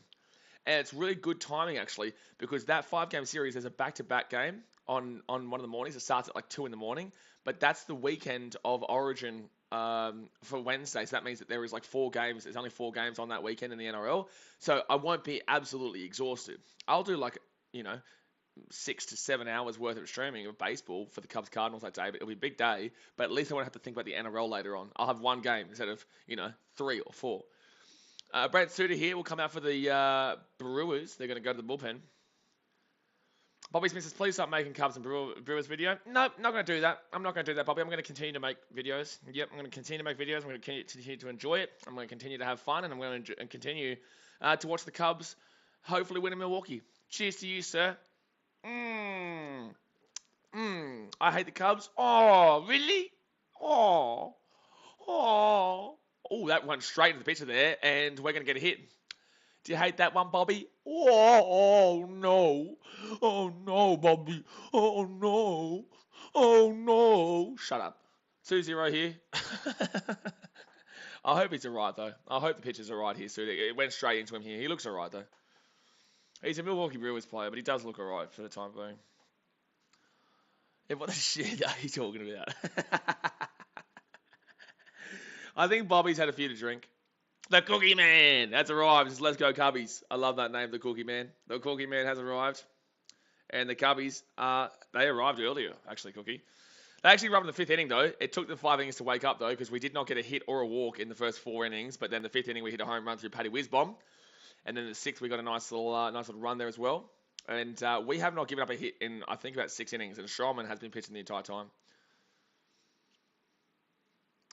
And it's really good timing, actually, because that 5-game series, there's a back-to-back game on one of the mornings. It starts at like 2 in the morning. But that's the weekend of Origin for Wednesday. So that means that there is like 4 games. There's only 4 games on that weekend in the NRL. So I won't be absolutely exhausted. I'll do like, 6 to 7 hours worth of streaming of baseball for the Cubs Cardinals that day, but it'll be a big day. But at least I won't have to think about the NRL later on. I'll have 1 game instead of 3 or 4. Brent Suter here will come out for the Brewers. They're going to go to the bullpen. Bobby Smith says, please start making Cubs and Brewers video. No, not going to do that. I'm not going to do that, Bobby. I'm going to continue to make videos. Yep, I'm going to continue to make videos. I'm going to continue to enjoy it. I'm going to continue to have fun, and I'm going to continue to watch the Cubs hopefully win in Milwaukee. Cheers to you, sir. I hate the Cubs. Oh, really? Oh, that went straight into the pitcher there, and we're going to get a hit. Do you hate that one, Bobby? Oh no. Oh no, Bobby. Oh no. Oh no. Shut up. 2-0 here. I hope he's alright though. I hope the pitcher's alright here, Sue. It went straight into him here. He looks alright though. He's a Milwaukee Brewers player, but he does look alright for the time being. Yeah, what the shit are you talking about? I think Bobby's had a few to drink. The Cookie Man has arrived. Let's go Cubbies. I love that name, the Cookie Man. The Cookie Man has arrived. And the Cubbies, they arrived earlier, actually, Cookie. They actually arrived in the 5th inning, though. It took them 5 innings to wake up, though, because we did not get a hit or a walk in the first 4 innings. But then the 5th inning, we hit a home run through Paddy Wisbomb. And then the 6th, we got a nice little run there as well. And we have not given up a hit in, I think, about 6 innings. And Strowman has been pitching the entire time.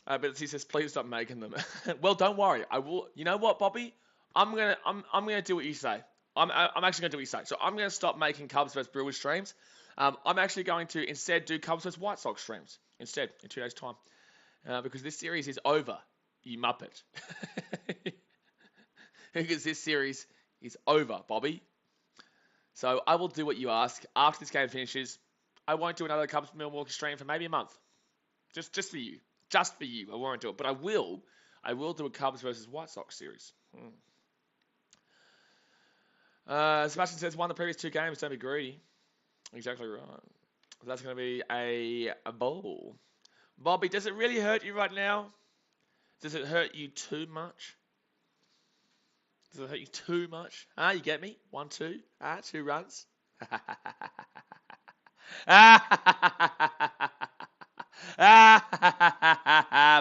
But he says, please stop making them. Well, don't worry. I will. You know what, Bobby? I'm gonna do what you say. I'm actually gonna do what you say. So I'm gonna stop making Cubs vs Brewers streams. I'm actually going to instead do Cubs vs White Sox streams instead in 2 days' time, because this series is over. You muppet. Because this series is over, Bobby. So I will do what you ask. After this game finishes, I won't do another Cubs Milwaukee stream for maybe a month. Just for you. Just for you. I won't do it. But I will do a Cubs versus White Sox series. Sebastian says, won the previous 2 games. Don't be greedy. Exactly right. That's going to be a bowl. Bobby, does it really hurt you right now? Does it hurt you too much? Does it hurt you too much? You get me? 1-2. 2 runs.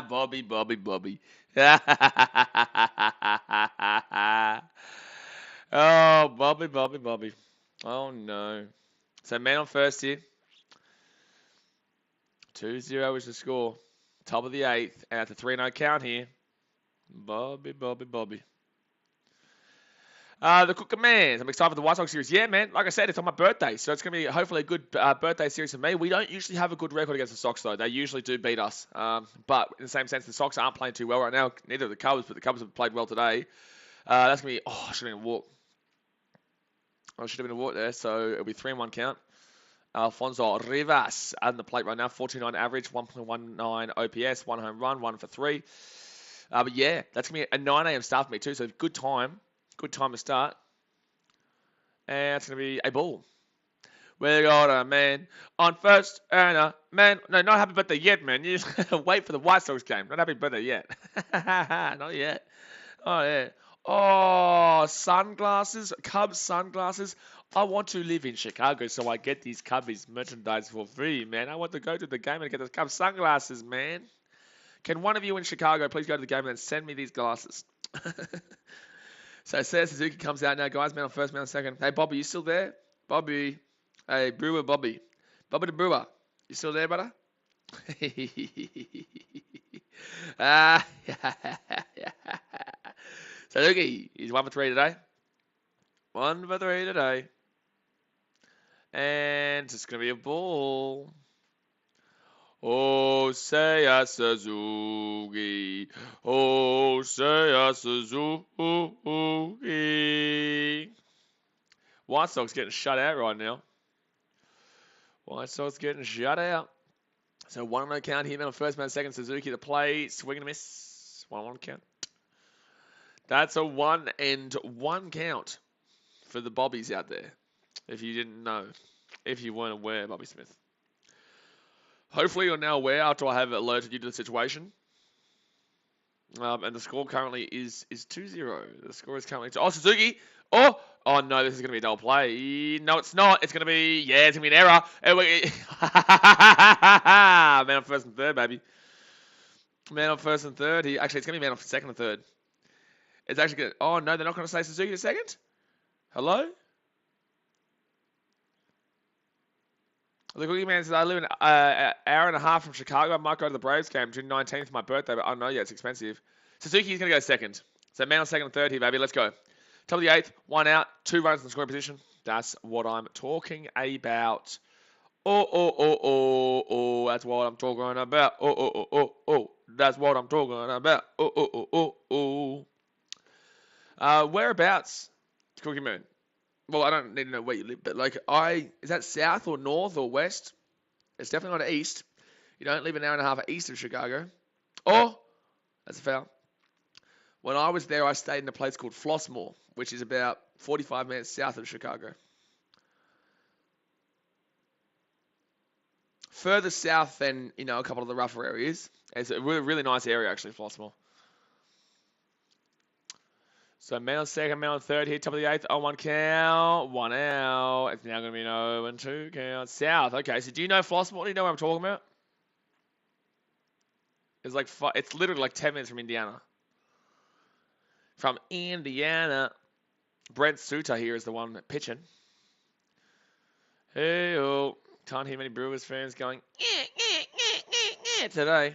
Bobby. Oh, Bobby. Oh, no. So, man on first here. 2-0 is the score. Top of the 8th. And at the 3-0 count here. Bobby. The Cook Commands. I'm excited for the White Sox series. Yeah, man. Like I said, it's on my birthday, so it's going to be hopefully a good birthday series for me. We don't usually have a good record against the Sox, though. They usually do beat us. But in the same sense, the Sox aren't playing too well right now. Neither of the Cubs, but the Cubs have played well today. That's going to be... Oh, I should have been a walk. I should have been a walk there, so it'll be 3-1 count. Alfonso Rivas on the plate right now. 49 average, 1.19 OPS, 1 home run, 1 for 3. But yeah, that's going to be a 9 a.m. start for me too, so good time. Good time to start. And it's going to be a ball. We got a man on first and a man. No, not happy birthday yet, man. You just wait for the White Sox game. Not happy birthday yet. Not yet. Oh, yeah. Oh, sunglasses. Cubs sunglasses. I want to live in Chicago, so I get these Cubbies merchandise for free, man. I want to go to the game and get the Cubs sunglasses, man. Can one of you in Chicago please go to the game and send me these glasses? So Seiya Suzuki comes out now, guys. Man on first, man on second. Hey, Bobby, you still there? Bobby. Hey, Brewer Bobby. Bobby the Brewer. You still there, brother? Suzuki, he's 1 for 3 today. 1 for 3 today. And it's going to be a ball. Oh, Seiya Suzuki. Oh, Seiya Suzuki. White Sox getting shut out right now. White Sox getting shut out. So 1-0 count here. Man on first, man second. Suzuki to play. Swing and a miss. 1-1 count. That's a 1-1 count for the Bobbies out there. If you didn't know. If you weren't aware, Bobby Smith. Hopefully you're now aware after I have alerted you to the situation. And the score currently is 2-0. The score is currently... Oh, Suzuki! Oh no, this is going to be a double play. No, it's not. It's going to be... Yeah, it's going to be an error. Man on first and third, baby. Man on first and third. Actually, it's going to be man on second and third. It's actually going to... Oh, no, they're not going to say Suzuki to second? Hello? The Cookie Man says, I live an hour and a half from Chicago. I might go to the Braves game June 19th for my birthday, but I don't know yet. It's expensive. Suzuki's going to go second. So man on second and third here, baby. Let's go. Top of the 8th, 1 out, 2 runs in the scoring position. That's what I'm talking about. Oh. That's what I'm talking about. Oh. That's what I'm talking about. Oh. Whereabouts, Cookie Moon? Well, I don't need to know where you live, but like is that south or north or west? It's definitely not east. You don't live an hour and a half east of Chicago. Oh, that's a foul. When I was there, I stayed in a place called Flossmoor, which is about 45 minutes south of Chicago. Further south than, a couple of the rougher areas. It's a really, really nice area, actually, Flossmoor. So man on second, man on third here, top of the 8th, 0-1 count, 1 out. It's now going to be an 0-2 count. South, okay, so do you know Flossmoor? Do you know what I'm talking about? It's literally like 10 minutes from Indiana. From Indiana. Brent Suter here is the one pitching. Hey-oh. Can't hear many Brewers fans going, today.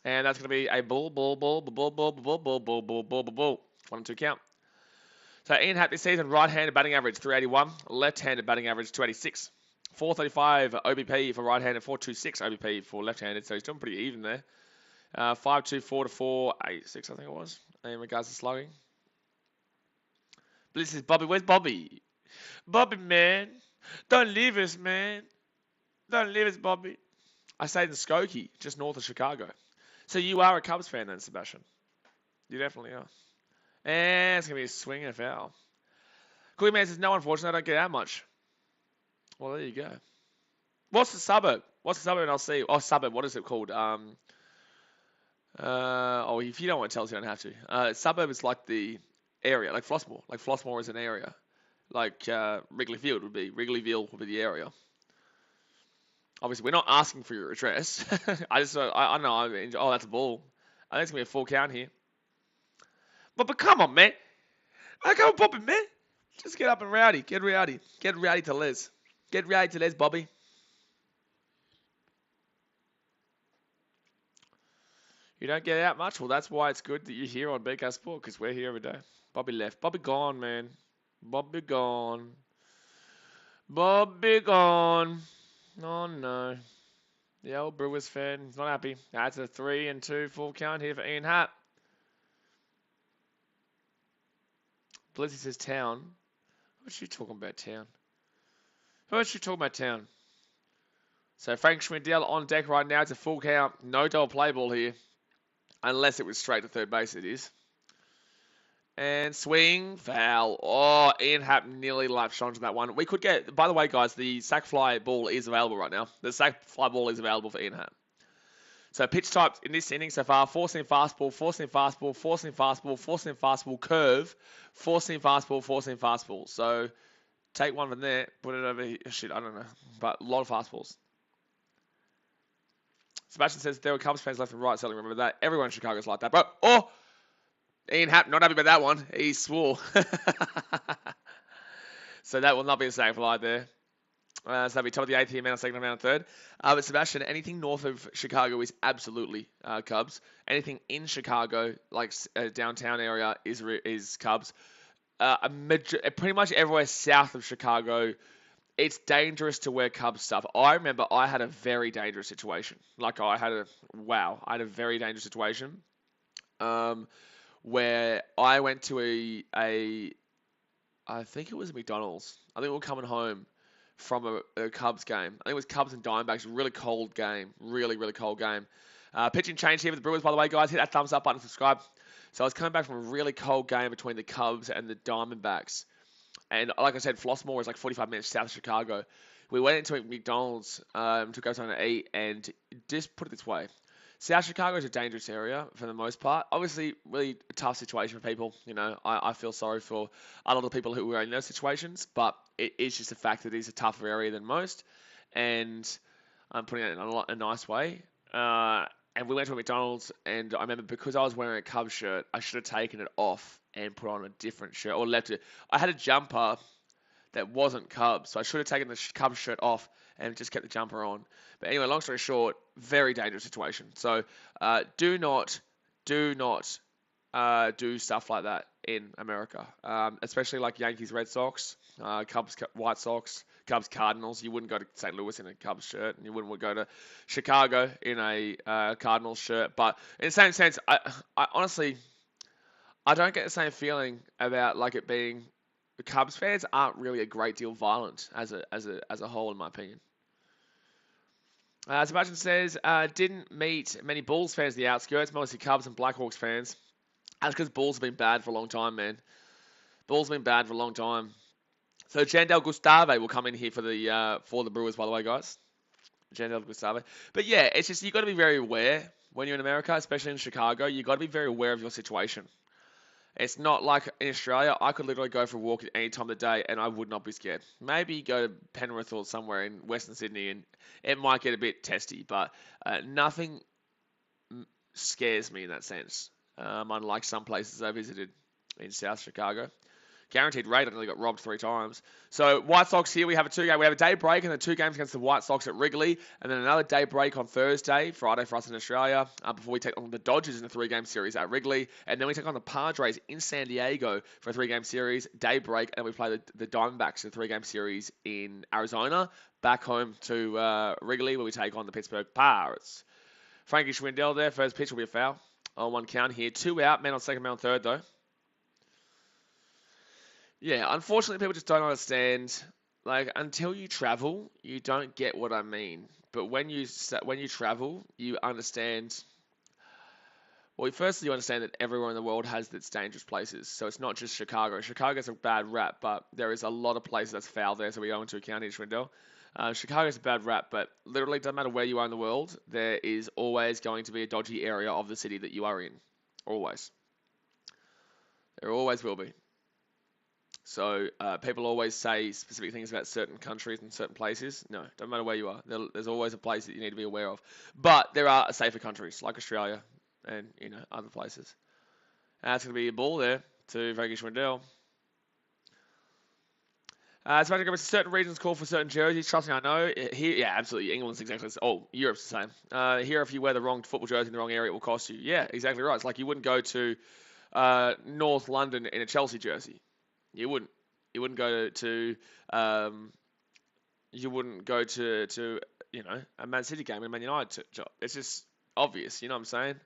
And that's going to be a bull. 1-2 count. So Ian Happ this season, right-handed batting average 381, left-handed batting average 286, 435 OBP for right-handed, 426 OBP for left-handed. So he's doing pretty even there. 5.24 to 4.86, I think it was, in regards to slugging. But this is Bobby. Where's Bobby? Bobby, man. Don't leave us, man. Don't leave us, Bobby. I stayed in Skokie, just north of Chicago. So you are a Cubs fan then, Sebastian? You definitely are. And it's going to be a swing and a foul. Cookie Man says, no, unfortunately, I don't get out much. Well, there you go. What's the suburb? And I'll see. Oh, suburb, what is it called? If you don't want to tell us, you don't have to. Suburb is like the area, like Flossmoor. Like Flossmoor is an area. Like Wrigleyville would be the area. Obviously, we're not asking for your address. I don't know. Oh, that's a ball. I think it's going to be a full count here. But come on, man. I go Bobby, man. Just get up and rowdy. Get rowdy. Get rowdy to Les. Get rowdy to Les, Bobby. You don't get out much? Well, that's why it's good that you're here on BK Sport, because we're here every day. Bobby left. Bobby gone, man. Bobby gone. Bobby gone. Oh, no. The old Brewers fan, he's not happy. That's a 3-2 full count here for Ian Happ. Blizzy says town. What's you talking about town? What's you talking about town? So Frank Schwindel on deck right now. It's a full count. No double play ball here. Unless it was straight to third base, it is. And swing, foul. Oh, Ian Happ nearly left onto that one. We could get, by the way, guys, the sack fly ball is available right now. The sack fly ball is available for Ian Happ. So pitch types in this inning so far, 4-seam fastball, 4-seam fastball, 4-seam fastball, 4-seam fastball, curve, 4-seam fastball, 4-seam fastball. So take one from there, put it over here. Shit, I don't know. But a lot of fastballs. Sebastian says there were Cubs fans left and right, certainly remember that. Everyone in Chicago's like that, bro. Oh! Ian Happ, not happy about that one. He swore. So that will not be a safe fly there. So that'll be top of the eighth here, man, second round, third. But Sebastian, anything north of Chicago is absolutely Cubs. Anything in Chicago, like downtown area, is Cubs. Pretty much everywhere south of Chicago, it's dangerous to wear Cubs stuff. I remember I had a very dangerous situation. I had a very dangerous situation. Where I went to I think it was a McDonald's. I think we were coming home from a Cubs game. I think it was Cubs and Diamondbacks. Really cold game. Really, really cold game. Pitching change here for the Brewers, by the way, guys. Hit that thumbs up button and subscribe. So I was coming back from a really cold game between the Cubs and the Diamondbacks. And like I said, Flossmoor is like 45 minutes south of Chicago. We went into a McDonald's to go something to eat, and just put it this way. South Chicago is a dangerous area for the most part. Obviously, really a tough situation for people. You know, I feel sorry for a lot of people who are in those situations, but it is just a fact that it is a tougher area than most. And I'm putting it in a nice way. And we went to a McDonald's, and I remember because I was wearing a Cubs shirt, I should have taken it off and put on a different shirt, or left it. I had a jumper that wasn't Cubs, so I should have taken the Cubs shirt off and just kept the jumper on. But anyway, long story short, very dangerous situation. So do not do stuff like that in America, especially like Yankees, Red Sox, Cubs, White Sox, Cubs, Cardinals. You wouldn't go to St. Louis in a Cubs shirt, and you wouldn't go to Chicago in a Cardinals shirt. But in the same sense, I honestly, I don't get the same feeling about like it being. The Cubs fans aren't really a great deal violent as a whole, in my opinion. Sebastian says, didn't meet many Bulls fans in the outskirts, mostly Cubs and Blackhawks fans. That's because Bulls have been bad for a long time, man. Bulls have been bad for a long time. So Jandel Gustave will come in here for the Brewers, by the way, guys. Jandel Gustave. But yeah, it's just you got to be very aware when you're in America, especially in Chicago. You got to be very aware of your situation. It's not like in Australia, I could literally go for a walk at any time of the day and I would not be scared. Maybe go to Penrith or somewhere in Western Sydney and it might get a bit testy, but nothing scares me in that sense, unlike some places I visited in South Chicago. Guaranteed rate, I nearly got robbed 3 times. So White Sox here, we have a day break and then 2 games against the White Sox at Wrigley, and then another day break on Friday for us in Australia, before we take on the Dodgers in a 3-game series at Wrigley, and then we take on the Padres in San Diego for a 3-game series, day break, and we play the Diamondbacks in a 3-game series in Arizona, back home to Wrigley where we take on the Pittsburgh Pirates. Frankie Schwindel there, first pitch will be a foul on 1 count here, 2 out, man on second, man on third though. Yeah, unfortunately, people just don't understand. Like, until you travel, you don't get what I mean. But when you travel, you understand. Well, firstly, you understand that everywhere in the world has its dangerous places. So it's not just Chicago. Chicago's a bad rap, but there is a lot of places that's foul there. So we go into account here, Schwindel. Chicago's a bad rap, but literally, doesn't matter where you are in the world, there is always going to be a dodgy area of the city that you are in. Always. There always will be. So people always say specific things about certain countries and certain places. No, doesn't matter where you are. There's always a place that you need to be aware of. But there are safer countries like Australia and other places. And that's going to be a ball there to Frankie Schwindel. It's about to go. Certain regions call for certain jerseys. Trust me, I know. Here, yeah, absolutely. England's exactly. Oh, Europe's the same. Here, if you wear the wrong football jersey in the wrong area, it will cost you. Yeah, exactly right. It's like you wouldn't go to North London in a Chelsea jersey. You wouldn't. You wouldn't go to. You wouldn't go to a Man City game and a Man United job. It's just obvious. You know what I'm saying?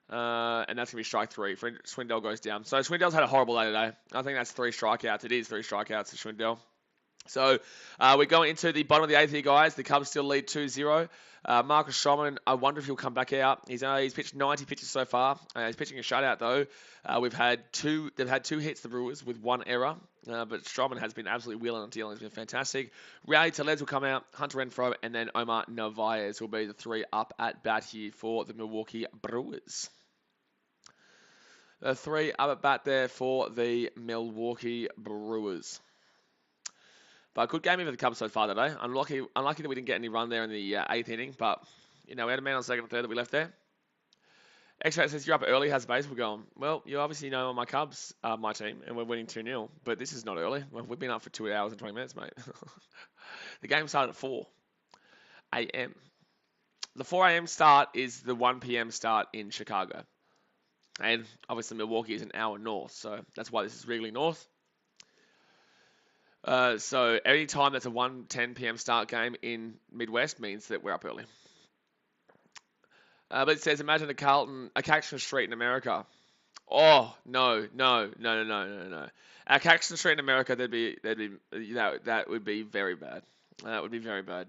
And that's going to be strike three. Swindell goes down. So Swindell's had a horrible day today. I think that's 3 strikeouts. It is 3 strikeouts to Swindell. So we're going into the bottom of the 8th here, guys. The Cubs still lead 2-0. Marcus Stroman, I wonder if he'll come back out. He's pitched 90 pitches so far. He's pitching a shutout, though. They've had two hits, the Brewers, with 1 error. But Stroman has been absolutely wheeling and dealing. It's been fantastic. Rowdy Tellez will come out. Hunter Renfroe, and then Omar Narvaez will be the 3 up at bat here for the Milwaukee Brewers. The 3 up at bat there for the Milwaukee Brewers. But good game for the Cubs so far today. Unlucky that we didn't get any run there in the 8th inning, but we had a man on second and third that we left there. X-Ray says you're up early. How's the baseball going? Well, you obviously know my Cubs are my team, and we're winning 2-0. But this is not early. We've been up for 2 hours and 20 minutes, mate. The game started at 4 a.m. The 4 a.m. start is the 1 p.m. start in Chicago. And obviously Milwaukee is an hour north, so that's why this is Wrigley North. So any time that's a 1:10 p.m. start game in Midwest means that we're up early. But it says, imagine a Caxton Street in America. Oh no! At Caxton Street in America, that would be very bad. That would be very bad.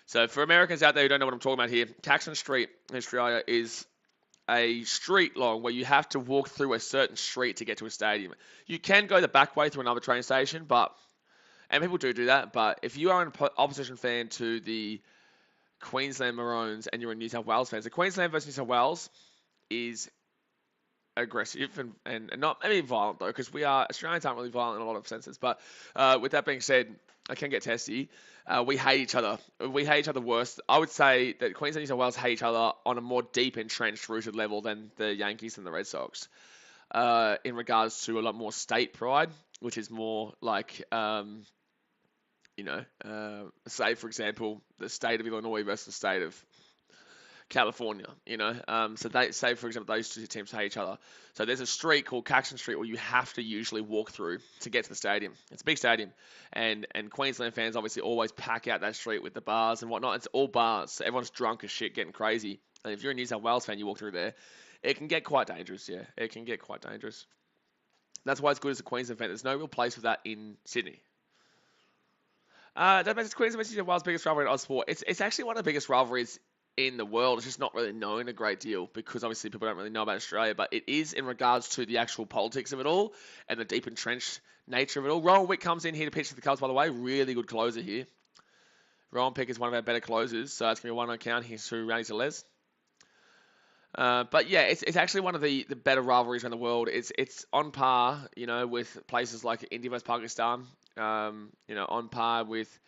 So for Americans out there who don't know what I'm talking about here, Caxton Street in Australia is a street long where you have to walk through a certain street to get to a stadium. You can go the back way through another train station, and people do that, but if you are an opposition fan to the Queensland Maroons and you're a New South Wales fan, so Queensland versus New South Wales is aggressive and not maybe violent, though, because Australians aren't really violent in a lot of senses. But with that being said, I can get testy. We hate each other. We hate each other worse. I would say that Queensland and New South Wales hate each other on a more deep, entrenched, rooted level than the Yankees and the Red Sox. In regards to a lot more state pride, which is more like, say, for example, the state of Illinois versus the state of California, So they say, for example, those two teams hate each other. So there's a street called Caxton Street where you have to usually walk through to get to the stadium. It's a big stadium. And Queensland fans obviously always pack out that street with the bars and whatnot. It's all bars. So everyone's drunk as shit, getting crazy. And if you're a New South Wales fan, you walk through there. It can get quite dangerous, yeah. It can get quite dangerous. That's why it's good as a Queensland fan. There's no real place for that in Sydney. That makes Queensland versus New South Wales biggest rivalry in Oz sport. It's actually one of the biggest rivalries in the world. It's just not really known a great deal because obviously people don't really know about Australia, but it is in regards to the actual politics of it all and the deep entrenched nature of it all. Rowan Wick comes in here to pitch for the Cubs, by the way. Really good closer here. Rowan Pick is one of our better closers, so it's going to be a 1-0 count here to Rowdy Tellez. But yeah, it's actually one of the better rivalries around the world. It's on par, with places like India versus Pakistan. On par with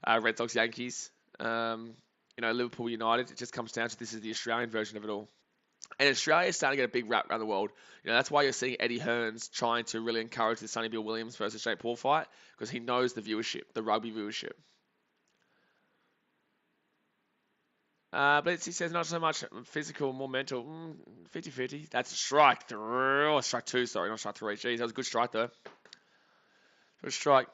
Red Sox Yankees. Liverpool United. It just comes down to this is the Australian version of it all. And Australia is starting to get a big rap around the world. That's why you're seeing Eddie Hearns trying to really encourage the Sonny Bill Williams versus Jake Paul fight, because he knows the viewership, the rugby viewership. But he says not so much physical, more mental. 50-50. That's a strike. Strike 2, sorry, not strike 3. Jeez, that was a good strike, though. Good strike.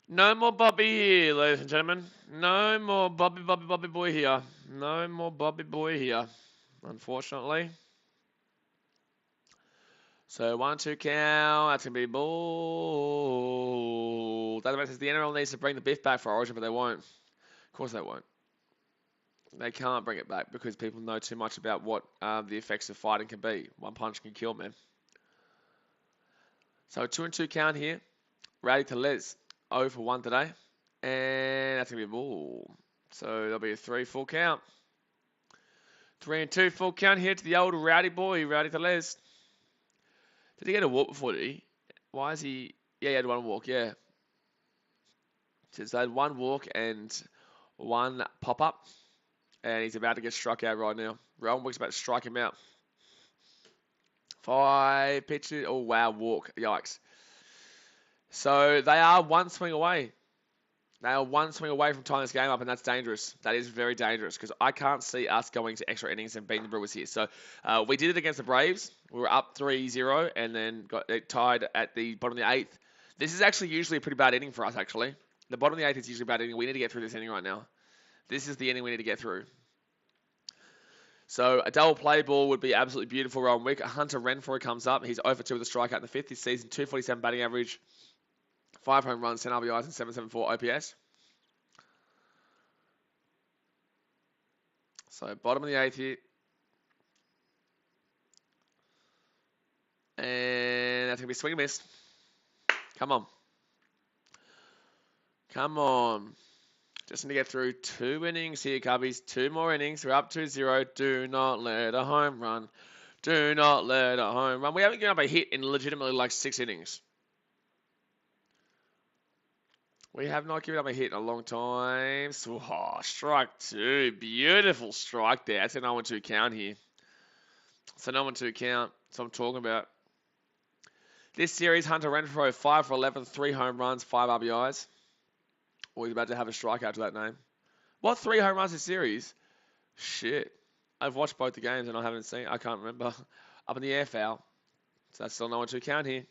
No more Bobby here, ladies and gentlemen. No more Bobby boy here. No more Bobby boy here, unfortunately. So 1-2 count. That's going to be ball. That says the NRL needs to bring the Biff back for Origin, but they won't. Of course they won't. They can't bring it back because people know too much about what the effects of fighting can be. One punch can kill, man. So 2-2 count here. Rowdy Tellez. 0 for 1 today. And that's going to be a ball. So there'll be a 3 full count. 3-2 full count here to the old Rowdy boy, Rowdy Tellez. Did he get a walk before, did he? Why is he... Yeah, he had 1 walk, yeah. So they had 1 walk and 1 pop-up. And he's about to get struck out right now. Rowan Wick's about to strike him out. 5 pitches. Oh, wow, walk. Yikes. So they are one swing away. They are one swing away from tying this game up, and that's dangerous. That is very dangerous because I can't see us going to extra innings and beating the Brewers here. So we did it against the Braves. We were up 3-0 and then got it tied at the bottom of the eighth. This is actually usually a pretty bad inning for us, actually. The bottom of the eighth is usually a bad inning. We need to get through this inning right now. This is the inning we need to get through. So a double play ball would be absolutely beautiful. Rowan Wick. Hunter Renfroe comes up. He's 0 for 2 with a strikeout in the fifth this season. 247 batting average, 5 home runs, 10 RBIs, and 774 OPS. So bottom of the eighth here. And that's going to be swing and miss. Come on. Come on. Just need to get through 2 innings here, Cubbies. 2 more innings. We're up 2-0. Do not let a home run. Do not let a home run. We haven't given up a hit in legitimately like 6 innings. We have not given up a hit in a long time. So, strike 2. Beautiful strike there. That's a 0-2 count here. It's a 0-2 count. That's what I'm talking about. This series, Hunter Renfroe, 5 for 11, 3 home runs, 5 RBIs. Or he's about to have a strikeout to that name. What, 3 home runs this series? Shit. I've watched both the games and I can't remember. Up in the air foul. So that's still 0-2 count here.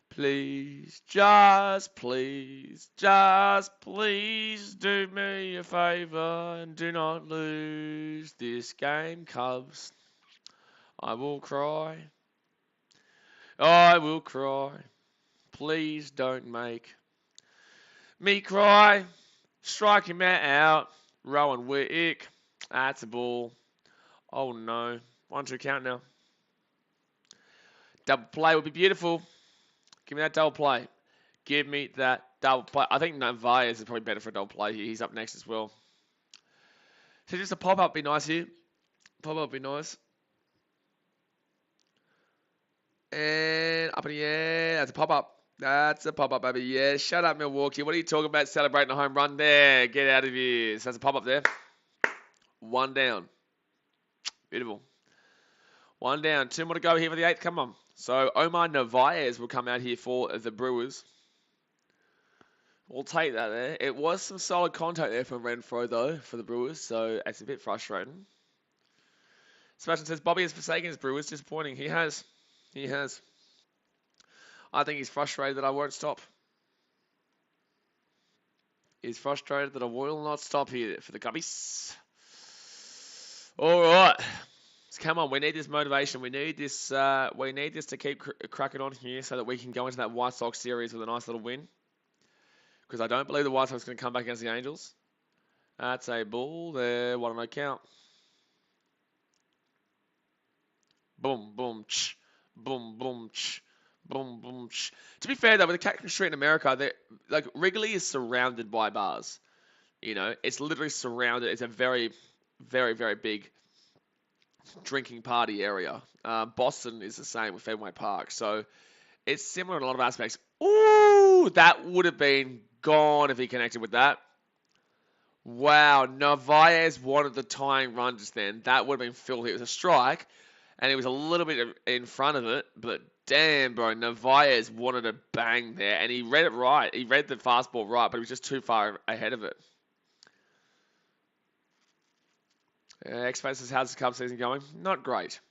Please, just please do me a favor and do not lose this game, Cubs. I will cry. I will cry. Please don't make me cry. Strike him out. Rowan Wick. That's a ball. Oh no. 1-2 count now. Double play would be beautiful. Give me that double play. Give me that double play. I think Narvaez is probably better for a double play here. He's up next as well. So just a pop-up would be nice here. Pop-up would be nice. And up in the air. That's a pop-up. That's a pop-up, baby. Yeah, shut up, Milwaukee. What are you talking about celebrating a home run there? Get out of here. So that's a pop-up there. 1 down. Beautiful. 1 down. 2 more to go here for the 8th. Come on. So Omar Narvaez will come out here for the Brewers. We'll take that there. It was some solid contact there from Renfroe, though, for the Brewers. So it's a bit frustrating. Sebastian says, Bobby has forsaken his Brewers. Disappointing. He has. He has. I think he's frustrated that I won't stop. He's frustrated that I will not stop here for the Cubbies. All right. Come on, we need this motivation. We need this to keep cracking on here so that we can go into that White Sox series with a nice little win. Because I don't believe the White Sox are going to come back against the Angels. That's a ball there. 1-0 count. Boom, boom, ch. Boom, boom, ch. Boom, boom, ch. To be fair, though, with the Cactus Street in America, like Wrigley is surrounded by bars. You know, it's literally surrounded. It's a very, very, very big drinking party area. Boston is the same with Fenway Park. So it's similar in a lot of aspects. Ooh, that would have been gone if he connected with that. Wow, Narvaez wanted the tying run just then. That would have been filthy. It was a strike, and it was a little bit in front of it, but damn, bro, Narvaez wanted a bang there, and he read it right. He read the fastball right, but he was just too far ahead of it. X-Faces, how's the Cubs season going? Not great,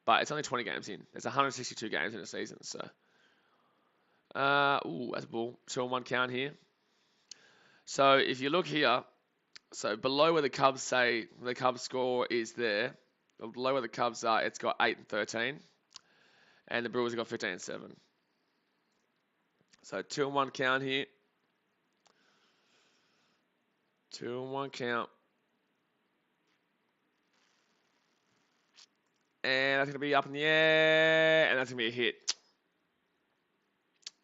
but it's only 20 games in. There's 162 games in a season, so. Ooh, that's a ball. 2-1 count here. So if you look here, so below where the Cubs say the Cubs score is there, below where the Cubs are, it's got 8 and 13, and the Brewers have got 15 and 7. So 2-1 count here. 2-1 count. And that's going to be up in the air, and that's going to be a hit.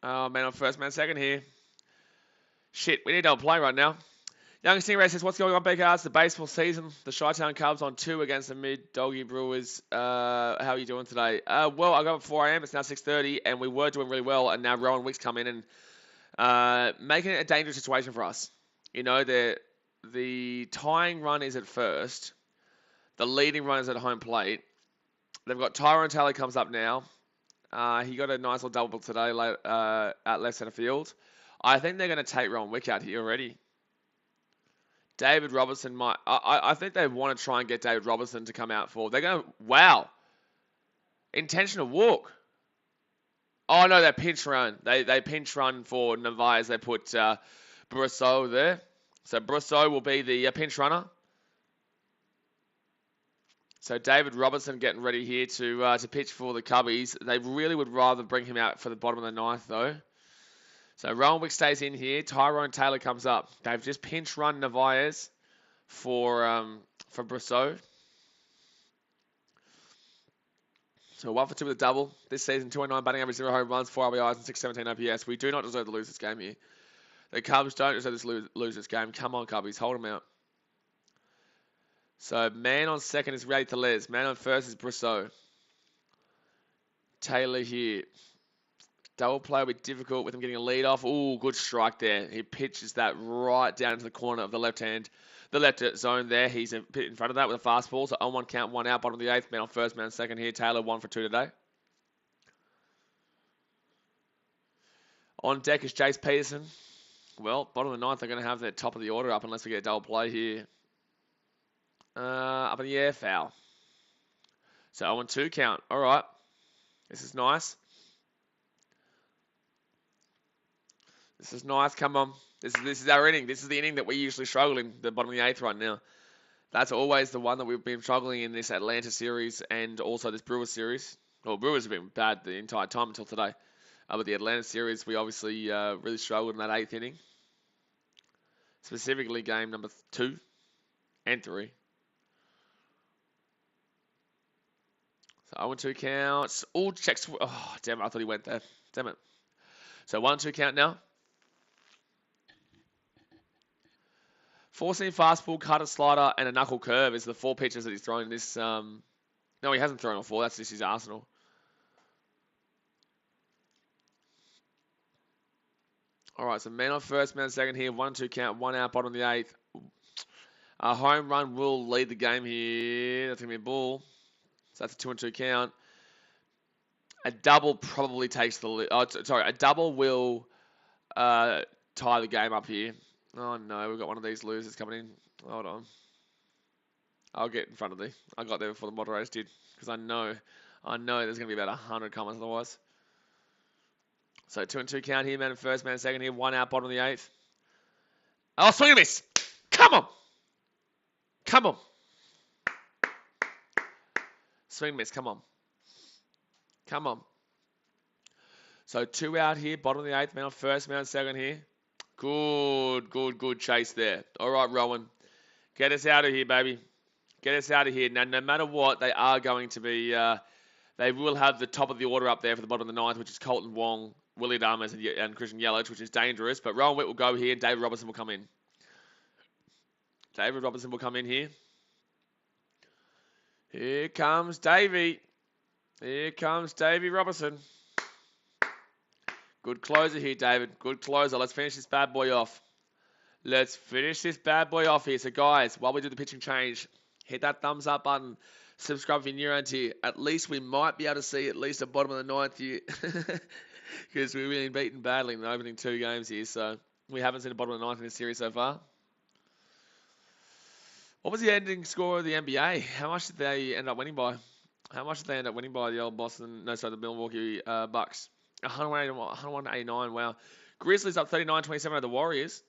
Oh, man on first, man second here. Shit, we need double play right now. Young Stingray says, what's going on, BKRs? The baseball season. The Chi-Town Cubs on 2 against the mid-doggy Brewers. How are you doing today? Well, I got up at 4 a.m. It's now 6:30, and we were doing really well, and now Rowan Wick's come in and making it a dangerous situation for us. You know, the tying run is at first. The leading run is at home plate. They've got Tyrone Talley comes up now. He got a nice little double today at left centre field. I think they're going to take Ron Wick out here already. David Robertson might. I think they want to try and get David Robertson to come out for. They're going to. Wow. Intentional walk. Oh no, they pinch run. They pinch run for Narvaez. They put Brosseau there. So Brosseau will be the pinch runner. So David Robertson getting ready here to pitch for the Cubbies. They really would rather bring him out for the bottom of the ninth though. So Rowan Wick stays in here. Tyrone Taylor comes up. They've just pinch run Narvaez for Brosseau. So 1 for 2 with a double. This season, 209 batting average, 0 home runs, 4 RBIs, and 617 OPS. We do not deserve to lose this game here. The Cubs don't deserve to lose this game. Come on, Cubbies. Hold them out. So man on second is ready to Les. Man on first is Brosseau. Taylor here. Double play will be difficult with him getting a lead off. Ooh, good strike there. He pitches that right down into the corner of the left zone there. He's in front of that with a fastball. So on 1 count, 1 out, bottom of the 8th. Man on first, man on second here. Taylor 1 for 2 today. On deck is Jace Peterson. Well, bottom of the 9th, they're going to have their top of the order up unless we get a double play here. Up in the air, foul. So 0-2 count. All right. This is nice. This is nice. Come on. This is our inning. This is the inning that we usually struggle in, the bottom of the 8th right now. That's always the one that we've been struggling in this Atlanta series and also this Brewers series. Well, Brewers have been bad the entire time until today. But the Atlanta series, we obviously really struggled in that 8th inning. Specifically game number 2 and 3. So 0-2 counts. Oh, checks. Oh, damn it. I thought he went there. Damn it. So 1-2 count now. 4-seam fastball, cutter, slider, and a knuckle curve is the 4 pitches that he's thrown in this. No, he hasn't thrown all 4. That's just his arsenal. All right, so man on first, man on second here. 1-2 count, 1 out, bottom of the 8th. A home run will lead the game here. That's going to be a ball. So that's a 2-2 count. A double probably takes the lead. Oh, sorry, a double will tie the game up here. Oh no, we've got one of these losers coming in. Hold on. I'll get in front of I got there before the moderators did. Because I know there's going to be about 100 comments otherwise. So 2-2 count here, man first, man second here. 1 out, bottom of the 8th. Oh, swing and miss. Come on. Come on. Swing and miss, come on. Come on. So 2 out here, bottom of the 8th. Man on first, man on second here. Good chase there. All right, Rowan. Get us out of here, baby. Get us out of here. Now, no matter what, they are going to be... they will have the top of the order up there for the bottom of the 9th, which is Colton Wong, Willie Damas, and Christian Yelich, which is dangerous. But Rowan Witt will go here, and David Robertson will come in. David Robertson will come in here. Here comes Davey. Here comes Davey Robertson. Good closer here, David. Good closer. Let's finish this bad boy off. Let's finish this bad boy off here. So, guys, while we do the pitching change, hit that thumbs up button. Subscribe if you're new around here. At least we might be able to see at least the bottom of the 9th here. Because we've been beaten badly in the opening 2 games here. So, we haven't seen the bottom of the 9th in this series so far. What was the ending score of the NBA? How much did they end up winning by? How much did they end up winning by the old the Milwaukee Bucks? 189, wow. Grizzlies up 39-27 over the Warriors.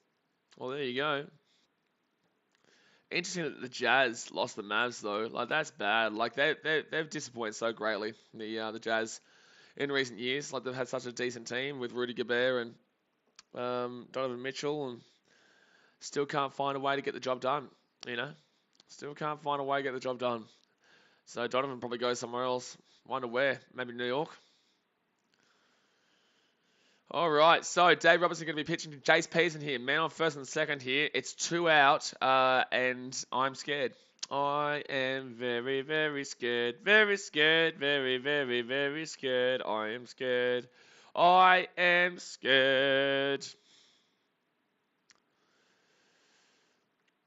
Well, there you go. Interesting that the Jazz lost the Mavs, though. Like, that's bad. Like, they've disappointed so greatly, the Jazz, in recent years. Like, they've had such a decent team with Rudy Gobert and Donovan Mitchell, and still can't find a way to get the job done, you know? Still can't find a way to get the job done. So Donovan probably goes somewhere else. Wonder where. Maybe New York. All right, so Dave Robertson going to be pitching to Jace Peterson here. Man on first and second here. It's 2 out, and I'm scared. I am very, very scared. Very scared. Very, very, very scared. I am scared. I am scared.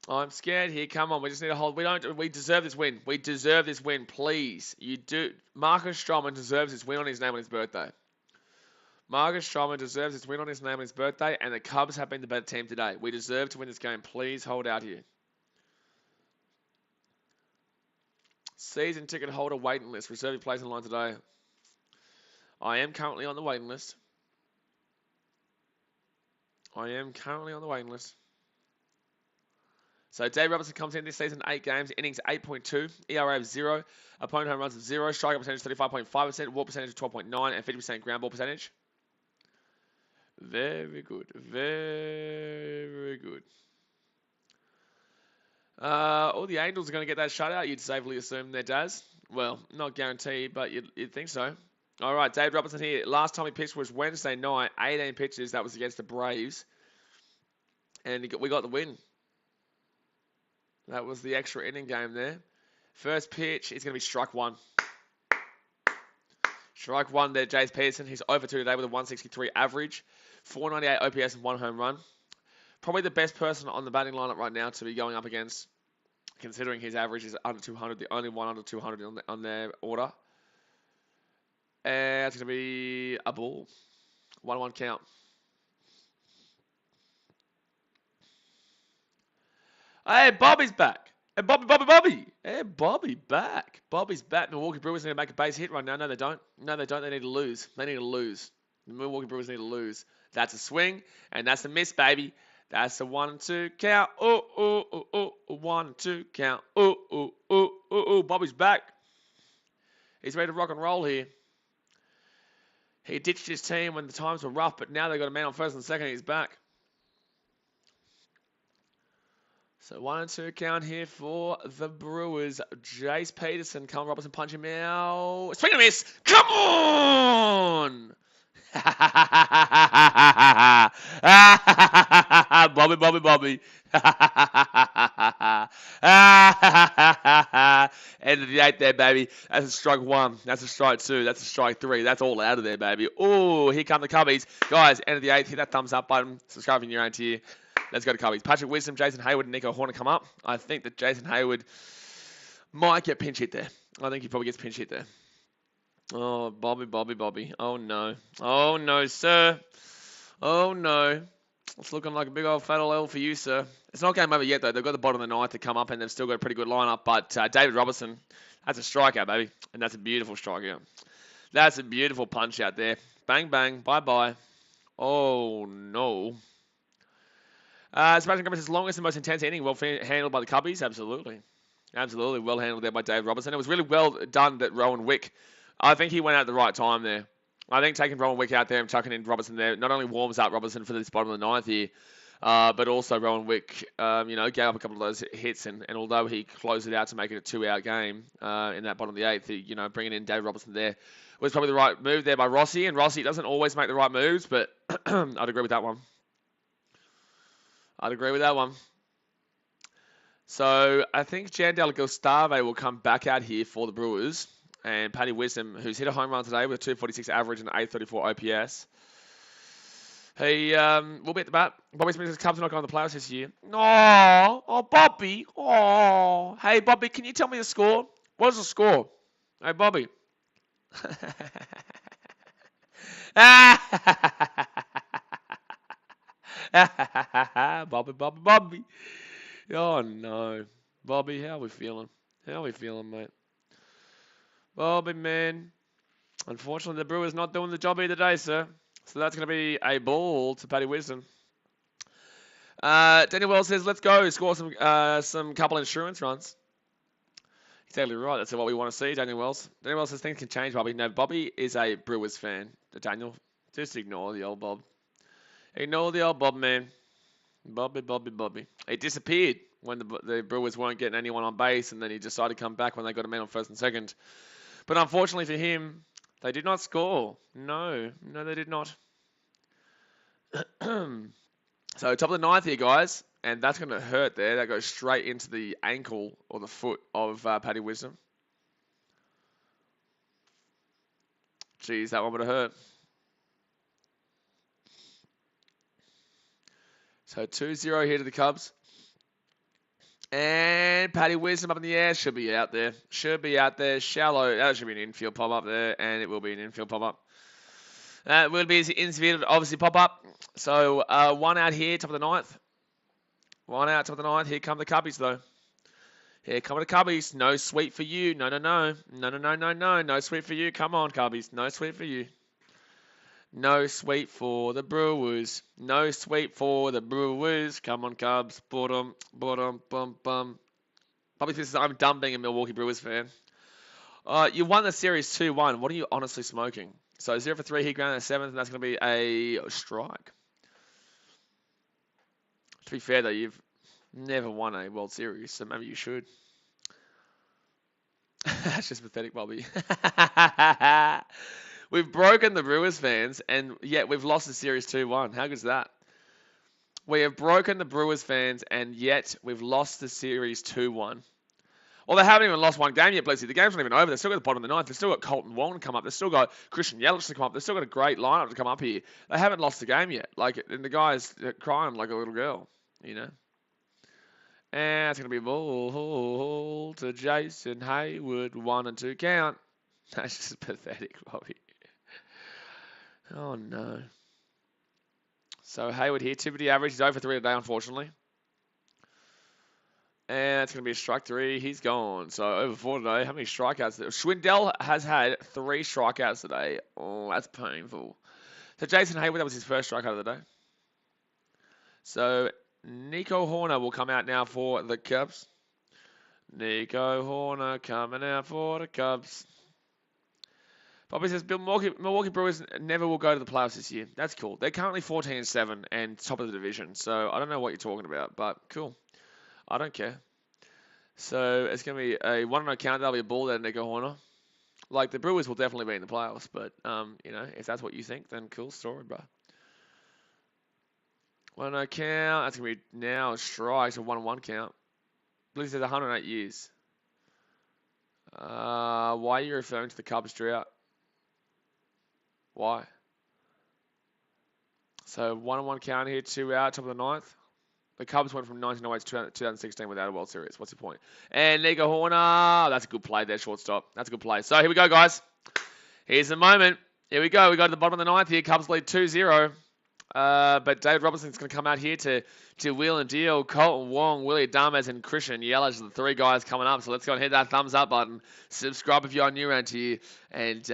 I'm scared here. Come on, we just need to hold. We deserve this win. We deserve this win, please. You do. Marcus Stroman deserves this win on his name on his birthday. Marcus Stroman deserves this win on his name on his birthday, and the Cubs have been the better team today. We deserve to win this game. Please hold out here. Season ticket holder waiting list. Reserve your place in line today. I am currently on the waiting list. So Dave Robertson comes in this season, 8 games, innings 8.2, ERA of 0, opponent home runs of 0, strikeout percentage 35.5%, walk percentage of 12.9, and 50% ground ball percentage. Very good. Very good. All the Angels are going to get that shutout, you'd safely assume they're Daz. Well, not guaranteed, but you'd think so. All right, Dave Robertson here. Last time he pitched was Wednesday night, 18 pitches. That was against the Braves. And we got the win. That was the extra inning game there. First pitch is going to be strike one. Strike one there, Jace Peterson. He's over 2 today with a 163 average, 498 OPS and 1 home run. Probably the best person on the batting lineup right now to be going up against, considering his average is under 200, the only one under 200 on their order. And it's going to be a ball. 1-1 count. Hey, Bobby's back. Hey, Bobby. Hey, Bobby back. Bobby's back. Milwaukee Brewers need to make a base hit right now. No, they don't. They need to lose. The Milwaukee Brewers need to lose. That's a swing, and that's a miss, baby. That's a 1-2 count. 1-2 count. Bobby's back. He's ready to rock and roll here. He ditched his team when the times were rough, but now they've got a man on first and second. He's back. So 1-2 count here for the Brewers. Jace Peterson, Colin Robertson, punch him out. Swing and a miss. Come on! Bobby. End of the 8th there, baby. That's a strike 1. That's a strike 2. That's a strike 3. That's all out of there, baby. Oh, here come the Cubbies. Guys, end of the 8th. Hit that thumbs up button. Subscribe if you're around here. Let's go to Cubbies. Patrick Wisdom, Jason Hayward, and Nico Horner come up. I think that Jason Hayward might get pinch hit there. I think he probably gets pinch hit there. Oh, Bobby. Oh, no, sir. Oh, no. It's looking like a big old fatal L for you, sir. It's not game over yet, though. They've got the bottom of the 9th to come up, and they've still got a pretty good lineup. But David Robertson, that's a strikeout, baby. And that's a beautiful strikeout. That's a beautiful punch out there. Bang, bang. Bye-bye. Oh, no. Sebastian Gomez's longest and most intense inning, well handled by the Cubbies. Absolutely, well handled there by Dave Robertson. It was really well done that Rowan Wick. I think he went out at the right time there. I think taking Rowan Wick out there and chucking in Robertson there not only warms up Robertson for this bottom of the 9th here, but also Rowan Wick, gave up a couple of those hits, and although he closed it out to make it a 2-out game in that bottom of the 8th, bringing in Dave Robertson there was probably the right move there by Rossi. And Rossi doesn't always make the right moves, but I'd agree with that one. So I think Jandel Gustave will come back out here for the Brewers. And Paddy Wisdom, who's hit a home run today with a 246 average and 834 OPS. He will be at the bat. Bobby Smith's Cubs are not going to the playoffs this year. Oh, Bobby. Oh, hey, Bobby, can you tell me the score? What is the score? Hey, Bobby. Bobby. Oh, no. Bobby, how are we feeling? Mate? Bobby, man. Unfortunately, the Brewers not doing the job either day, sir. So that's going to be a ball to Paddy Wisdom. Daniel Wells says, let's go. Score some couple insurance runs. Exactly right. That's what we want to see, Daniel Wells. Daniel Wells says things can change, Bobby. No, Bobby is a Brewers fan. Daniel, just ignore the old Bob. Ignore the old Bob, man. Bobby. He disappeared when the Brewers weren't getting anyone on base, and then he decided to come back when they got a man on first and second. But unfortunately for him, they did not score. No, they did not. So top of the 9th here, guys, and that's going to hurt there. That goes straight into the ankle or the foot of Paddy Wisdom. Jeez, that one would have hurt. So 2-0 here to the Cubs. And Paddy Wisdom up in the air. Should be out there. Should be out there. Shallow. That should be an infield pop-up there. And it will be an infield pop-up. It will be infield, obviously, pop-up. So, one out here, top of the ninth. One out, top of the ninth. Here come the Cubbies, though. Here come the Cubbies. No sweep for you. No, no, no. No, no, no, no, no. No sweep for you. Come on, Cubbies. No sweep for you. No sweep for the Brewers. No sweep for the Brewers. Come on, Cubs. Bottom, bottom, bum, bum. Probably thinks I'm dumb being a Milwaukee Brewers fan. You won the series 2-1. What are you honestly smoking? So 0 for 3 here, ground at 7th, and that's going to be a strike. To be fair, though, you've never won a World Series, so maybe you should. That's just pathetic, Bobby. We've broken the Brewers fans, and yet we've lost the series 2-1. How good is that? We have broken the Brewers fans, and yet we've lost the series 2-1. Well, they haven't even lost one game yet, Blazey. The game's not even over. They've still got the bottom of the ninth. They've still got Colton Wong to come up. They've still got Christian Yelich to come up. They've still got a great lineup to come up here. They haven't lost the game yet. And the guy's crying like a little girl, you know. And it's going to be ball to Jason Hayward. 1 and 2 count. That's just pathetic, Bobby. Oh, no. So Hayward here, 2 for the average. He's over 3 today, unfortunately. And it's going to be a strike 3. He's gone. So over 4 today. How many strikeouts? Schwindel has had 3 strikeouts today. Oh, that's painful. So Jason Hayward, that was his first strikeout of the day. So Nico Horner will come out now for the Cubs. Nico Horner coming out for the Cubs. Bobby says Milwaukee Brewers never will go to the playoffs this year. That's cool. They're currently 14-7 and top of the division. So I don't know what you're talking about, but cool. I don't care. So it's going to be a 1-0 count. That'll be a ball there, Nico Horner. Like, the Brewers will definitely be in the playoffs, but, you know, if that's what you think, then cool story, bro. 1-0 count. That's going to be now a strike, so 1-1 count. Blizzard says 108 years. Why are you referring to the Cubs drought? Why? So 1-1 count here, 2 out, top of the ninth. The Cubs went from 1908 to 2016 without a World Series. What's your point? And Nico Horner. That's a good play there, shortstop. That's a good play. So here we go, guys. Here's the moment. Here we go. We go to the bottom of the ninth here. Cubs lead 2-0. But David Robertson's going to come out here to wheel and deal. Colton Wong, Willie Adames, and Christian Yelich are the 3 guys coming up. So let's go and hit that thumbs up button. Subscribe if you're new around here. And,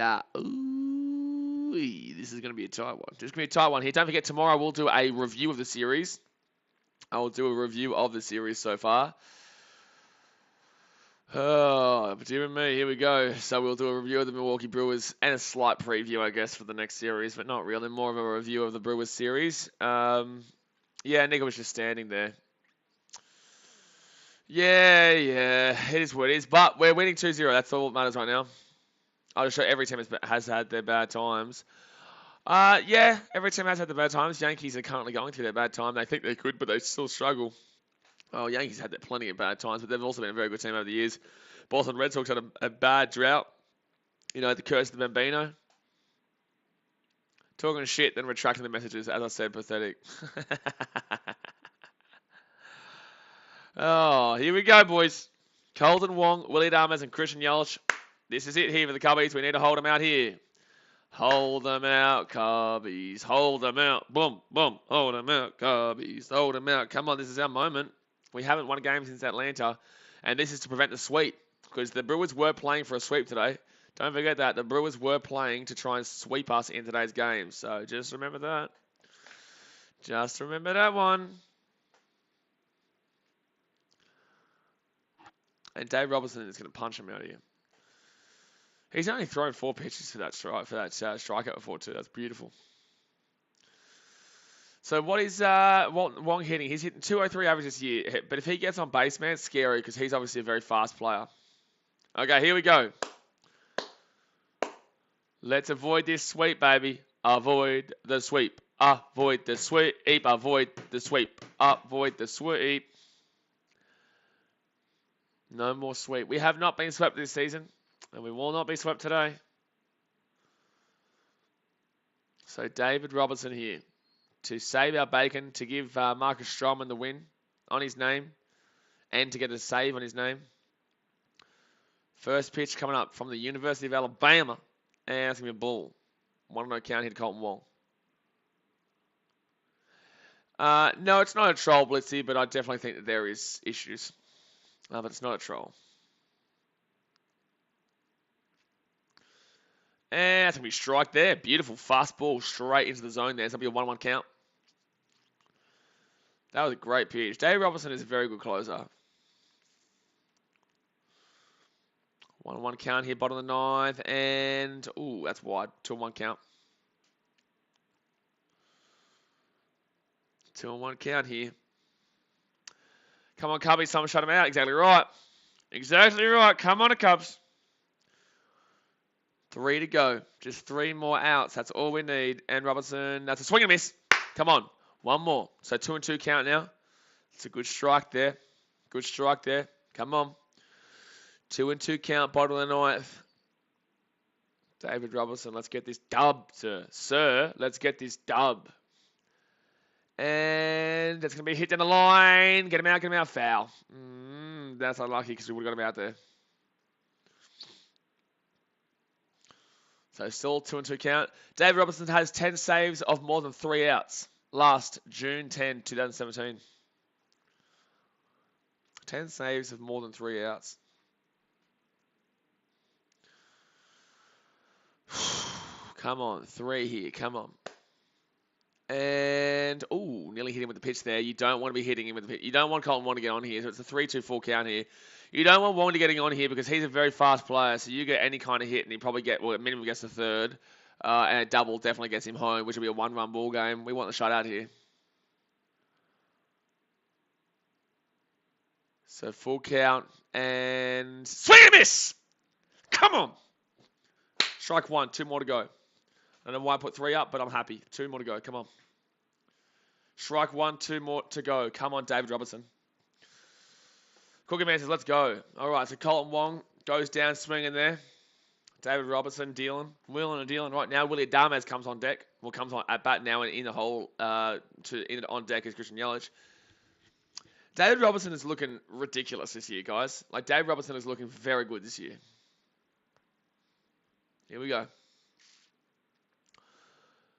this is going to be a tight one. Just going to be a tight one here. Don't forget, tomorrow we'll do a review of the series. I will do a review of the series so far. Oh, dear me, here we go. So we'll do a review of the Milwaukee Brewers and a slight preview, I guess, for the next series, but not really. More of a review of the Brewers series. Yeah, Nico was just standing there. Yeah, it is what it is. But we're winning 2-0. That's all that matters right now. I'll just show every team has had their bad times. Yeah, every team has had their bad times. Yankees are currently going through their bad time. They think they could, but they still struggle. Oh, Yankees had plenty of bad times, but they've also been a very good team over the years. Boston Red Sox had a bad drought. You know, the curse of the Bambino. Talking shit, then retracting the messages. As I said, pathetic. Oh, here we go, boys. Colton Wong, Willie Adames, and Christian Yelich. This is it here for the Cubbies. We need to hold them out here. Hold them out, Cubbies. Hold them out. Boom, boom. Hold them out, Cubbies. Hold them out. Come on, this is our moment. We haven't won a game since Atlanta, and this is to prevent the sweep, because the Brewers were playing for a sweep today. Don't forget that. The Brewers were playing to try and sweep us in today's game, so just remember that. Just remember that one. And Dave Robertson is going to punch him out of here. He's only thrown 4 pitches for that strikeout before, too. That's beautiful. So what is Wong hitting? He's hitting 203 average this year. But if he gets on base, man, it's scary because he's obviously a very fast player. Okay, here we go. Let's avoid this sweep, baby. Avoid the sweep. Avoid the sweep. Avoid the sweep. Avoid the sweep. No more sweep. We have not been swept this season, and we will not be swept today. So David Robertson here to save our bacon, to give Marcus Stroman the win on his name, and to get a save on his name. First pitch coming up from the University of Alabama. And it's going to be a ball. 1-0 count here to Colton Wong. No, it's not a troll, Blitzy, but I definitely think that there is issues. But it's not a troll. And that's going to be strike there. Beautiful fast ball straight into the zone there. It's going to be a 1-1 count. That was a great pitch. Dave Robertson is a very good closer. 1-1 count here, bottom of the ninth. And, ooh, that's wide. 2-1 count. 2-1 count here. Come on, Cubbies. Someone shut him out. Exactly right. Exactly right. Come on, Cubs. 3 to go. Just 3 more outs. That's all we need. And Robertson, that's a swing and miss. Come on. 1 more. So 2-2 count now. It's a good strike there. Good strike there. Come on. 2-2 count, bottom of the ninth. David Robertson, let's get this dub, sir. Sir, let's get this dub. And that's going to be hit down the line. Get him out, foul. That's unlucky because we would have got him out there. So still 2-2 count. David Robertson has 10 saves of more than 3 outs. Last June 10, 2017. 10 saves of more than 3 outs. Come on, 3 here. Come on. And, ooh, nearly hit him with the pitch there. You don't want to be hitting him with the pitch. You don't want Colton Wong to get on here. So it's a 3-2-4 count here. You don't want Wong to getting on here because he's a very fast player. So you get any kind of hit and he probably at minimum gets the third. And a double definitely gets him home, which will be a 1-run ball game. We want the shutout here. So full count and swing and miss! Come on! Strike 1, 2 more to go. I don't know why I put 3 up, but I'm happy. 2 more to go. Come on. Strike 1, 2 more to go. Come on, David Robertson. Cookie Man says, let's go. All right, so Colton Wong goes down swinging there. David Robertson dealing. Wheeling and dealing right now. Willie Adames comes on deck. Well, comes on at bat now and in the hole on deck is Christian Yelich. David Robertson is looking ridiculous this year, guys. Like, David Robertson is looking very good this year. Here we go.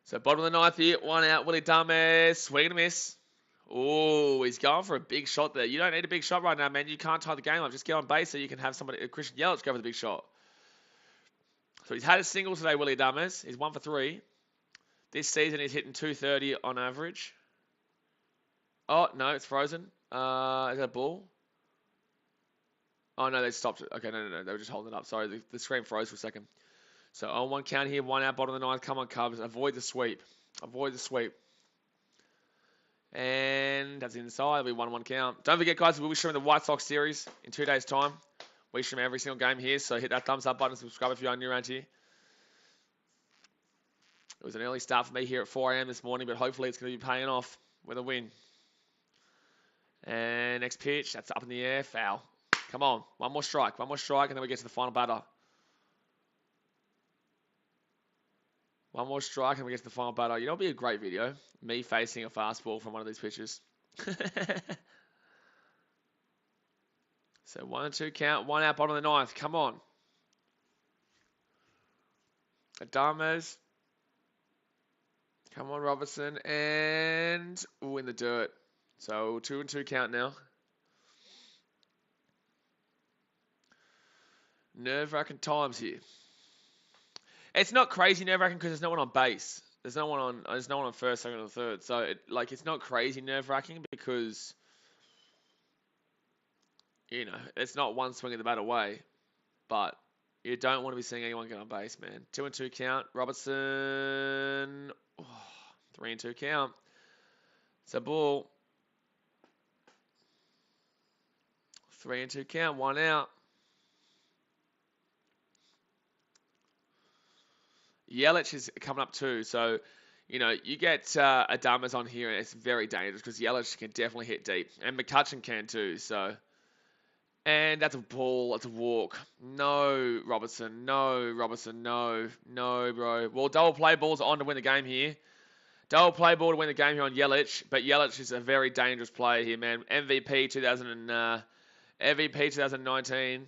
So bottom of the ninth here, 1 out. Willie Adames, swing and a miss. Oh, he's going for a big shot there. You don't need a big shot right now, man. You can't tie the game up. Just get on base so you can have somebody, Christian Yelich, go for the big shot. So he's had a single today, Willie Adames. He's 1 for 3. This season he's hitting 230 on average. Oh, no, it's frozen. Is that a ball? Oh, no, they stopped it. Okay, no. They were just holding it up. Sorry, the screen froze for a second. So on 1 count here, 1 out, bottom of the ninth. Come on, Cubs. Avoid the sweep. Avoid the sweep. And that's inside. It'll be 1-1 count. Don't forget, guys, we'll be streaming the White Sox series in 2 days' time. We stream every single game here, so hit that thumbs up button, subscribe if you're new around here. It was an early start for me here at 4 a.m. this morning, but hopefully it's going to be paying off with a win. And next pitch, that's up in the air, foul. Come on, one more strike, and then we get to the final batter. One more strike and we get to the final batter. You know, it'll be a great video. Me facing a fastball from one of these pitches. So 1-2 count. 1 out, bottom of the ninth. Come on. Adames. Come on, Robertson. And in the dirt. So 2-2 count now. Nerve-wracking times here. It's not crazy nerve-wracking because there's no one on base. There's no one on first, second, or third. So it's not crazy nerve-wracking because it's not one swing of the bat away. But you don't want to be seeing anyone get on base, man. 2-2 count. Robertson. 3-2 count. It's a ball. 3-2 count. 1 out. Yelich is coming up too, so you get Adames on here, and it's very dangerous because Yelich can definitely hit deep, and McCutcheon can too. So, and that's a ball, that's a walk. No, Robertson, no, bro. Well, double play balls on to win the game here. Double play ball to win the game here on Yelich, but Yelich is a very dangerous player here, man. MVP MVP 2019.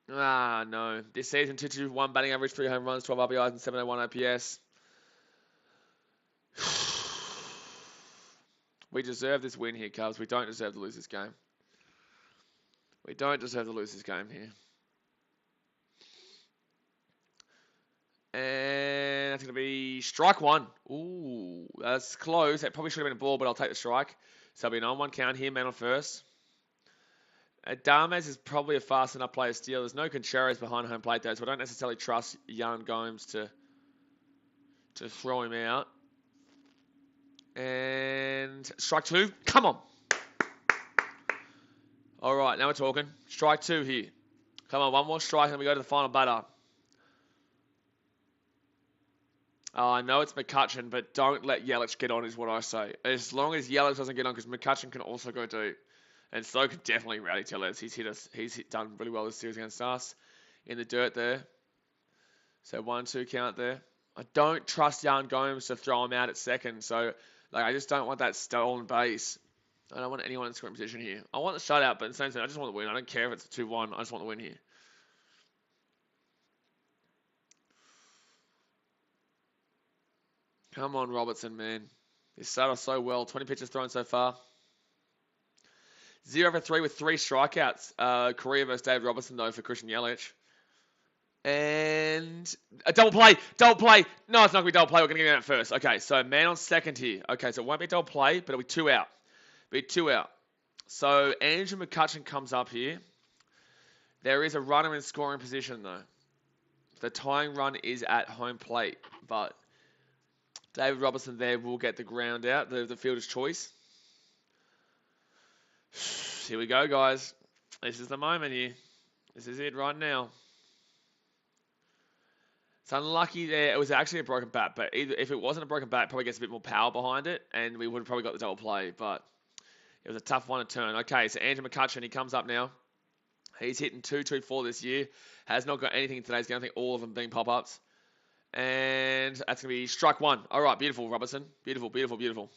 No. This season, 221 batting average, 3 home runs, 12 RBIs, and 701 OPS. We deserve this win here, Cubs. We don't deserve to lose this game. We don't deserve to lose this game here. And that's going to be strike one. Ooh, that's close. That probably should have been a ball, but I'll take the strike. So it'll be an 0-1 count here, man on first. Adames is probably a fast enough player to steal. There's no Contreras behind home plate, though, so I don't necessarily trust Jan Gomes to throw him out. And strike two. Come on. All right, now we're talking. Strike two here. Come on, one more strike, and then we go to the final batter. Oh, I know it's McCutcheon, but don't let Yelich get on, is what I say. As long as Yelich doesn't get on, because McCutcheon can also go deep. And so can definitely Rowdy Tellez. He's done really well this series against us. In the dirt there. So 1-2 count there. I don't trust Jan Gomes to throw him out at second. So I just don't want that stolen base. I don't want anyone in scoring position here. I want the shutout, but at the same time, I just want the win. I don't care if it's a 2-1. I just want the win here. Come on, Robertson, man. This started off so well. 20 pitches thrown so far. 0 for 3 with 3 strikeouts. Korea versus David Robertson, though, for Christian Yelich. And a double play. Double play. No, it's not going to be double play. We're going to get out first. Okay, so man on second here. Okay, so it won't be a double play, but it'll be 2 out. Be 2 out. So Andrew McCutcheon comes up here. There is a runner in scoring position, though. The tying run is at home plate, but David Robertson there will get the ground out, the fielder's choice. Here we go, guys. This is the moment here. This is it right now. It's unlucky there. It was actually a broken bat, but if it wasn't a broken bat, it probably gets a bit more power behind it, and we would have probably got the double play, but it was a tough one to turn. Okay, so Andrew McCutcheon, he comes up now. He's hitting 2-2-4 this year. Has not got anything in today's game. I think all of them being pop-ups. And that's going to be strike one. All right, beautiful, Robertson. Beautiful, beautiful, beautiful.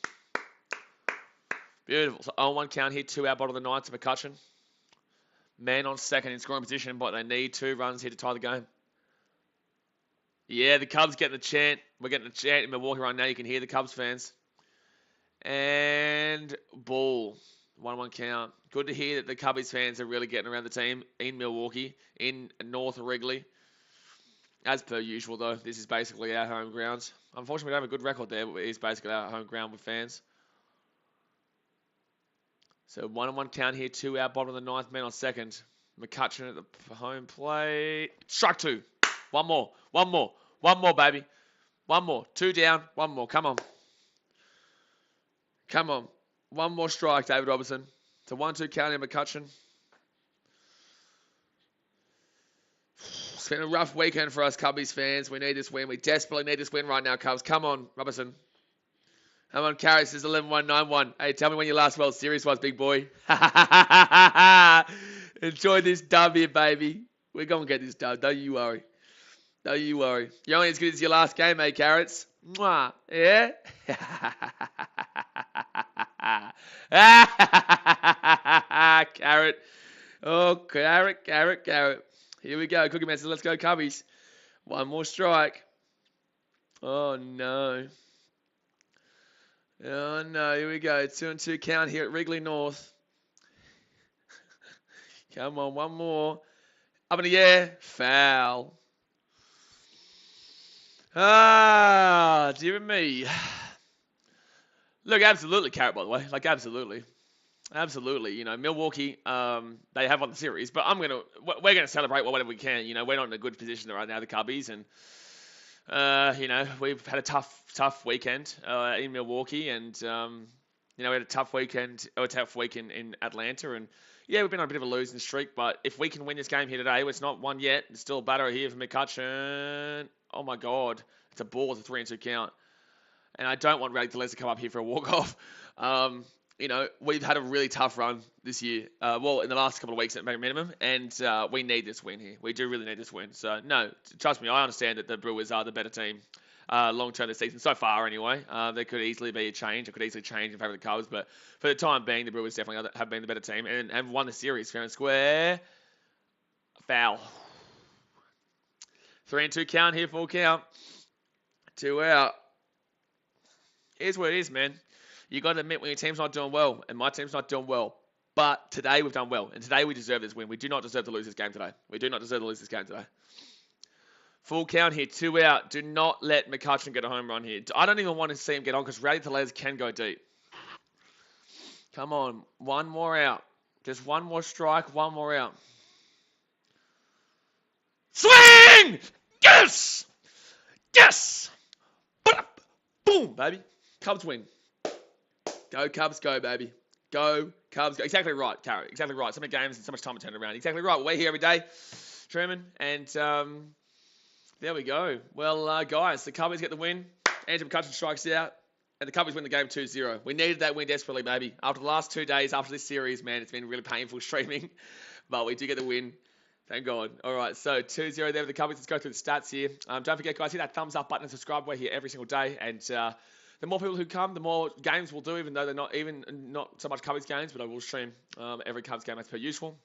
Beautiful. So 0-1 count here, 2 out, bottom of the ninth to McCutcheon. Man on second in scoring position, but they need 2 runs here to tie the game. Yeah, the Cubs getting the chant. We're getting the chant in Milwaukee right now. You can hear the Cubs fans. And ball. 1-1 count. Good to hear that the Cubbies fans are really getting around the team in Milwaukee, in North Wrigley. As per usual, though, this is basically our home grounds. Unfortunately, we don't have a good record there, but it is basically our home ground with fans. So 1-1 count here, 2 out, bottom of the ninth, man on second. McCutcheon at the home plate. Strike 2. One more, baby. One more. 2 down, 1 more. Come on. Come on. 1 more strike, David Robertson. It's a 1-2 count in McCutcheon. It's been a rough weekend for us Cubbies fans. We need this win. We desperately need this win right now, Cubs. Come on, Robertson. Come on, Karras. This is 11-1-9-1. Hey, tell me when your last World Series was, big boy. Enjoy this dub here, baby. We're going to get this dub. Don't you worry. Don't you worry. You're only as good as your last game, eh, Carrots? Mwah. Yeah? Carrot. Oh, carrot. Here we go. Cookie Man says, let's go, Cubbies. 1 more strike. Oh, no. Oh, no. Here we go. 2-2 count here at Wrigley North. Come on, 1 more. Up in the air. Foul. Dear me. Look, absolutely, Carrot, by the way. Like, absolutely. Absolutely. You know, Milwaukee, they have won the series, but we're going to celebrate whatever we can. You know, we're not in a good position right now, the Cubbies, and, you know, we've had a tough weekend in Milwaukee, and, you know, we had a tough week in Atlanta, and, yeah, we've been on a bit of a losing streak, but if we can win this game here today, it's not won yet. It's still a batter here for McCutcheon. Oh, my God. It's a ball. It's a 3-2 count. And I don't want Rowdy Tellez to come up here for a walk-off. we've had a really tough run this year. Well, in the last couple of weeks at minimum, and we need this win here. We do really need this win. So, no, trust me, I understand that the Brewers are the better team long term this season, so far anyway. There could easily be a change. It could easily change in favour of the Cubs, but for the time being, the Brewers definitely have been the better team and have won the series fair and square. Foul. 3-2 count here, full count. 2 out. Here's what it is, man. You got to admit when your team's not doing well, and my team's not doing well. But today we've done well, and today we deserve this win. We do not deserve to lose this game today. We do not deserve to lose this game today. Full count here, 2 out. Do not let McCutcheon get a home run here. I don't even want to see him get on because Rowdy Tellez can go deep. Come on, one more out. Just one more strike, one more out. Swing! Yes! Yes! Boom, baby. Cubs win. Go Cubs, go, baby. Go Cubs, go. Exactly right, Carrot. Exactly right. So many games and so much time to turn around. Exactly right. We're here every day, Truman. And there we go. Well, guys, the Cubbies get the win. Andrew McCutcheon strikes out. And the Cubbies win the game 2-0. We needed that win desperately, baby. After the last 2 days, after this series, man, it's been really painful streaming. But we do get the win. Thank God. All right, so 2-0 there with the Cubbies. Let's go through the stats here. Don't forget, guys, hit that thumbs up button and subscribe. We're here every single day. And the more people who come, the more games we'll do, even though they're not so much Cubbies games, but I will stream every Cubs game as per usual.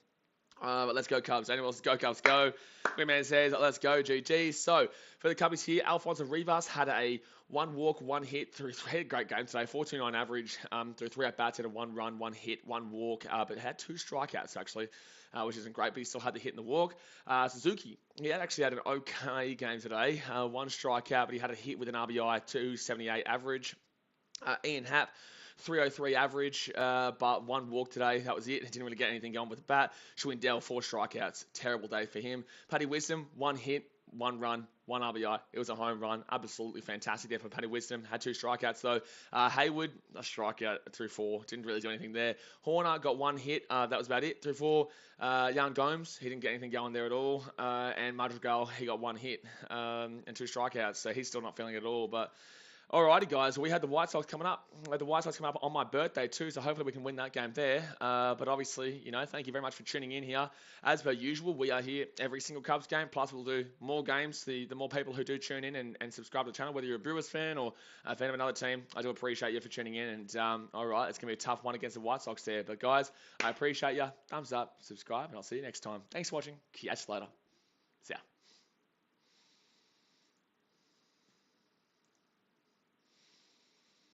But let's go Cubs. Anyone else? Go Cubs, go. Greenman says, let's go GG. So for the Cubbies here, Alfonso Rivas had a 1 walk, 1 hit through 3. Had a great game today, 4.29 average through 3 at bats. Had a 1 run, 1 hit, 1 walk, but had 2 strikeouts actually, which isn't great. But he still had the hit and the walk. Suzuki, he actually had an okay game today. 1 strikeout, but he had a hit with an RBI, 2.78 average. Ian Happ, 3.03 average, but 1 walk today. That was it. He didn't really get anything going with the bat. Schwindel, 4 strikeouts. Terrible day for him. Paddy Wisdom, 1 hit, 1 run, 1 RBI. It was a home run. Absolutely fantastic there for Paddy Wisdom. Had 2 strikeouts though. Hayward, a strikeout through 4. Didn't really do anything there. Horner got 1 hit. That was about it through 4. Jan Gomes, he didn't get anything going there at all. And Madrigal, he got 1 hit and 2 strikeouts. So he's still not feeling it at all. But alrighty, guys. We had the White Sox coming up. We had the White Sox coming up on my birthday too, so hopefully we can win that game there. But obviously, thank you very much for tuning in here. As per usual, we are here every single Cubs game. Plus, we'll do more games. The more people who do tune in and subscribe to the channel, whether you're a Brewers fan or a fan of another team, I do appreciate you for tuning in. And alright, it's going to be a tough one against the White Sox there. But guys, I appreciate you. Thumbs up, subscribe, and I'll see you next time. Thanks for watching. Catch you later. See ya.